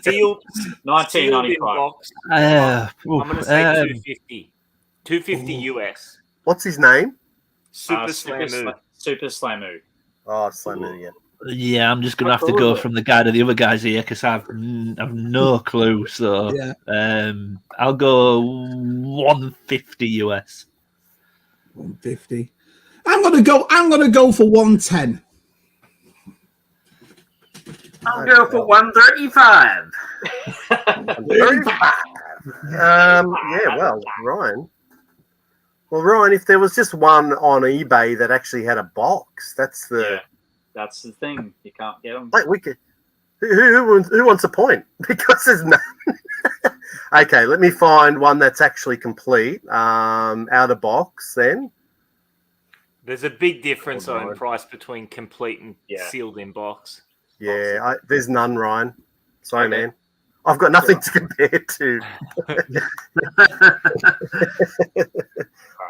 C: Sealed
D: 1995.
C: box.
E: I'm
C: I'm going to say 250. 250 US.
A: What's his name?
C: Super Slammu.
D: Super Slammu.
A: Oh, Slammu, yeah.
E: Yeah, I'm just gonna have to go from the guide of the other guys here because I've no clue. So I'll go 150 US.
F: 150. I'm gonna go for 110.
B: I'll go for 135.
A: 135. Yeah, well, Ryan. Well, Ryan, if there was just one on eBay that actually had a box, that's the
D: thing. You can't get them.
A: like we could. Who wants a point? Because there's none. Okay, let me find one that's actually complete, out of box. Then
C: There's a big difference in price between complete and sealed in box.
A: yeah, there's none, Ryan. Sorry, man. I've got nothing to compare to.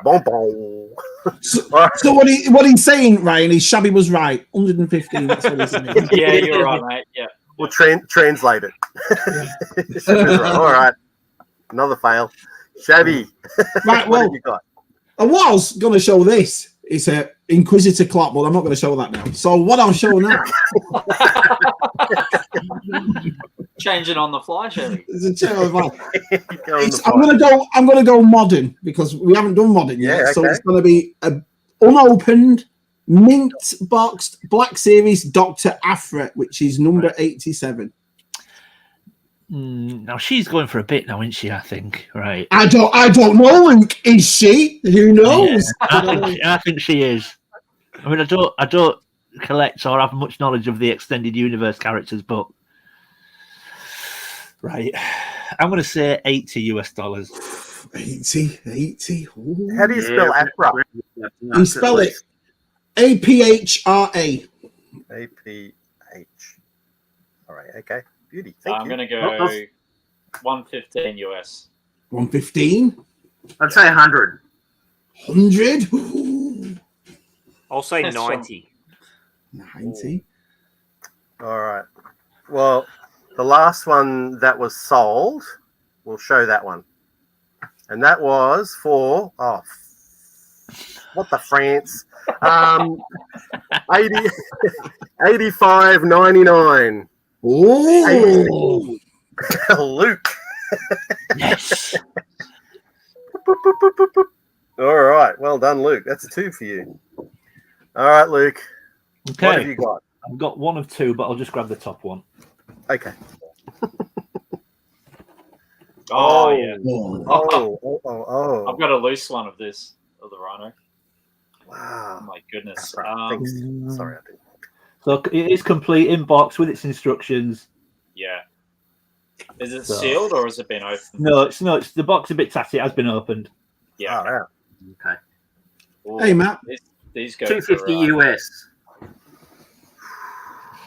A: Bon bon.
F: So what he's saying, Ryan, is Shabby was right. 115. That's what he's saying.
D: Yeah, you're right, mate. Yeah.
A: We'll translate it. Right. All right. Another fail. Shabby.
F: Right,
A: What
F: well,
A: have you got?
F: I was going to show this. It's a Inquisitor clock, but I'm not going to show that now. So what I'll show now.
D: Changing on the fly, Shabby.
F: I'm gonna go modern because we haven't done modern yet.
A: Yeah,
F: So
A: okay.
F: it's gonna be a unopened, mint boxed Black Series Dr. Afra, which is number 87.
E: Now she's going for a bit now, isn't she? I think, right?
F: I don't know, Luke. Is she? Who knows?
E: Yeah, I think she is. I mean, I don't collect or have much knowledge of the extended universe characters, but right, I'm going to say $80 US.
F: 80. Ooh.
A: How do you spell Afra?
F: You spell it APHRA.
A: APH. All right. Okay. Beauty.
D: I'm going to go 115 US.
F: 115.
B: I'd say 100.
F: 100. Ooh.
C: I'll say
D: That's
C: 90.
F: 90.
A: All right. Well, the last one that was sold, we'll show that one. And that was for, what the France? 85.99.
F: Oh,
A: Luke.
E: Yes.
A: All right. Well done, Luke. That's 2 for you. All right, Luke.
E: Okay.
A: What have you got?
E: I've got one of 2, but I'll just grab the top one.
A: Okay.
D: Oh, yeah.
A: Oh.
D: I've got a loose one of this, of the Rhino.
A: Wow.
D: Oh, my goodness.
A: Thanks. Sorry, I didn't.
E: So it is complete in box with its instructions.
D: Yeah. Is it sealed or has it been opened?
E: No, it's the box a bit tatty. It has been opened.
D: Yeah.
A: Oh, yeah.
B: Okay.
D: Ooh,
F: Hey, Matt.
D: These go
B: 250
D: for,
B: US.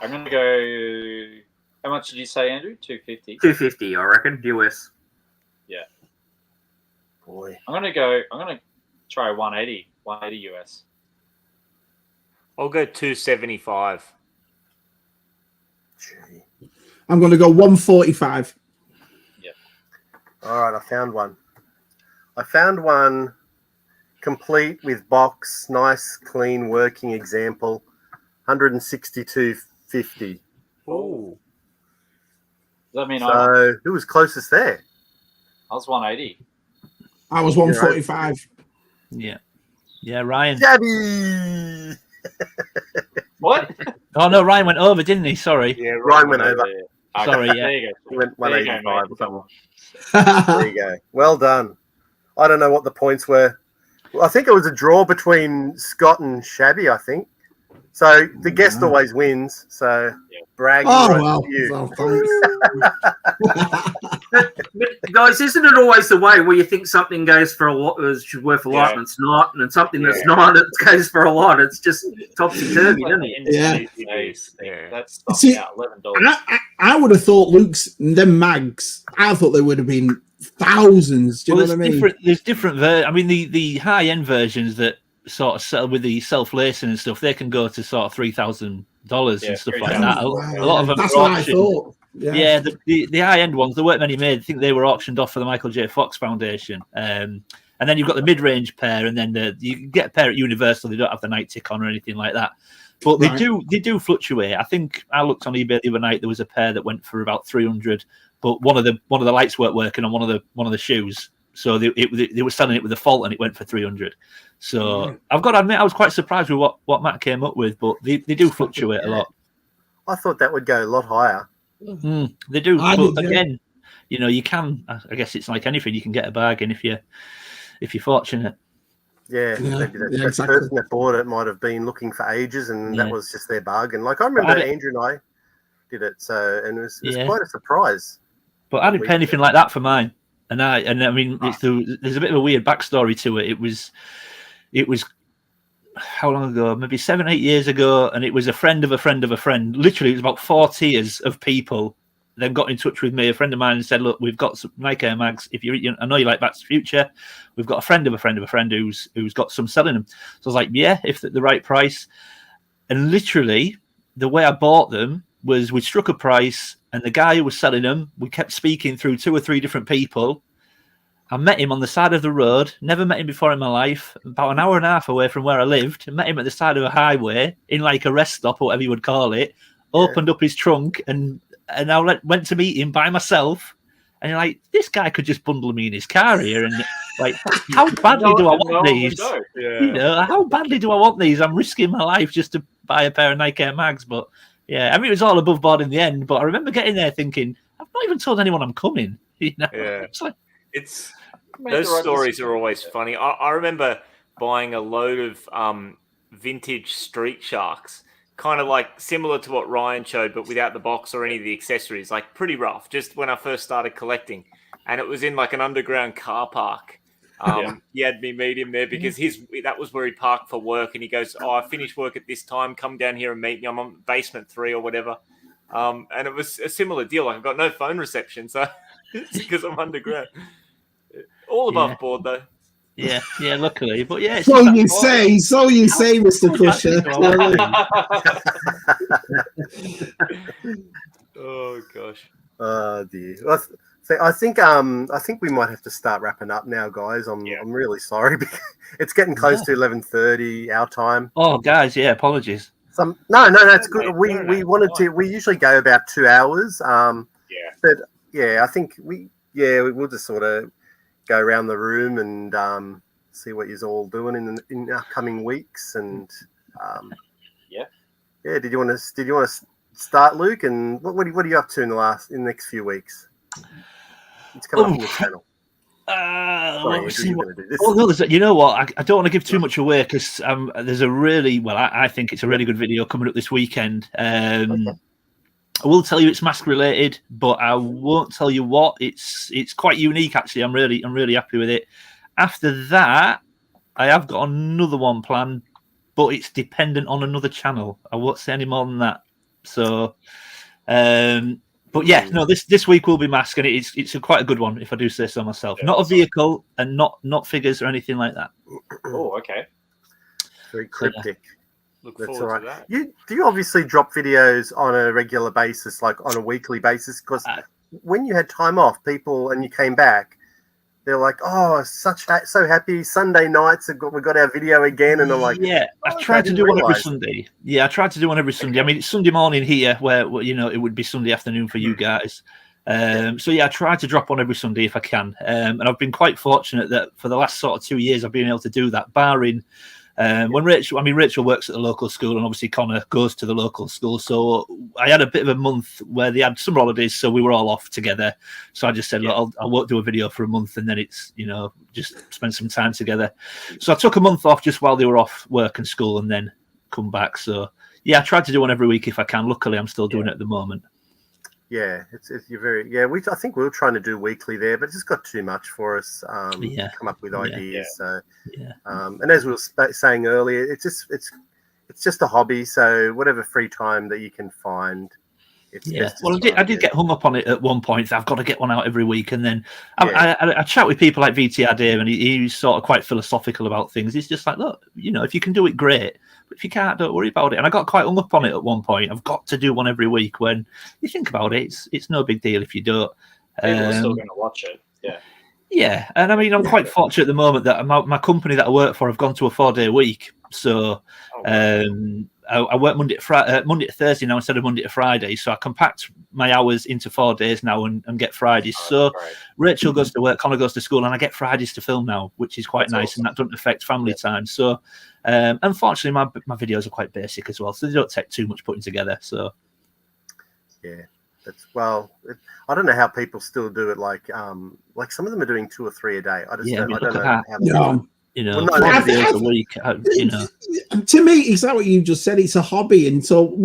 D: I'm going to go... How much did you say, Andrew? 250?
B: 250, I reckon, US.
D: Yeah.
A: Boy.
D: I'm going to try 180 US.
C: I'll go 275.
A: Gee.
F: I'm going to go 145.
A: All right, I found one. complete with box, nice, clean, working example, 162.50.
D: Oh. Does that mean
A: So who was closest there?
D: I was 180?
F: I was 145.
E: Yeah. Yeah, Ryan.
A: Shabby!
D: What?
E: Oh, no, Ryan went over, didn't he? Sorry.
A: Yeah, Ryan went over.
D: Okay,
E: Sorry, yeah.
D: There you go.
A: He went
D: There you go,
A: 185 or
D: mate.
A: something. There you go. Well done. I don't know what the points were. Well, I think it was a draw between Scott and Shabby, I think. So the guest always wins. So bragging rights to you.
F: Well, thanks.
B: But guys, isn't it always the way where you think something goes for a lot, is worth a lot, and it's not, and something that's not, it goes for a lot. It's just topsy turvy, isn't it?
F: Yeah.
D: That's
F: See,
D: $11.
F: I would have thought Luke's them mags. I thought they would have been thousands. Do you know what I mean?
E: There's different. I mean, the high end versions that sort of sell with the self lacing and stuff, they can go to sort of $3,000 and stuff like that. A lot of them.
F: That's
E: are
F: what I
E: auctioned.
F: thought.
E: Yeah, the high end ones, there weren't many made. I think they were auctioned off for the Michael J. Fox Foundation. And then you've got the mid range pair, and then you can get a pair at Universal. They don't have the night tick on or anything like that. But they do fluctuate. I think I looked on eBay the other night. There was a pair that went for about 300, but one of the lights weren't working on one of the shoes, so they were selling it with a fault, and it went for 300. So I've got to admit, I was quite surprised with what Matt came up with, but they do fluctuate a lot.
A: I thought that would go a lot higher.
E: They do, but again, you can. I guess it's like anything. You can get a bargain if you're fortunate.
A: Yeah, maybe that person that bought it might have been looking for ages, and that was just their bargain. Like I remember Andrew and I did it, and it was quite a surprise.
E: But I didn't pay anything like that for mine, and I mean, there's a bit of a weird backstory to it. It was how long ago? Maybe 7-8 years ago, and it was a friend of a friend of a friend. Literally, it was about 4 tiers of people. Then got in touch with me, a friend of mine, and said, "Look, we've got some Nike Air Mags. I know you like Back to the Future. We've got a friend of a friend of a friend who's got some selling them." So I was like, "Yeah, if at the right price." And literally, the way I bought them was we struck a price, and the guy who was selling them, we kept speaking through 2 or 3 different people. I met him on the side of the road. Never met him before in my life. About an hour and a half away from where I lived. I met him at the side of a highway in like a rest stop or whatever you would call it. Opened up his trunk and I went to meet him by myself. And you're like, this guy could just bundle me in his car here. And like, how badly do I want these? How badly do I want these? I'm risking my life just to buy a pair of Nike Air Mags. But yeah, I mean, it was all above board in the end. But I remember getting there thinking, I've not even told anyone I'm coming.
C: Yeah.
E: It's like,
C: those stories are always funny. I remember buying a load of vintage Street Sharks, kind of like similar to what Ryan showed, but without the box or any of the accessories, like pretty rough, just when I first started collecting. And it was in like an underground car park. He had me meet him there because that was where he parked for work. And he goes, I finished work at this time. Come down here and meet me. I'm on basement 3 or whatever. And it was a similar deal. Like I've got no phone reception, so it's because I'm underground. All above board, though.
E: Yeah, luckily. But yeah.
F: So you say, Mr. Crusher.
C: Oh gosh.
A: Oh dear. I think we might have to start wrapping up now, guys. I'm really sorry because it's getting close to 11:30 our time.
E: Oh, guys, apologies.
A: No, it's good. We wanted to. We usually go about 2 hours. But I think we'll just sort of go around the room and see what you're all doing in the upcoming weeks. And did you want to start, Luke? And what are you up to in the next few weeks? It's coming up on the channel.
E: You know what? I don't want to give too much away because there's a really I think it's a really good video coming up this weekend. I will tell you it's mask related, but I won't tell you what. It's quite unique actually. I'm really happy with it. After that, I have got another one planned, but it's dependent on another channel. I won't say any more than that. So, but yeah, no, this week will be mask, and it's quite a good one if I do say so myself. Not a vehicle and not figures or anything like that.
D: Oh, okay.
A: Very cryptic.
C: Look
A: That's
C: forward
A: all right.
C: to that.
A: Do you obviously drop videos on a regular basis, like on a weekly basis? Because when you had time off, people and you came back, they're like, "Oh, so happy! Sunday nights, we got our video again," and I'm like,
E: "Yeah, I tried to do one every Sunday. Yeah, I tried to do one every Sunday. I mean, it's Sunday morning here, where it would be Sunday afternoon for you guys. So yeah, I try to drop one every Sunday if I can, and I've been quite fortunate that for the last sort of 2 years I've been able to do that, barring when Rachel works at the local school, and obviously Connor goes to the local school. So I had a bit of a month where they had summer holidays, so we were all off together. So I just said, look, I won't do a video for a month, and then it's just spend some time together. So I took a month off just while they were off work and school, and then come back. So yeah, I tried to do one every week if I can. Luckily, I'm still doing it at the moment.
A: Yeah, I think we were trying to do weekly there, but it just got too much for us. Come up with ideas. And as we were saying earlier, it's just a hobby. So whatever free time that you can find.
E: I did get hung up on it at one point. I've got to get one out every week, and then I chat with people like VTR Dave, and he's sort of quite philosophical about things. He's just like, look, if you can do it, great. But if you can't, don't worry about it. And I got quite hung up on it at one point. I've got to do one every week. When you think about it, it's no big deal if you don't.
D: People are still going to watch it.
E: Yeah, and I mean, I'm quite fortunate at the moment that my company that I work for have gone to a 4-day week. So I work Monday to Thursday now instead of Monday to Friday. So I compact my hours into 4 days now and get Fridays. Rachel goes to work, Connor goes to school, and I get Fridays to film now, which is quite nice, awesome. And that doesn't affect family time. So unfortunately, my videos are quite basic as well, so they don't take too much putting together. So
A: yeah. I don't know how people still do it. Like some of them are doing 2 or 3 a day. I don't know how.
E: Videos a week.
F: To me, it's like what you just said. It's a hobby, and so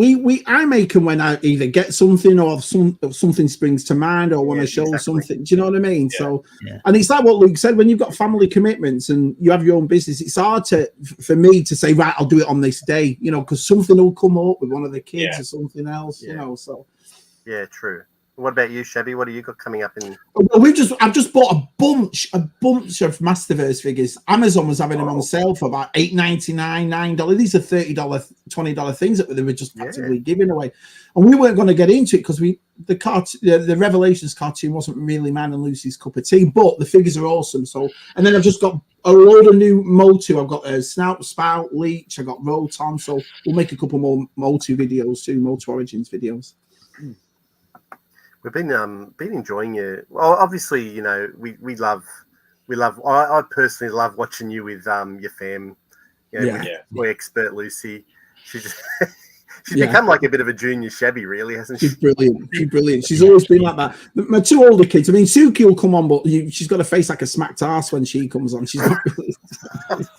F: I make them when I either get something or something springs to mind or want to show something. Do you know what I mean? Yeah. So, and it's like what Luke said. When you've got family commitments and you have your own business, it's hard for me to say, right, I'll do it on this day. Because something will come up with one of the kids or something else. So.
A: Yeah, true. What about you, Shabby? What have you got coming up in?
F: Well, I've just bought a bunch of Masterverse figures. Amazon was having them on sale for about $8.99, $9. These are $30, $20 things that they were just practically giving away. And we weren't going to get into it because the Revelations cartoon wasn't really mine and Lucy's cup of tea, but the figures are awesome. So, and then I've just got a load of new Motu. I've got a Snout, Spout, Leech. I got Rotom. So we'll make a couple more Motu videos too, Motu Origins videos.
A: We've been enjoying you. Well, obviously, we love. I personally love watching you with your fam. With expert Lucy. She's become like a bit of a junior Shabby, really, hasn't she?
F: She's brilliant. She's always been like that. My 2 older kids. I mean, Suki will come on, but she's got a face like a smacked ass when she comes on. She's not really.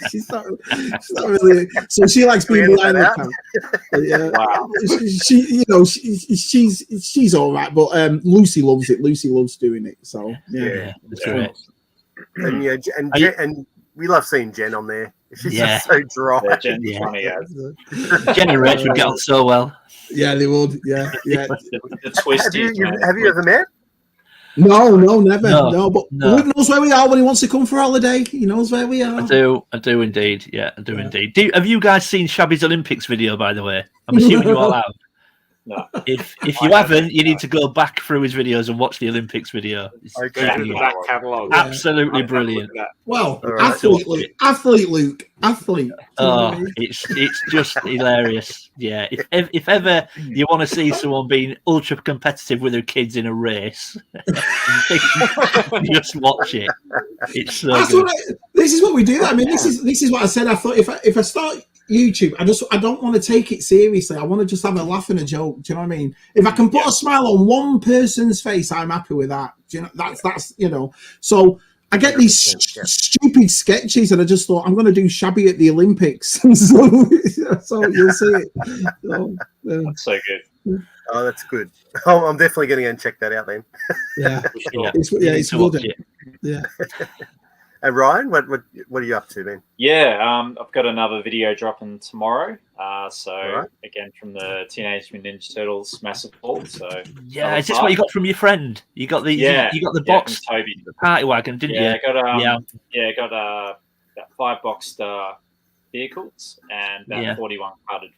F: she's not really. So she likes being behind the camera. Wow. She's all right, but Lucy loves it. Lucy loves doing it. So
E: that's great.
A: And we love seeing Jen on there. She's just so dry.
D: Yeah, Jen's funny as.
E: Jen and Rach would get on so well.
F: Yeah, they would. Yeah.
D: The twisted.
A: Have you ever met?
F: No, never. No, but Luke knows where we are when he wants to come for holiday. He knows where we are.
E: I do indeed. Yeah, I do indeed. Have you guys seen Shabby's Olympics video, by the way? I'm assuming you all have.
D: No.
E: If you haven't, you need to go back through his videos and watch the Olympics video. It's
C: back catalogue.
E: Absolutely brilliant.
F: Well, athlete Luke.
E: Oh, it's just hilarious. Yeah, if ever you want to see someone being ultra competitive with their kids in a race, just watch it. It's so good.
F: This is what we do. I mean, this is what I said. I thought if I start YouTube, I don't want to take it seriously. I want to just have a laugh and a joke. Do you know what I mean? If I can put a smile on one person's face, I'm happy with that. Do you know, that's So I get these stupid sketches, and I just thought I'm going to do Shabby at the Olympics. so you'll see it.
D: That's so good.
A: Oh, that's good. Oh, I'm definitely going to go and check that out then.
F: It's good. Yeah.
A: And Ryan, what are you up to, man?
D: Yeah, I've got another video dropping tomorrow. Again from the Teenage Mutant Ninja Turtles Massive Haul. So
E: is this what you got from your friend? You got the the box,
D: from Toby,
E: the party wagon, didn't you?
D: I got about 5 boxed vehicles and about 41 carded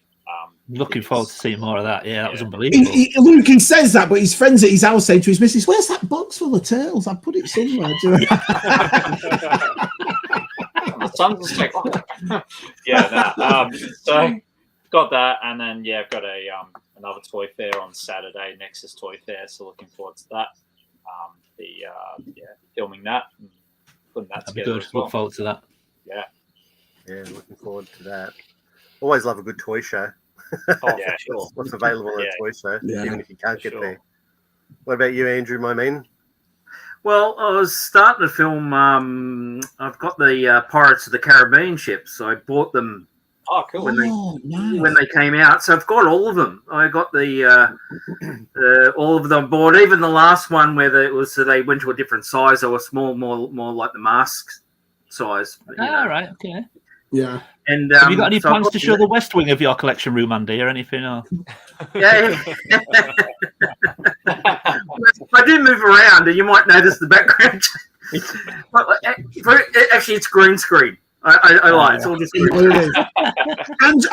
E: Looking forward to seeing more of that. Yeah, that was unbelievable.
F: Luke, he says that, but his friends at his house say to his missus, "Where's that box full of turtles? I put it somewhere."
D: The sun's just like, so got that, and then I've got a another toy fair on Saturday, Nexus Toy Fair. So looking forward to that. Filming that, and putting that together.
E: Good.
D: As well.
E: Look forward to that.
A: Yeah, looking forward to that. Always love a good toy show.
D: Sure.
A: What's available on a toy show, even if you can't get
D: sure.
A: there. What about you, Andrew? My man.
B: Well, I was starting to film. I've got the Pirates of the Caribbean ships. I bought them.
D: Oh, cool.
B: When they came out, so I've got all of them. I got the all of them bought. Even the last one where they went to a different size. They were small, more like the mask size.
E: Right, okay.
F: Yeah.
B: And
E: have you got any plans to show the West Wing of your collection room, Andy, or anything? Or?
B: Yeah. I do move around, and you might notice the background. Actually, it's green screen. I like it's all just green.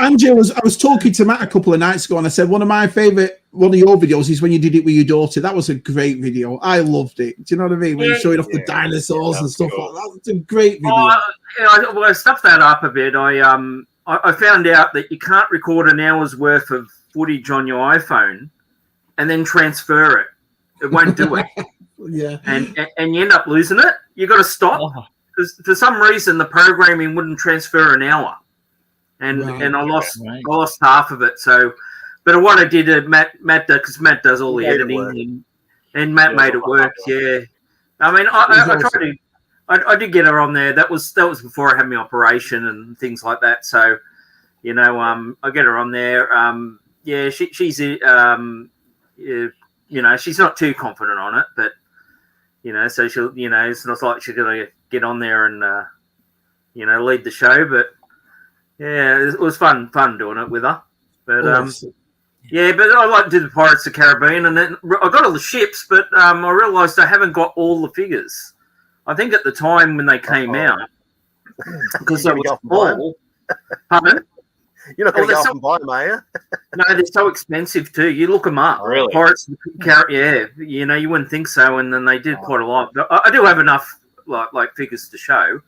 F: Andrew, I was talking to Matt a couple of nights ago, and I said one of your videos is when you did it with your daughter. That was a great video. I loved it. Do you know what I mean? When you're showing off the dinosaurs and stuff like that. It's a great video.
B: I stuffed that up a bit. I found out that you can't record an hour's worth of footage on your iPhone and then transfer it. It won't do it.
F: Yeah.
B: And you end up losing it. You got to stop. Because for some reason the programming wouldn't transfer an hour, and I lost half of it. So, but what I did, Matt because Matt does all the editing, and Matt made it work. Yeah, I mean, I tried to. I did get her on there. That was before I had my operation and things like that. So, I get her on there. She's she's not too confident on it, but so she'll it's not like she's gonna get on there and lead the show. But yeah, it was fun doing it with her. But but I like to do the Pirates of the Caribbean, and then I got all the ships, but I realised I haven't got all the figures. I think at the time when they came out, because they were full. Pardon?
A: You're not going to go off and buy them, are you?
B: No, they're so expensive too. You look them up.
D: Really?
B: Pirates of the Caribbean, you wouldn't think so, and then they did quite a lot. But I do have enough like figures to show,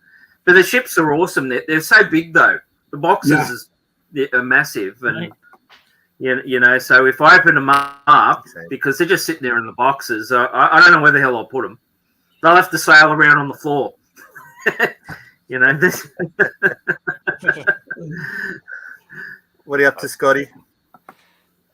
B: but the ships are awesome. They're so big though. The boxes are massive, and so if I open them up, because they're just sitting there in the boxes, I don't know where the hell I'll put them. They'll have to sail around on the floor.
A: What are you up to, Scotty?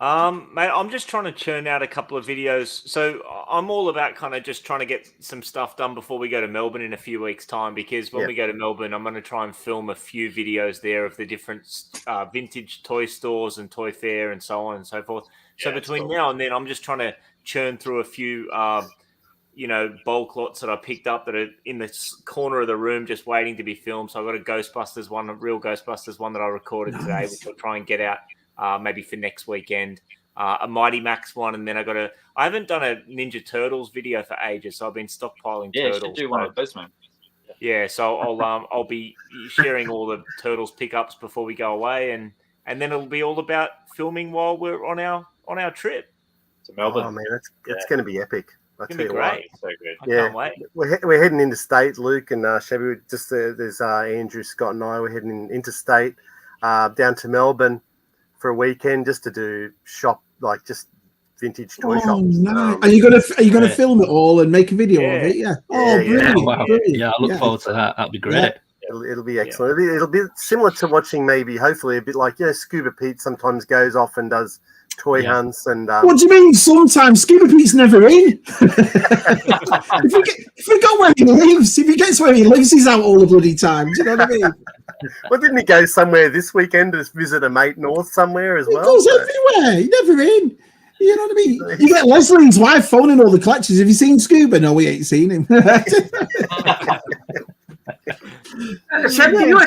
C: Mate, I'm just trying to churn out a couple of videos. So I'm all about kind of just trying to get some stuff done before we go to Melbourne in a few weeks' time, because when we go to Melbourne, I'm going to try and film a few videos there of the different vintage toy stores and toy fair and so on and so forth. So between now and then, I'm just trying to churn through a few, bulk lots that I picked up that are in the corner of the room just waiting to be filmed. So I've got a Ghostbusters one, a real Ghostbusters one that I recorded today, which I'll try and get out maybe for next weekend. A Mighty Max one, and then I haven't done a Ninja Turtles video for ages, so I've been stockpiling turtles.
D: Yeah, you should do one of those, man.
C: Yeah, so I'll be sharing all the Turtles pickups before we go away, and then it'll be all about filming while we're on our trip
D: to Melbourne.
A: Oh man, it's going to be epic.
C: It's going to be great.
D: So good.
C: I can't wait.
A: We're heading interstate, Luke and Shabby. There's Andrew, Scott, and I. We're heading interstate down to Melbourne for a weekend just to do just vintage toy shops.
F: Nice. Are you gonna film it all and make a video of it? Yeah. Oh, brilliant!
E: Wow.
F: Brilliant.
E: Yeah, I look forward to that. That'd be great.
A: It'll be excellent. It'll be similar to watching hopefully a bit like Scuba Pete sometimes goes off and does toy hunts and.
F: What do you mean? Sometimes Scuba Pete's never in. if we go where he lives, if he gets where he lives, he's out all the bloody time. Do you know what I mean?
A: Well, didn't he go somewhere this weekend to visit a mate north somewhere as well?
F: He goes everywhere. He's never in. You know what I mean? You get Leslie's wife phoning all the collectors. Have you seen Scuba? No, we ain't seen him.
B: Shab, do you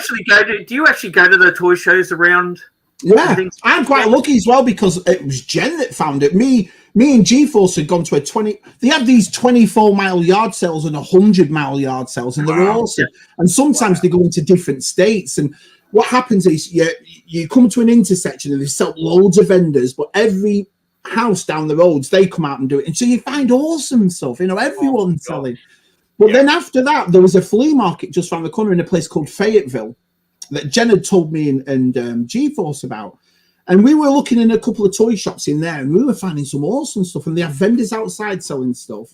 B: actually go to the toy shows around?
F: Yeah, I'm quite lucky as well because it was Jen that found it. Me and G-Force had gone to a 20. They have these 24-mile yard sales and 100-mile yard sales, and they're awesome. And sometimes they go into different states. And what happens is you come to an intersection and there's loads of vendors, but every house down the roads, they come out and do it. And so you find awesome stuff, everyone's selling. But then after that, there was a flea market just around the corner in a place called Fayetteville that Jen had told me and G-Force about. And we were looking in a couple of toy shops in there and we were finding some awesome stuff. And they have vendors outside selling stuff.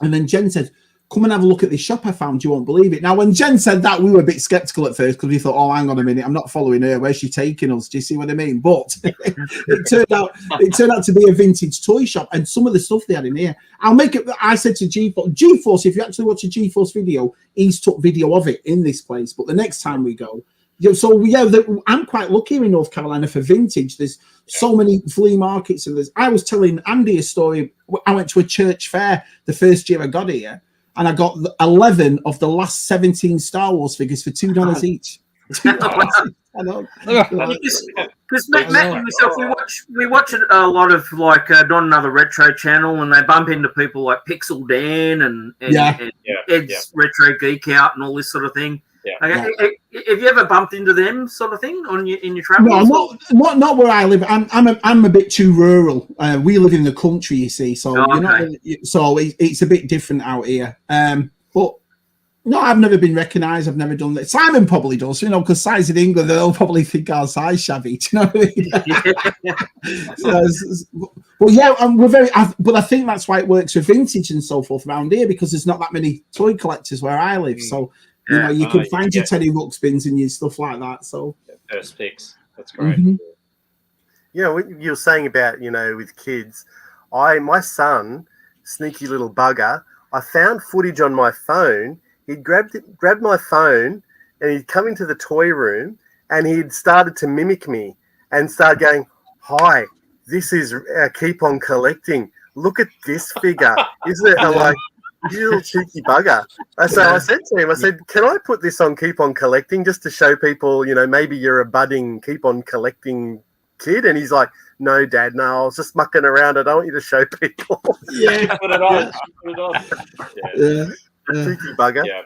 F: And then Jen said, come and have a look at this shop I found. You won't believe it. Now, when Jen said that, we were a bit skeptical at first because we thought, oh, hang on a minute, I'm not following her. Where's she taking us? Do you see what I mean? But it turned out to be a vintage toy shop, and some of the stuff they had in here. I'll make it. I said to G-Force, if you actually watch a G-Force video, he's took video of it in this place. But the next time we go, I'm quite lucky in North Carolina for vintage. There's so many flea markets, and I was telling Andy a story. I went to a church fair the first year I got here. And I got 11 of the last 17 Star Wars figures for $2 each. $2 I know.
B: Because Matt and myself, we watch a lot of like not another retro channel, and they bump into people like Pixel Dan and Ed's Retro Geek Out and all this sort of thing. Have you ever bumped into them sort of thing in your travels?
F: No, not where I live. I'm a bit too rural. We live in the country, you see, so it's a bit different out here. But no, I've never been recognised. I've never done that. Simon probably does, because Si's in England, they'll probably think our size Shabby. Do you know what I mean? We're very. But I think that's why it works with vintage and so forth around here, because there's not that many toy collectors where I live. So. You can find your Teddy Ruxpins and your stuff like that. So
D: first picks, that's great.
A: Mm-hmm. What you were saying about with kids, my son, sneaky little bugger, I found footage on my phone. He'd grabbed my phone and he'd come into the toy room and he'd started to mimic me and started going, "Hi, this is Keep On Collecting. Look at this figure, isn't it?" I'm like, "You little cheeky bugger." So I said to him, "Can I put this on Keep On Collecting just to show people, maybe you're a budding Keep On Collecting kid?" And he's like, "No, Dad, no, I was just mucking around. I don't want you to show people."
D: Yeah, put it on.
A: Cheeky bugger. Yeah.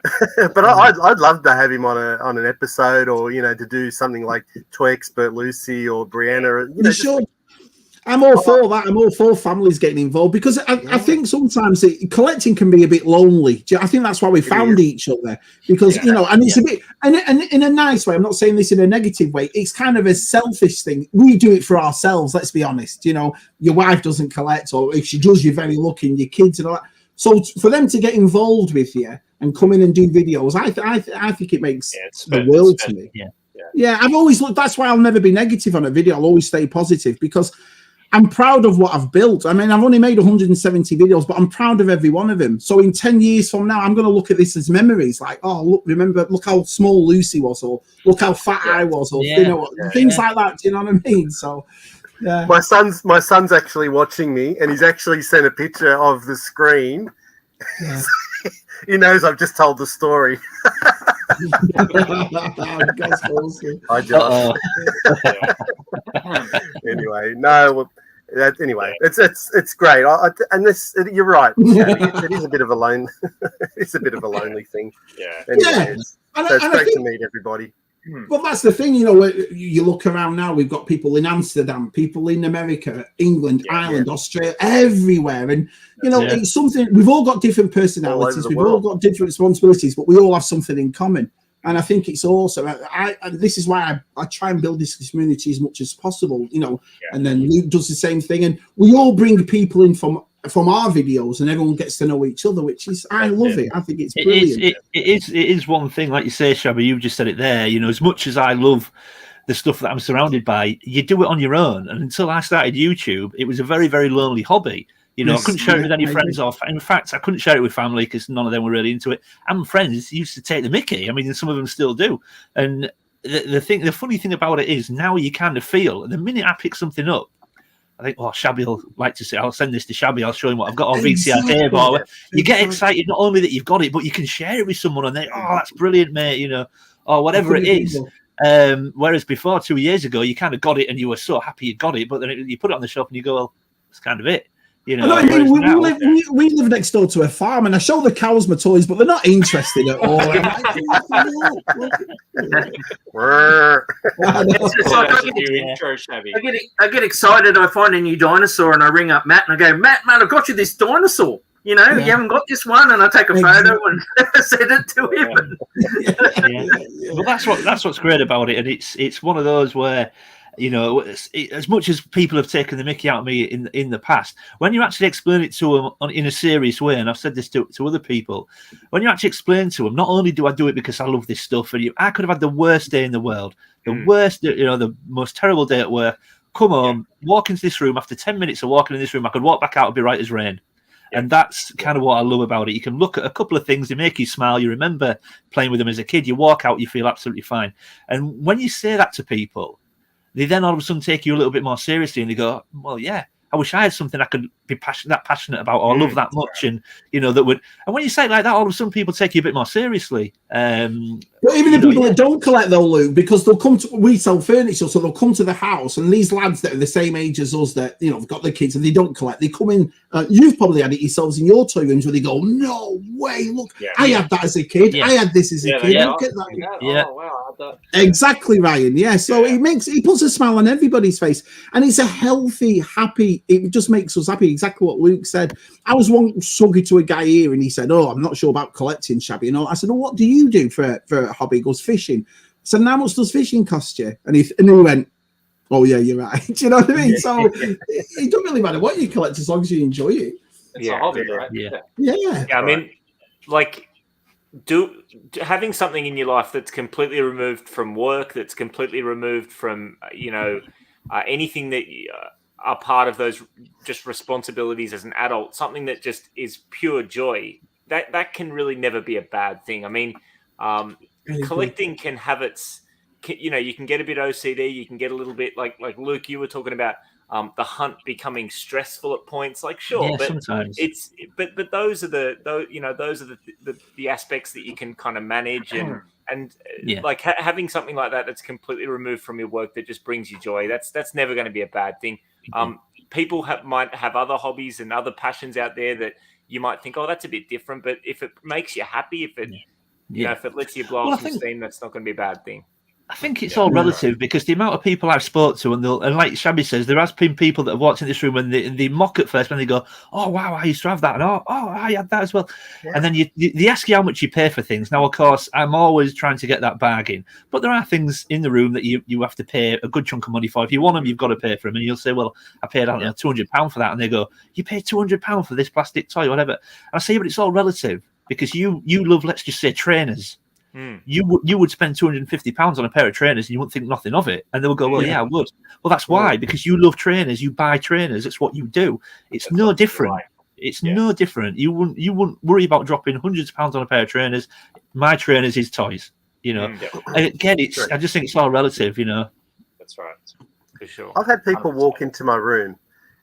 A: But I'd love to have him on an episode, or to do something like Toy Expert Lucy or Brianna.
F: I'm all for that. I'm all for families getting involved, because I think sometimes collecting can be a bit lonely. I think that's why we found each other, because and it's a bit, and in a nice way. I'm not saying this in a negative way. It's kind of a selfish thing. We do it for ourselves. Let's be honest. Your wife doesn't collect, or if she does, you're very lucky. And your kids and all that. So for them to get involved with you and come in and do videos, I think it makes the world to me. Yeah. I've always looked. That's why I'll never be negative on a video. I'll always stay positive, because I'm proud of what I've built. I mean, I've only made 170 videos, but I'm proud of every one of them. So in 10 years from now, I'm going to look at this as memories. Like, oh, look how small Lucy was, or look how fat I was, or things like that. Do you know what I mean? So, yeah.
A: My son's actually watching me, and he's actually sent a picture of the screen. Yeah. He knows I've just told the story.
F: That's awesome.
A: Hi, Josh. Anyway, no. Anyway, it's great. And this, you're right. It is a bit of a lone. It's a bit of a lonely thing.
D: Yeah.
A: Anyway, so it's great to meet everybody.
F: Well, that's the thing, you look around now, we've got people in Amsterdam, people in America, England, Ireland, Australia, everywhere. And, it's something, we've all got different personalities, we've all got different responsibilities, but we all have something in common. And I think it's awesome. And this is why I try and build this community as much as possible, and then Luke does the same thing. And we all bring people in from our videos, and everyone gets to know each other, which is, I love it. I think it's brilliant.
E: It is one thing, like you say, Shabby, you've just said it there. As much as I love the stuff that I'm surrounded by, you do it on your own. And until I started YouTube, it was a very, very lonely hobby. I couldn't share it with any friends, or in fact, I couldn't share it with family because none of them were really into it. And friends used to take the mickey. I mean, some of them still do. And the funny thing about it is, now you kind of feel, the minute I pick something up, I think, Shabby will like to say, I'll send this to Shabby, I'll show him what I've got on VCR table. You get excited not only that you've got it, but you can share it with someone, and they, that's brilliant, mate, or whatever it is. Whereas before, 2 years ago, you kind of got it and you were so happy you got it, but then you put it on the shelf and you go, well, that's kind of it. You know,
F: I mean,
E: now,
F: we live next door to a farm, and I show the cows my toys, but they're not interested at all. I'm like,
B: It's like I get excited. I find a new dinosaur, and I ring up Matt, and I go, Matt, I've got you this dinosaur. You know, you haven't got this one, and I take a photo and send it to him.
E: Well, that's what's great about it, and it's one of those where, you know, as much as people have taken the mickey out of me in the past, when you actually explain it to them in a serious way, and I've said this to other people, when you actually explain to them, not only do I do it because I love this stuff, and I could have had the worst day in the world, the worst, you know, the most terrible day at work, come home, walk into this room, after 10 minutes of walking in this room, I could walk back out and be right as rain. And that's kind of what I love about it. You can look at a couple of things, they make you smile. You remember playing with them as a kid. You walk out, you feel absolutely fine. And when you say that to people, they then all of a sudden take you a little bit more seriously, and they go, well, yeah, I wish I had something I could be passionate about or love that much. And, you know, that would. And when you say it like that, all of a sudden people take you a bit more seriously.
F: Well, even the people that don't collect, though, Luke, because they'll come to, we sell furniture, so they'll come to the house, and these lads that are the same age as us that, you know, have got their kids and they don't collect, they come in, you've probably had it yourselves in your toy rooms where they go, no way, look, I had that as a kid, I had this as a kid, look at that.
D: Oh, wow, I had that.
F: Exactly, Ryan, so it puts a smile on everybody's face, and it's a healthy, happy, it just makes us happy, exactly what Luke said. I was once talking to a guy here, and he said, oh, I'm not sure about collecting, Shabby, you know. I said, well, what do you do for a hobby? He goes, fishing. I said, how much does fishing cost you? And he went, oh yeah, you're right. Do you know what I mean? So it don't really matter what you collect as long as you enjoy it.
D: It's a hobby, right?
F: Yeah.
C: I mean, like, having something in your life that's completely removed from work, that's completely removed from, you know, anything that are part of those just responsibilities as an adult, something that just is pure joy, that can really never be a bad thing. I mean, collecting can have its, you know, you can get a bit OCD, you can get a little bit like Luke, you were talking about the hunt becoming stressful at points. Like, sure, but
E: sometimes
C: but those are the aspects that you can kind of manage and like having something like that that's completely removed from your work that just brings you joy. That's never going to be a bad thing. People might have other hobbies and other passions out there that you might think, oh, that's a bit different. But if it makes you happy, if it you know, if it lets you blow off some steam, that's not going to be a bad thing.
E: I think it's all relative, because the amount of people I've spoke to, and like Shabby says, there has been people that have walked in this room and they mock at first when they go, oh wow, I used to have that, and oh I had that as well, and then they ask you how much you pay for things. Now, of course, I'm always trying to get that bargain, but there are things in the room that you have to pay a good chunk of money for. If you want them, you've got to pay for them, and you'll say, well, I paid, I don't know, £200 for that, and they go, you paid £200 for this plastic toy, whatever. And I say, but it's all relative, because you love, let's just say, trainers. You would spend £250 on a pair of trainers and you wouldn't think nothing of it, and they would go, well, yeah, I would. Well, that's why, because you love trainers, you buy trainers, it's what you do. It's no different. It's no different. You wouldn't worry about dropping hundreds of pounds on a pair of trainers. My trainers is toys, you know. And again, I just think it's all relative, you know.
D: That's right, for sure.
A: I've had people walk into my room,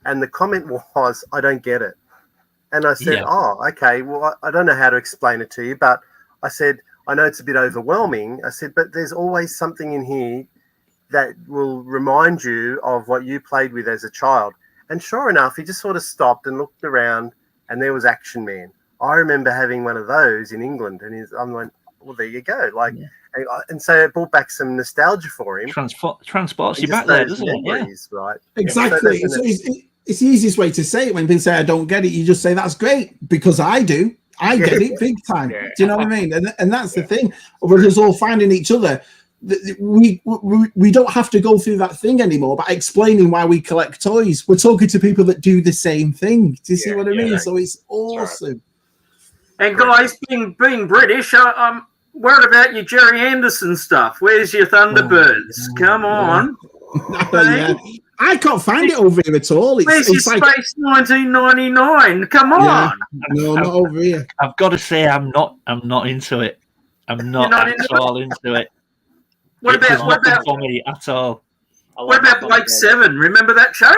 A: and the comment was, "I don't get it," and I said, "Oh, okay. Well, I don't know how to explain it to you, but I said, I know it's a bit overwhelming." I said, but there's always something in here that will remind you of what you played with as a child. And sure enough, he just sort of stopped and looked around, and there was Action Man. I remember having one of those in England, and I'm like, well, there you go. Like, and so it brought back some nostalgia for him.
E: Transports you back there, doesn't
A: memories,
E: it?
A: Right.
F: Exactly. So it's the easiest way to say it. When people say, I don't get it, you just say, that's great, because I do. I get it big time. Do you know what I mean? And that's the thing. We're just all finding each other. We don't have to go through that thing anymore by explaining why we collect toys. We're talking to people that do the same thing. Do you see what I mean? So it's awesome.
B: And guys, being British, what about your Jerry Anderson stuff? Where's your Thunderbirds? Come on.
F: I can't find it over here at all.
B: Where's your Space 1999? Come on.
F: No, not over here.
E: I've got to say, I'm not into it. I'm not at all into it.
B: What about
E: for me at all?
B: What about Blake 7? Remember that show?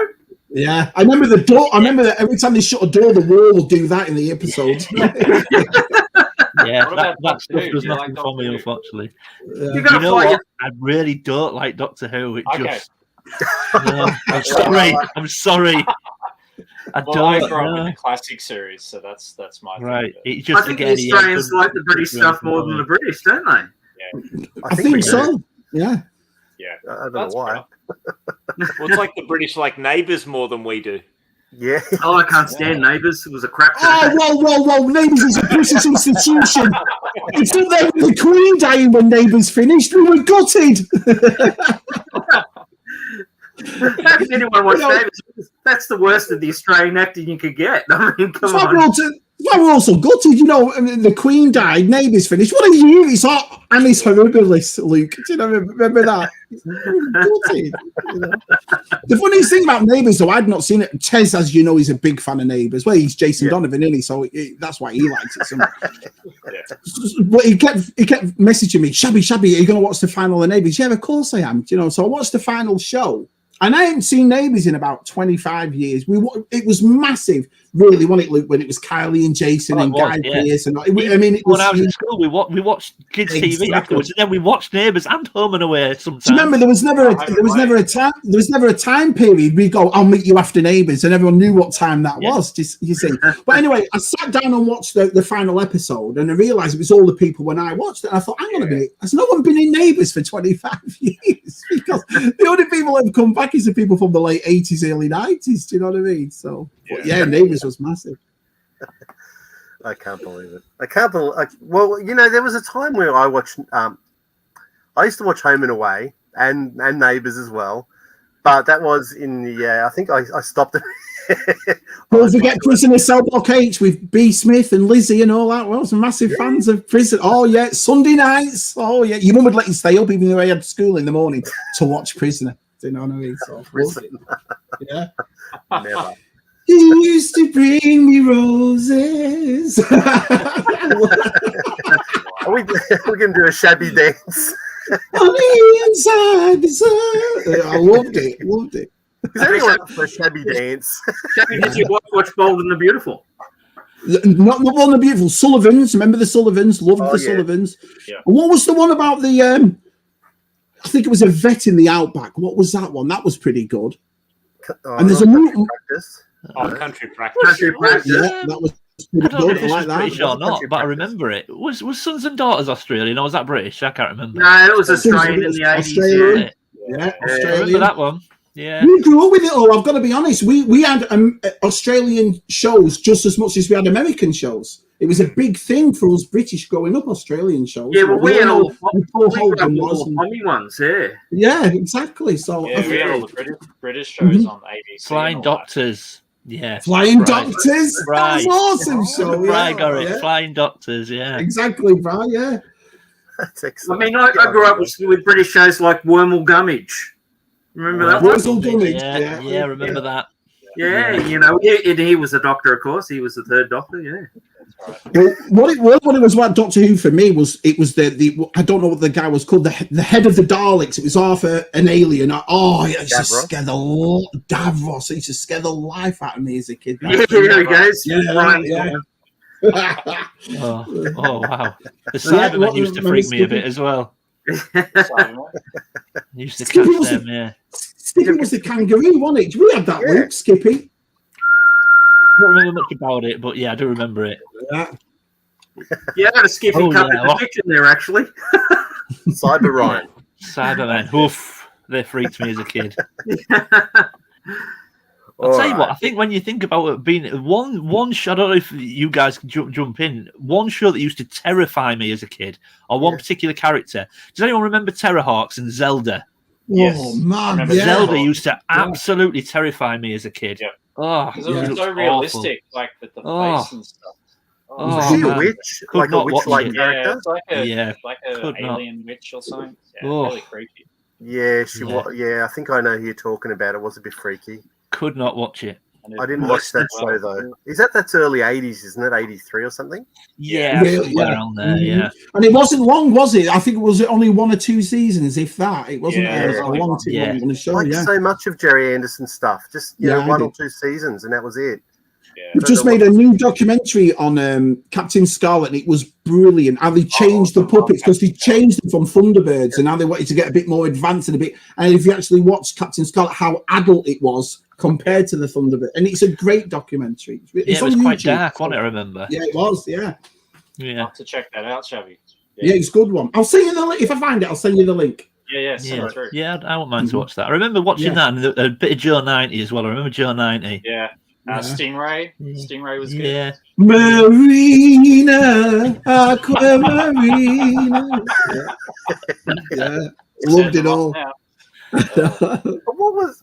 F: Yeah, I remember the door. I remember that every time they shut a door, the wall will do that in the episodes.
E: Yeah, that stuff does nothing for me, unfortunately. You know what? I really don't like Doctor Who. It just. No, I'm sorry. I
D: Well, I
E: don't
D: grew up
E: know.
D: with the classic series, so that's my
E: Right.
D: thing.
E: It's just
B: I think
E: again,
B: the Australians like the British stuff more than the British, don't they?
F: I think
A: we
F: so.
A: do.
F: Yeah.
D: Yeah,
A: I don't
D: that's
A: know why.
D: better.
C: Well, it's like the British like Neighbours more than we do.
A: Yeah.
B: Oh, I can't stand Neighbours. It was a crap show.
F: Oh, whoa. Neighbours is a British institution. It's up there with the Queen dying when Neighbours finished. We were gutted.
B: How can anyone watch Neighbours? That's the worst of the Australian acting you could get. I mean, come
F: That's
B: on.
F: why we're also gutted. You know, I mean, the Queen died, Neighbours finished. What a year it's hot. Anis Horribilis, Luke. Do you know, remember that? Gutted, you know? The funniest thing about Neighbours, though, I'd not seen it. Tez, as you know, he's a big fan of Neighbours. Well, he's Jason Donovan, isn't he? So that's why he likes it so much. But he kept messaging me, Shabby, are you going to watch the final of Neighbours? Yeah, of course I am. You know, so I watched the final show. And I hadn't seen Neighbours in about 25 years. It was massive, really, wasn't it, Luke, when it was Kylie and Jason and Guy Pearce. And I mean, it was,
E: when I was in school, we watched kids' TV afterwards, and then we watched Neighbours and Home and Away sometimes.
F: Do you remember there was never a time period we go, I'll meet you after Neighbours, and everyone knew what time that was. You see. But anyway, I sat down and watched the final episode, and I realised it was all the people when I watched it. And I thought, hang on a minute, has no one been in Neighbours for 25 years? Because the only people that have come back is the people from the late 80s, early 90s. Do you know what I mean? So, Neighbours was massive.
A: I can't believe it. Well, you know, there was a time where I watched. I used to watch Home and Away and Neighbours as well, but that was in the. I think I stopped it.
F: Don't forget Prisoner Cell Block H with B. Smith and Lizzie and all that. Well, some massive fans of Prison. Oh yeah, Sunday nights. Oh yeah, your mum would let you stay up even though I had school in the morning to watch Prisoner. Do you know what I mean? So, yeah.
A: Never.
F: You used to bring me roses.
A: Are we going to do a Shabby dance?
F: On the inside the sun. I loved it.
A: Is anyone up for a Shabby dance?
B: Shabby, did you watch Bold and the Beautiful?
F: Not one of the beautiful Sullivans. Remember the Sullivans? Loved the Sullivans.
D: Yeah.
F: And what was the one about the? I think it was a vet in the outback. What was that one? That was pretty good. And there's a movie.
C: Country Practice.
B: Country Practice.
F: Yeah, that was
E: I don't know if
F: good. I
E: this
F: like
E: was British
F: that.
E: or not, but I remember it. Was Sons and Daughters Australian or was that British? I can't remember.
B: No, it was Australian in the 80s.
F: Australian.
B: Yeah.
E: I remember that one. Yeah.
F: We grew up with it all. I've got to be honest. We had Australian shows just as much as we had American shows. It was a big thing for us British growing up. Australian shows.
B: Yeah, well, we had all the
F: Hogan
B: funny ones. Yeah.
F: Yeah, exactly. So
D: Yeah, we had all the British shows on ABC.
E: Flying
D: and all that.
E: Doctors. Yeah.
F: Flying Doctors.
E: Right.
F: That was awesome show.
E: Right, got it.
F: Yeah.
E: Flying Doctors, yeah.
F: Exactly, Bri, yeah.
A: That's
B: I
A: excellent.
B: mean, I grew up with British shows like Wormel Gummidge. Remember that one?
F: Wurzel Gummidge,
E: Yeah, remember that.
B: Yeah, you know, he was a doctor, of course. He was the third doctor, yeah.
F: Well, what it was about Doctor Who for me was the I don't know what the guy was called, the head of the Daleks. It was half an alien. It used to scare Davros. It used to scare the life out of me as a kid.
B: Yeah, there he goes.
F: Yeah.
E: Oh, wow. The Cybermen used to freak me a bit as well. Used to
F: Skippy
E: catch
F: was
E: them, yeah.
F: Skippy was the kangaroo, wasn't it? We had that, Luke, Skippy.
E: I don't remember much about it, but yeah, I do remember it.
B: Yeah, I had a Skippy cup in the kitchen there, actually.
A: Cyber Ryan.
E: Cybermen, oof, they freaked me as a kid. I'll tell you what, I think when you think about it being one show, I don't know if you guys can jump in, one show that used to terrify me as a kid, or one particular character. Does anyone remember Terrorhawks and Zelda?
D: Yes.
F: Oh, man.
E: Zelda used to absolutely terrify me as a kid.
D: Yeah.
E: Oh,
D: because it was so realistic, like with the face and stuff.
A: Was he a witch?
E: Could
A: Like a
E: not watch
A: witch-like
E: it.
A: character?
D: Yeah, it's like a
E: Could not.
D: alien witch or something. Yeah,
E: Oh.
D: really creepy.
A: Yeah, she was. Yeah, I think I know who you're talking about. It was a bit freaky.
E: Could not watch it.
D: And
A: I didn't watch that show though. That's early 80s, isn't it? 83 or something?
E: Yeah, around there, yeah.
F: And it wasn't long, was it? I think it was only 1 or 2 seasons, if that. It wasn't a long on the show.
A: Like so much of Jerry Anderson stuff, just you know, 1 or 2 seasons, and that was it.
D: Yeah.
F: We've just made a new documentary on Captain Scarlet, and it was brilliant. How they changed the puppets, because they changed them from Thunderbirds, and now they wanted to get a bit more advanced and a bit. And if you actually watch Captain Scarlet, how adult it was compared to the Thunderbird, and it's a great documentary. It's
E: it was
F: on
E: quite
F: YouTube.
E: dark, wasn't it? I remember.
F: Yeah, it was. Yeah,
D: I'll have to check that out, Shabby.
F: yeah, it's a good one. I'll send you the link if I find it. I'll send you the link.
D: Yeah, send it through.
E: Yeah, I wouldn't mind to watch that. I remember watching that and a bit of Joe 90 as well. I remember Joe 90.
D: Yeah. Stingray. Stingray was good.
E: Yeah.
F: Marina, Aquamarina. Yeah, loved it all.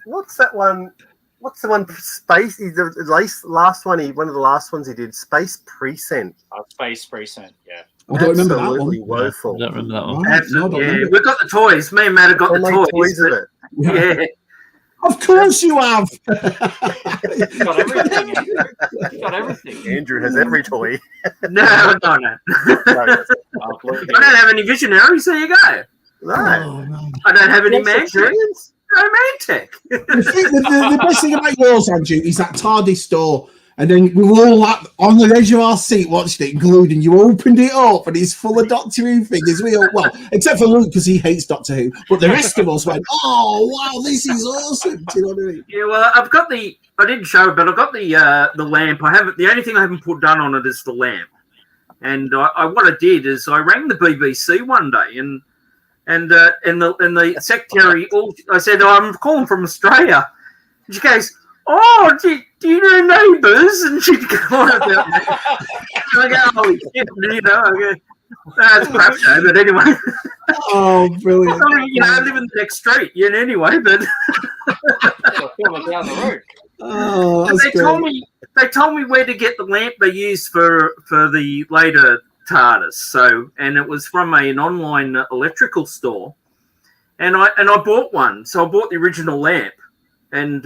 A: What's that one? What's the one? Space. The last one. One of the last ones he did. Space Precinct.
D: Space Precinct. Yeah.
F: I don't remember that
A: Absolutely
F: one.
A: woeful.
E: I don't remember that one.
B: Absolutely. We've got the toys. Me and Matt have got the toys.
A: of it.
B: Yeah.
F: Of course you have.
D: You got everything. You got everything.
A: Andrew has every toy.
B: No. I don't have any visionaries. There you go.
A: No.
F: Oh, man.
B: I don't have any
A: What's the
B: magic.
A: chance?
B: Romantic.
F: The best thing about yours, Andrew, is that TARDIS door. And then we were all on the edge of our seat watching it glued, and you opened it up, and it's full of Doctor Who figures. Well, except for Luke, because he hates Doctor Who. But the rest of us went, oh, wow, this is awesome. Do you know what I mean?
B: Yeah, well, I've got I didn't show it, but I've got the lamp. The only thing I haven't put done on it is the lamp. And what I did is I rang the BBC one day, and the secretary, I said, I'm calling from Australia. And she goes, oh, do you know Neighbours? And she'd go on about that. I go, holy shit, you know. I go, that's crap show, but anyway.
F: Oh, brilliant.
B: I mean, I live in the next street, anyway, but.
D: Down the road.
F: Oh, that's
B: they told me where to get the lamp they used for the later TARDIS. So, and it was from an online electrical store, and I bought one. So I bought the original lamp, and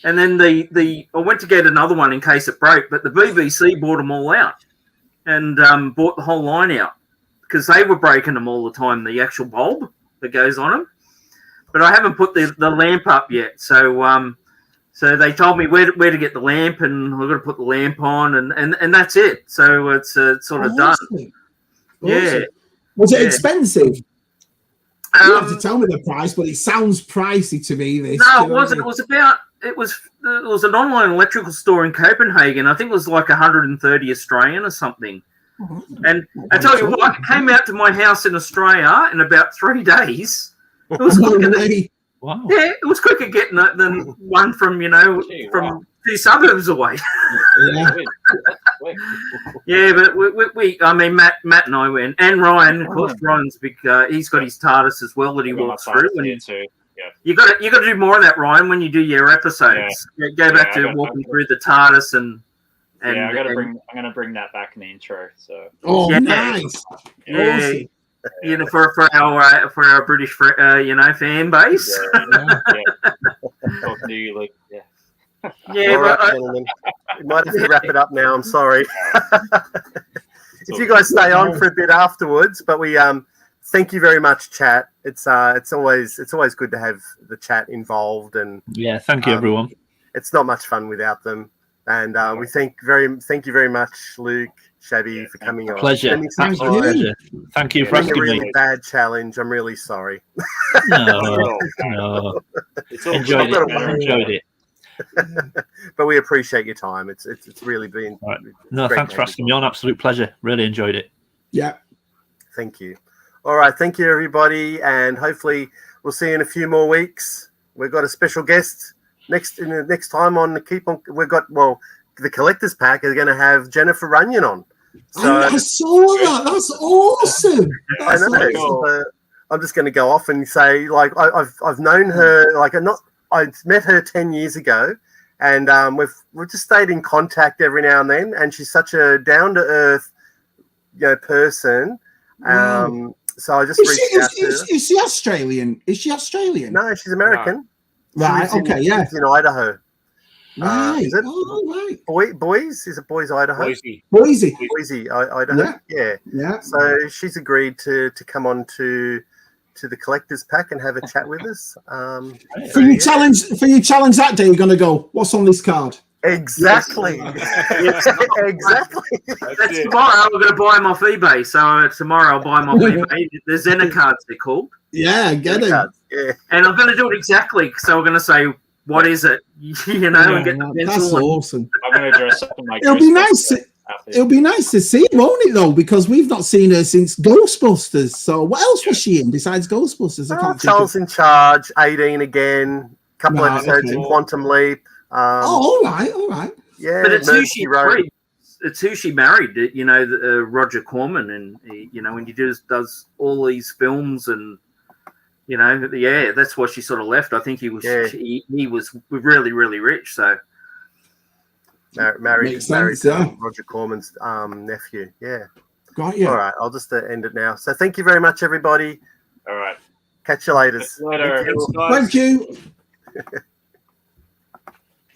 B: then I went to get another one in case it broke, but the BBC bought them all out and bought the whole line out because they were breaking them all the time. The actual bulb that goes on them, but I haven't put the lamp up yet. So so they told me where to get the lamp, and we're going to put the lamp on, and that's it. So it's sort of done.
F: Awesome.
B: Yeah.
F: Was it expensive? You don't have to
B: Um,
F: tell me the price, but it sounds pricey to me. This.
B: No, it wasn't. It was an online electrical store in Copenhagen. I think it was like 130 Australian or something. And I tell you what, it came out to my house in Australia in about 3 days. It was quicker.
E: Wow.
B: Yeah, it was quicker getting it than one from from 2 suburbs away.
F: Yeah.
B: Yeah, but I mean, Matt and I went, and Ryan, of course. Ryan's big. He's got his TARDIS as well that he walks through. You got to do more of that, Ryan, when you do your episodes. Yeah. Go back to walking through the TARDIS and
D: I'm gonna bring that back in the intro. So.
F: Oh,
B: yeah.
F: nice.
B: Yeah.
F: Awesome.
B: For our British fan base.
D: Talking to you, like,
B: Yeah,
A: All right, gentlemen. We might have to wrap it up now. I'm sorry. If you guys stay on for a bit afterwards, but we thank you very much, chat. It's always good to have the chat involved, and
E: thank you everyone.
A: It's not much fun without them, and we thank you very much, Luke, Shabby, for coming on.
E: Pleasure. Pleasure. Thank you for asking
A: a really
E: me.
A: bad challenge. I'm really sorry.
E: No. Enjoyed it.
A: But we appreciate your time. It's really been.
E: Right. No, thanks for asking me on. Absolute pleasure. Really enjoyed it.
F: Yeah.
A: Thank you. All right. Thank you, everybody. And hopefully we'll see you in a few more weeks. We've got a special guest next time on the Keep On. We've got, the Collector's Pack is going to have Jennifer Runyon on. So,
F: I saw that. That's awesome. That's
A: I know.
F: awesome.
A: I'm just going to go off and say, like, I've known her, like, I met her 10 years ago, and we've just stayed in contact every now and then. And she's such a down to earth, person. So I just reached out to her.
F: Is she Australian? Is she Australian?
A: No, she's American.
F: No. Right. Okay. Yeah.
A: She's in Idaho.
F: Right.
A: Is it
F: right.
A: Boise? Is it Boise, Idaho?
F: Boise,
A: Idaho. Yeah. So she's agreed to come on to the Collector's Pack and have a chat with us.
F: For your challenge that day, you're going to go, what's on this card?
A: Exactly. Exactly.
B: That's tomorrow. We're going to buy them off eBay. So tomorrow I'll buy them off eBay. The Xena cards, they're called.
F: Yeah, get it.
A: Yeah.
B: And I'm going to do it exactly. So we're going to say what is it? You know, and get the
F: That's
B: pencil.
F: awesome.
D: I'm going to dress up in my
F: It'll be nice.
D: Ghostbuster outfit.
F: It'll be nice to see her, won't it, though? Because we've not seen her since Ghostbusters. So what else was she in besides Ghostbusters? I can't think
A: Charles in Charge, 18 again, couple
F: Right,
A: episodes in
F: okay.
A: Quantum Leap.
F: all right.
A: Yeah,
B: But it's who
A: Emergency
B: she
A: Road.
B: married. It's who she married. You know, Roger Corman, and you know, when he does all these films, and you know, yeah, that's why she sort of left. I think he was he was really really rich, so.
A: Married
F: Makes sense, yeah.
A: Roger Corman's nephew. Yeah.
F: Got you.
A: All right, I'll just end it now. So thank you very much, everybody.
D: All right.
A: Catch you later.
D: Catch you later.
C: Thanks, guys.
F: Thank you.